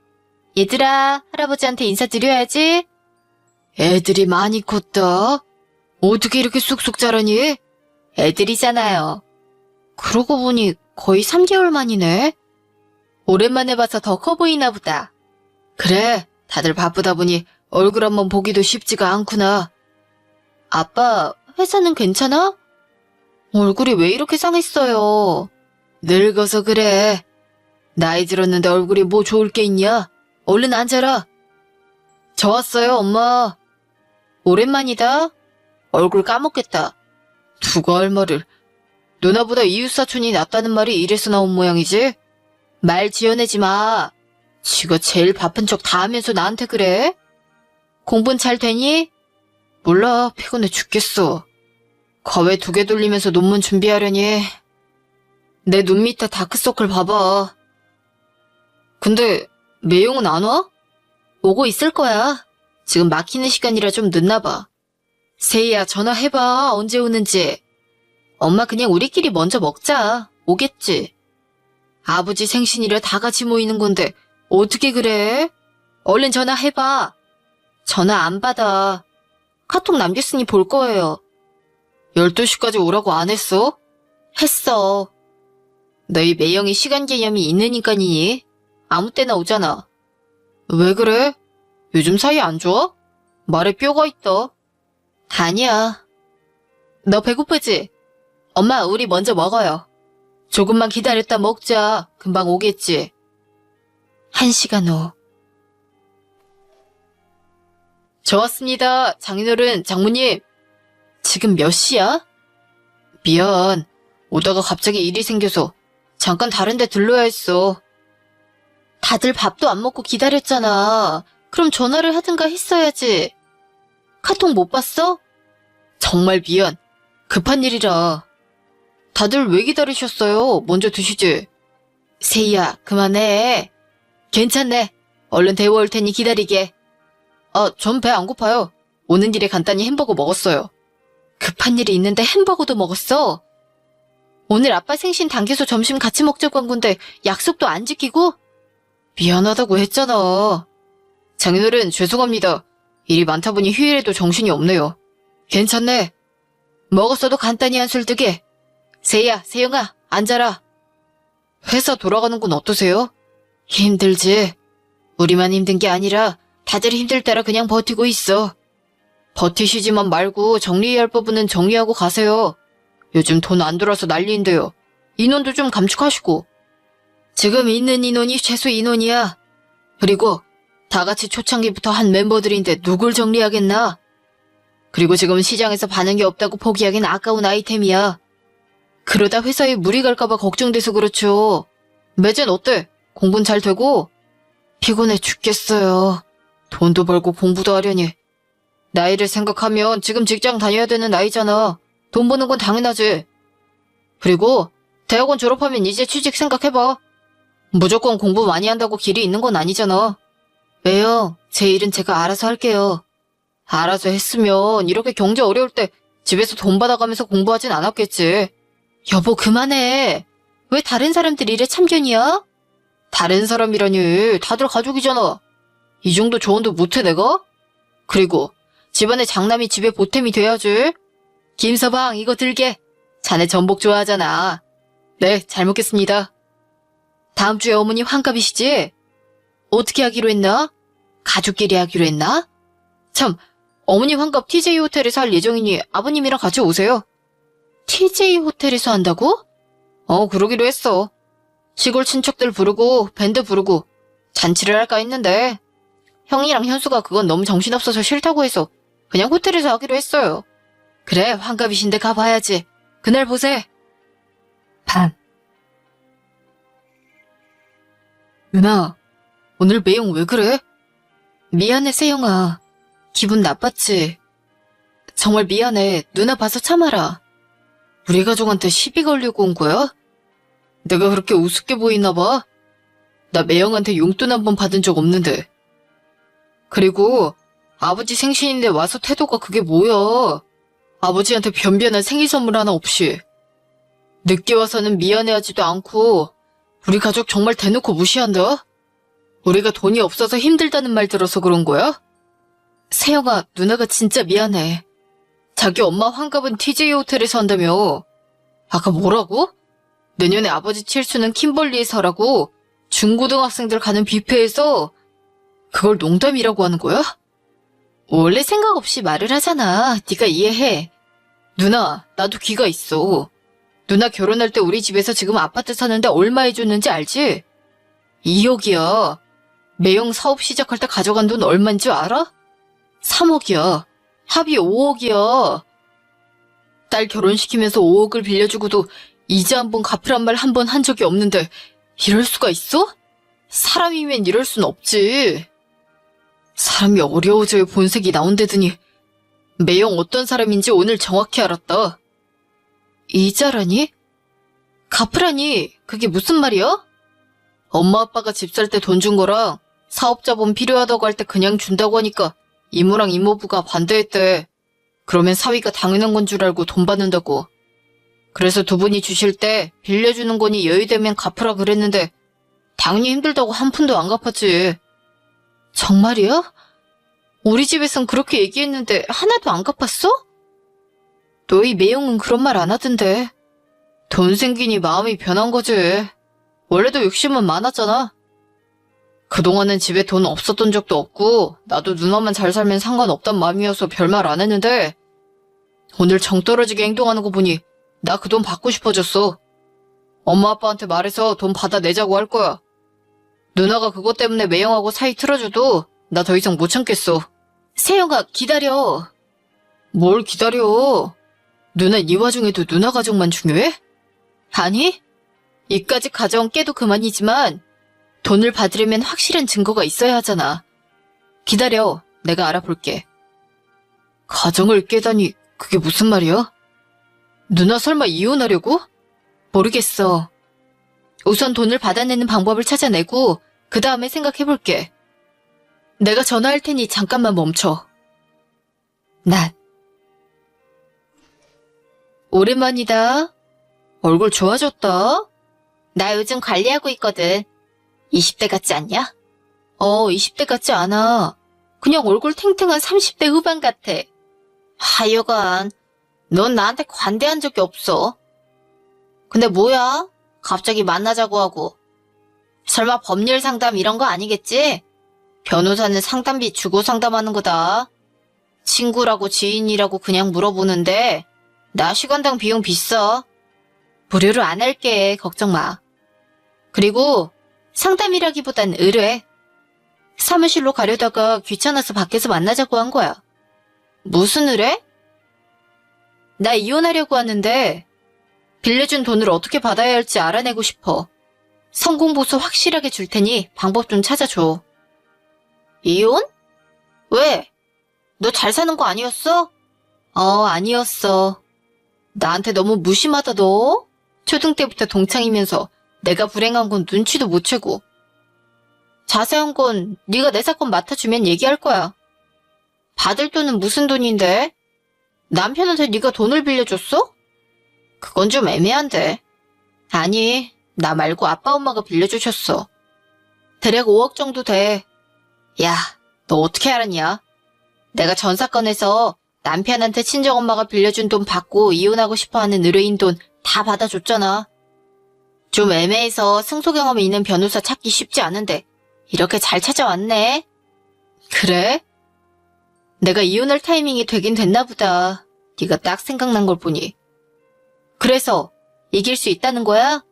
얘들아, 할아버지한테 인사드려야지. 애들이 많이 컸다. 어떻게 이렇게 쑥쑥 자라니? 애들이잖아요. 그러고 보니 거의 3개월 만이네. 오랜만에 봐서 더 커 보이나 보다. 그래, 다들 바쁘다 보니 얼굴 한번 보기도 쉽지가 않구나. 아빠, 회사는 괜찮아? 얼굴이 왜 이렇게 상했어요? 늙어서 그래. 나이 들었는데 얼굴이 뭐 좋을 게 있냐? 얼른 앉아라. 저 왔어요, 엄마. 오랜만이다. 얼굴 까먹겠다. 누가 할 말을. 누나보다 이웃사촌이 낫다는 말이 이래서 나온 모양이지? 말 지어내지 마. 지가 제일 바쁜 척 다 하면서 나한테 그래? 공부는 잘 되니? 몰라, 피곤해 죽겠어. 과외 2개 돌리면서 논문 준비하려니. 내 눈 밑에 다크서클 봐봐. 근데 매용은 안 와? 오고 있을 거야. 지금 막히는 시간이라 좀 늦나 봐. 세희야, 전화해봐. 언제 오는지. 엄마 그냥 우리끼리 먼저 먹자. 오겠지. 아버지 생신이라 다 같이 모이는 건데 어떻게 그래? 얼른 전화해봐. 전화 안 받아. 카톡 남겼으니 볼 거예요. 12시까지 오라고 안 했어? 했어. 너희 매형이 시간 개념이 있는 인간이니? 아무 때나 오잖아. 왜 그래? 요즘 사이 안 좋아? 말에 뼈가 있다. 아니야. 너 배고프지? 엄마, 우리 먼저 먹어요. 조금만 기다렸다 먹자. 금방 오겠지. 1시간 후. 저 왔습니다. 장인어른, 장모님. 지금 몇 시야? 미안. 오다가 갑자기 일이 생겨서 잠깐 다른 데 들러야 했어. 다들 밥도 안 먹고 기다렸잖아. 그럼 전화를 하든가 했어야지. 카톡 못 봤어? 정말 미안. 급한 일이라. 다들 왜 기다리셨어요? 먼저 드시지. 세희야, 그만해. 괜찮네. 얼른 데워올 테니 기다리게. 전 배 안 고파요. 오는 길에 간단히 햄버거 먹었어요. 급한 일이 있는데 햄버거도 먹었어? 오늘 아빠 생신 당겨서 점심 같이 먹자고 한 건데 약속도 안 지키고? 미안하다고 했잖아. 장인어른, 죄송합니다. 일이 많다 보니 휴일에도 정신이 없네요. 괜찮네. 먹었어도 간단히 한술 뜨게. 세희야, 세영아, 앉아라. 회사 돌아가는 건 어떠세요? 힘들지. 우리만 힘든 게 아니라 다들 힘들 때라 그냥 버티고 있어. 버티시지만 말고 정리해야 할 부분은 정리하고 가세요. 요즘 돈 안 들어서 난리인데요. 인원도 좀 감축하시고. 지금 있는 인원이 최소 인원이야. 그리고 다 같이 초창기부터 한 멤버들인데 누굴 정리하겠나? 그리고 지금 시장에서 반응이 없다고 포기하긴 아까운 아이템이야. 그러다 회사에 무리 갈까봐 걱정돼서 그렇죠. 매젠 어때? 공부는 잘 되고? 피곤해 죽겠어요. 돈도 벌고 공부도 하려니. 나이를 생각하면 지금 직장 다녀야 되는 나이잖아. 돈 버는 건 당연하지. 그리고 대학원 졸업하면 이제 취직 생각해봐. 무조건 공부 많이 한다고 길이 있는 건 아니잖아. 왜요? 제 일은 제가 알아서 할게요. 알아서 했으면 이렇게 경제 어려울 때 집에서 돈 받아가면서 공부하진 않았겠지. 여보, 그만해. 왜 다른 사람들 일에 참견이야? 다른 사람이라니, 다들 가족이잖아. 이 정도 조언도 못해 내가? 그리고 집안에 장남이 집에 보탬이 돼야지. 김서방, 이거 들게. 자네 전복 좋아하잖아. 네, 잘 먹겠습니다. 다음 주에 어머니 환갑이시지? 어떻게 하기로 했나? 가족끼리 하기로 했나? 참, 어머니 환갑 TJ 호텔에서 할 예정이니 아버님이랑 같이 오세요. TJ 호텔에서 한다고? 그러기로 했어. 시골 친척들 부르고 밴드 부르고 잔치를 할까 했는데 형이랑 현수가 그건 너무 정신없어서 싫다고 해서 그냥 호텔에서 하기로 했어요. 그래, 환갑이신데 가봐야지. 그날 보세. 밤. 누나, 오늘 매형 왜 그래? 미안해, 세영아. 기분 나빴지? 정말 미안해. 누나 봐서 참아라. 우리 가족한테 시비 걸려고 온 거야? 내가 그렇게 우습게 보이나 봐? 나 매형한테 용돈 한 번 받은 적 없는데. 그리고 아버지 생신인데 와서 태도가 그게 뭐야? 아버지한테 변변한 생일 선물 하나 없이. 늦게 와서는 미안해하지도 않고 우리 가족 정말 대놓고 무시한다? 우리가 돈이 없어서 힘들다는 말 들어서 그런 거야? 세영아, 누나가 진짜 미안해. 자기 엄마 환갑은 TJ 호텔에서 한다며. 아까 뭐라고? 내년에 아버지 칠수는 킴벌리에서라고 중고등학생들 가는 뷔페에서 그걸 농담이라고 하는 거야? 원래 생각 없이 말을 하잖아. 네가 이해해. 누나, 나도 귀가 있어. 누나 결혼할 때 우리 집에서 지금 아파트 사는데 얼마 해줬는지 알지? 2억이야. 매형 사업 시작할 때 가져간 돈 얼마인 줄 알아? 3억이야. 합의 5억이야. 딸 결혼시키면서 5억을 빌려주고도 이자 한 번 갚으란 말 한 번 한 적이 없는데 이럴 수가 있어? 사람이면 이럴 순 없지. 사람이 어려워져야 본색이 나온다더니 매형 어떤 사람인지 오늘 정확히 알았다. 이자라니? 갚으라니? 그게 무슨 말이야? 엄마 아빠가 집 살 때 돈 준 거랑 사업자본 필요하다고 할 때 그냥 준다고 하니까 이모랑 이모부가 반대했대. 그러면 사위가 당연한 건 줄 알고 돈 받는다고. 그래서 두 분이 주실 때 빌려주는 거니 여유되면 갚으라 그랬는데 당연히 힘들다고 한 푼도 안 갚았지. 정말이야? 우리 집에선 그렇게 얘기했는데 하나도 안 갚았어? 너희 매형은 그런 말 안 하던데. 돈 생기니 마음이 변한 거지. 원래도 욕심은 많았잖아. 그동안은 집에 돈 없었던 적도 없고 나도 누나만 잘 살면 상관없단 마음이어서 별말 안 했는데 오늘 정 떨어지게 행동하는 거 보니 나 그 돈 받고 싶어졌어. 엄마 아빠한테 말해서 돈 받아내자고 할 거야. 누나가 그것 때문에 매형하고 사이 틀어줘도 나 더 이상 못 참겠어. 세영아, 기다려. 뭘 기다려? 누나 이 와중에도 누나 가족만 중요해? 아니, 이까짓 가정 깨도 그만이지만 돈을 받으려면 확실한 증거가 있어야 하잖아. 기다려, 내가 알아볼게. 가정을 깨다니 그게 무슨 말이야? 누나 설마 이혼하려고? 모르겠어. 우선 돈을 받아내는 방법을 찾아내고 그 다음에 생각해볼게. 내가 전화할 테니 잠깐만 멈춰. 난 오랜만이다. 얼굴 좋아졌다. 나 요즘 관리하고 있거든. 20대 같지 않냐? 20대 같지 않아. 그냥 얼굴 탱탱한 30대 후반 같아. 하여간 넌 나한테 관대한 적이 없어. 근데 뭐야? 갑자기 만나자고 하고. 설마 법률 상담 이런 거 아니겠지? 변호사는 상담비 주고 상담하는 거다. 친구라고 지인이라고 그냥 물어보는데 나 시간당 비용 비싸. 무료로 안 할게. 걱정 마. 그리고 상담이라기보단 의뢰. 사무실로 가려다가 귀찮아서 밖에서 만나자고 한 거야. 무슨 의뢰? 나 이혼하려고 하는데 빌려준 돈을 어떻게 받아야 할지 알아내고 싶어. 성공보수 확실하게 줄 테니 방법 좀 찾아줘. 이혼? 왜? 너 잘 사는 거 아니었어? 아니었어. 나한테 너무 무심하다 너. 초등 때부터 동창이면서 내가 불행한 건 눈치도 못 채고. 자세한 건 네가 내 사건 맡아주면 얘기할 거야. 받을 돈은 무슨 돈인데? 남편한테 네가 돈을 빌려줬어? 그건 좀 애매한데. 아니, 나 말고 아빠 엄마가 빌려주셨어. 대략 5억 정도 돼. 야, 너 어떻게 알았냐? 내가 전 사건에서 남편한테 친정엄마가 빌려준 돈 받고 이혼하고 싶어하는 의뢰인 돈 다 받아줬잖아. 좀 애매해서 승소 경험이 있는 변호사 찾기 쉽지 않은데 이렇게 잘 찾아왔네. 그래? 내가 이혼할 타이밍이 되긴 됐나 보다. 네가 딱 생각난 걸 보니. 그래서 이길 수 있다는 거야?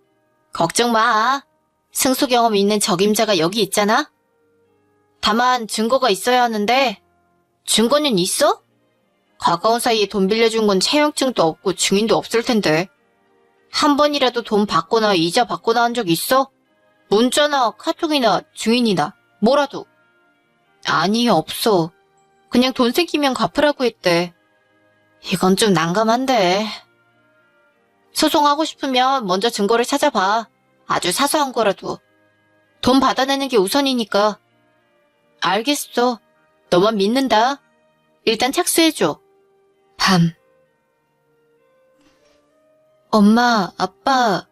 걱정 마. 승소 경험이 있는 적임자가 여기 있잖아. 다만 증거가 있어야 하는데 증거는 있어? 가까운 사이에 돈 빌려준 건 채용증도 없고 증인도 없을 텐데. 한 번이라도 돈 받거나 이자 받거나 한 적 있어? 문자나 카톡이나 증인이나 뭐라도. 아니, 없어. 그냥 돈 생기면 갚으라고 했대. 이건 좀 난감한데. 소송하고 싶으면 먼저 증거를 찾아봐. 아주 사소한 거라도. 돈 받아내는 게 우선이니까. 알겠어. 너만 믿는다. 일단 착수해줘. 밤. 엄마, 아빠,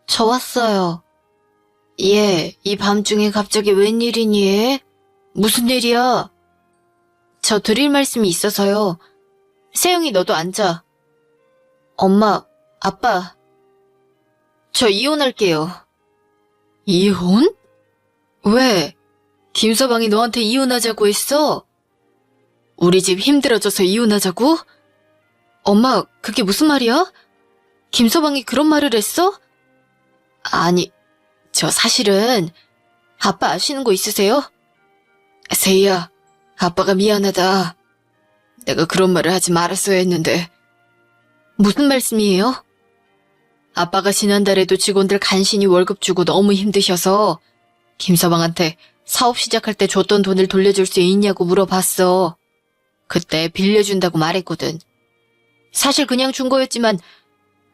저 왔어요. 예, 이 밤중에 갑자기 웬일이니? 무슨 일이야? 저 드릴 말씀이 있어서요. 세영이 너도 앉아. 엄마, 아빠, 저 이혼할게요. 이혼? 왜? 김서방이 너한테 이혼하자고 했어? 우리 집 힘들어져서 이혼하자고? 엄마, 그게 무슨 말이야? 김서방이 그런 말을 했어? 아니, 저 사실은 아빠 아시는 거 있으세요? 세희야, 아빠가 미안하다. 내가 그런 말을 하지 말았어야 했는데. 무슨 말씀이에요? 아빠가 지난달에도 직원들 간신히 월급 주고 너무 힘드셔서 김서방한테 사업 시작할 때 줬던 돈을 돌려줄 수 있냐고 물어봤어. 그때 빌려준다고 말했거든. 사실 그냥 준 거였지만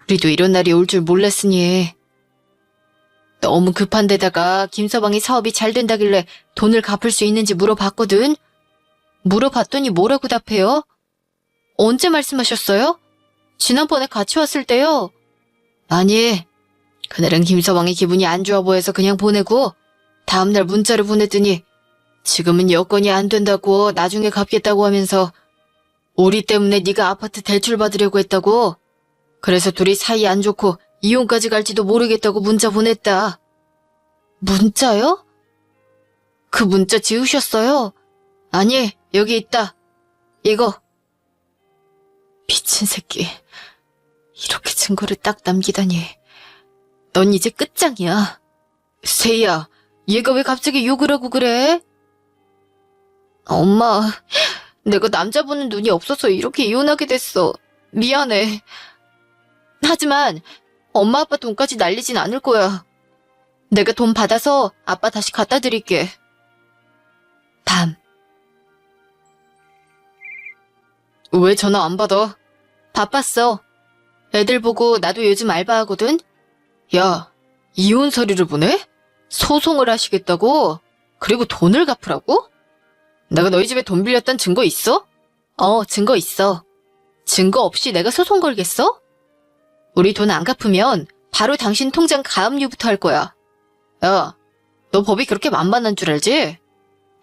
우리도 이런 날이 올 줄 몰랐으니. 너무 급한 데다가 김서방이 사업이 잘 된다길래 돈을 갚을 수 있는지 물어봤거든. 물어봤더니 뭐라고 답해요? 언제 말씀하셨어요? 지난번에 같이 왔을 때요. 아니, 그날은 김서방이 기분이 안 좋아 보여서 그냥 보내고 다음날 문자를 보냈더니 지금은 여건이 안 된다고 나중에 갚겠다고 하면서 우리 때문에 네가 아파트 대출 받으려고 했다고. 그래서 둘이 사이 안 좋고 이혼까지 갈지도 모르겠다고 문자 보냈다. 문자요? 그 문자 지우셨어요? 아니, 여기 있다. 이거. 미친 새끼. 이렇게 증거를 딱 남기다니. 넌 이제 끝장이야. 세희야, 얘가 왜 갑자기 욕을 하고 그래? 엄마, 내가 남자 보는 눈이 없어서 이렇게 이혼하게 됐어. 미안해. 하지만 엄마 아빠 돈까지 날리진 않을 거야. 내가 돈 받아서 아빠 다시 갖다 드릴게. 밤. 왜 전화 안 받아? 바빴어. 애들 보고 나도 요즘 알바하거든? 야, 이혼 서류를 보내? 소송을 하시겠다고? 그리고 돈을 갚으라고? 내가 너희 집에 돈 빌렸단 증거 있어? 증거 있어. 증거 없이 내가 소송 걸겠어? 우리 돈 안 갚으면 바로 당신 통장 가압류부터 할 거야. 야, 너 법이 그렇게 만만한 줄 알지?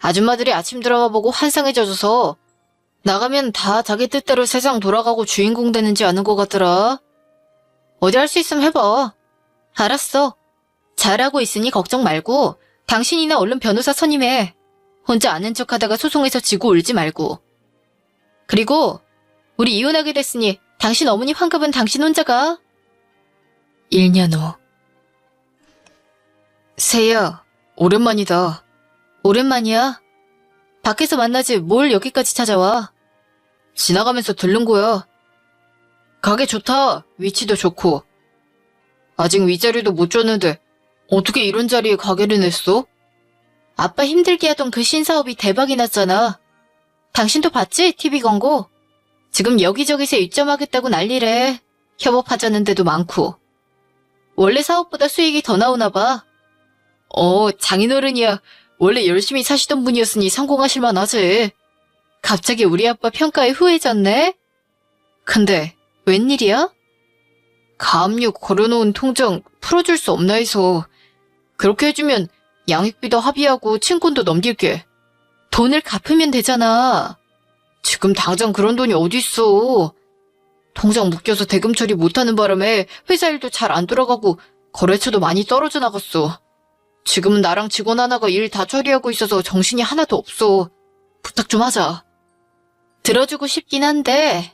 아줌마들이 아침 드라마 보고 환상에 젖어서 나가면 다 자기 뜻대로 세상 돌아가고 주인공 되는지 아는 것 같더라. 어디 할 수 있으면 해봐. 알았어. 잘하고 있으니 걱정 말고 당신이나 얼른 변호사 선임해. 혼자 아는 척하다가 소송에서 지고 울지 말고. 그리고 우리 이혼하게 됐으니 당신 어머니 환급은 당신 혼자 가. 1년 후. 세희야, 오랜만이다. 오랜만이야. 밖에서 만나지 뭘 여기까지 찾아와. 지나가면서 들른 거야. 가게 좋다. 위치도 좋고. 아직 위자료도 못 줬는데 어떻게 이런 자리에 가게를 냈어? 아빠 힘들게 하던 그 신사업이 대박이 났잖아. 당신도 봤지? TV 광고. 지금 여기저기서 입점하겠다고 난리래. 협업하자는 데도 많고. 원래 사업보다 수익이 더 나오나 봐. 장인어른이야. 원래 열심히 사시던 분이었으니 성공하실 만하지. 갑자기 우리 아빠 평가에 후회졌네? 근데 웬일이야? 가압류 걸어놓은 통장 풀어줄 수 없나 해서. 그렇게 해주면 양육비도 합의하고 친권도 넘길게. 돈을 갚으면 되잖아. 지금 당장 그런 돈이 어딨어. 통장 묶여서 대금 처리 못하는 바람에 회사 일도 잘 안 돌아가고 거래처도 많이 떨어져 나갔어. 지금은 나랑 직원 하나가 일 다 처리하고 있어서 정신이 하나도 없어. 부탁 좀 하자. 들어주고 싶긴 한데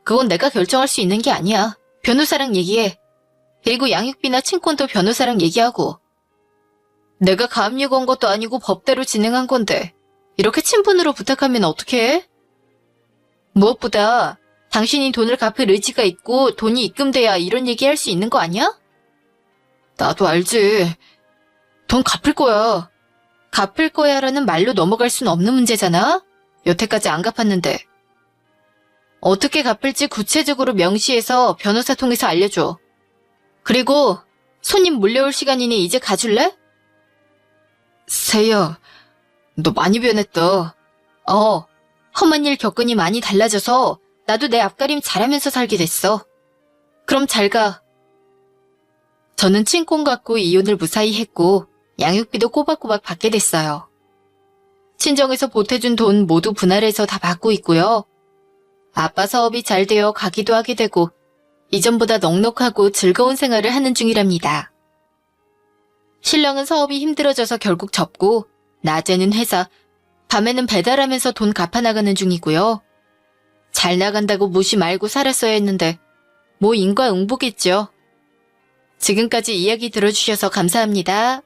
그건 내가 결정할 수 있는 게 아니야. 변호사랑 얘기해. 그리고 양육비나 친권도 변호사랑 얘기하고. 내가 가압류 건 것도 아니고 법대로 진행한 건데 이렇게 친분으로 부탁하면 어떡해? 무엇보다 당신이 돈을 갚을 의지가 있고 돈이 입금돼야 이런 얘기 할 수 있는 거 아니야? 나도 알지. 돈 갚을 거야. 갚을 거야라는 말로 넘어갈 순 없는 문제잖아? 여태까지 안 갚았는데. 어떻게 갚을지 구체적으로 명시해서 변호사 통해서 알려줘. 그리고 손님 몰려올 시간이니 이제 가줄래? 세희야, 너 많이 변했다. 험한 일 겪으니 많이 달라져서 나도 내 앞가림 잘하면서 살게 됐어. 그럼 잘 가. 저는 친권 갖고 이혼을 무사히 했고 양육비도 꼬박꼬박 받게 됐어요. 친정에서 보태준 돈 모두 분할해서 다 받고 있고요. 아빠 사업이 잘 되어 가기도 하게 되고 이전보다 넉넉하고 즐거운 생활을 하는 중이랍니다. 신랑은 사업이 힘들어져서 결국 접고 낮에는 회사, 밤에는 배달하면서 돈 갚아나가는 중이고요. 잘 나간다고 무시 말고 살았어야 했는데 뭐 인과응보겠죠. 지금까지 이야기 들어주셔서 감사합니다.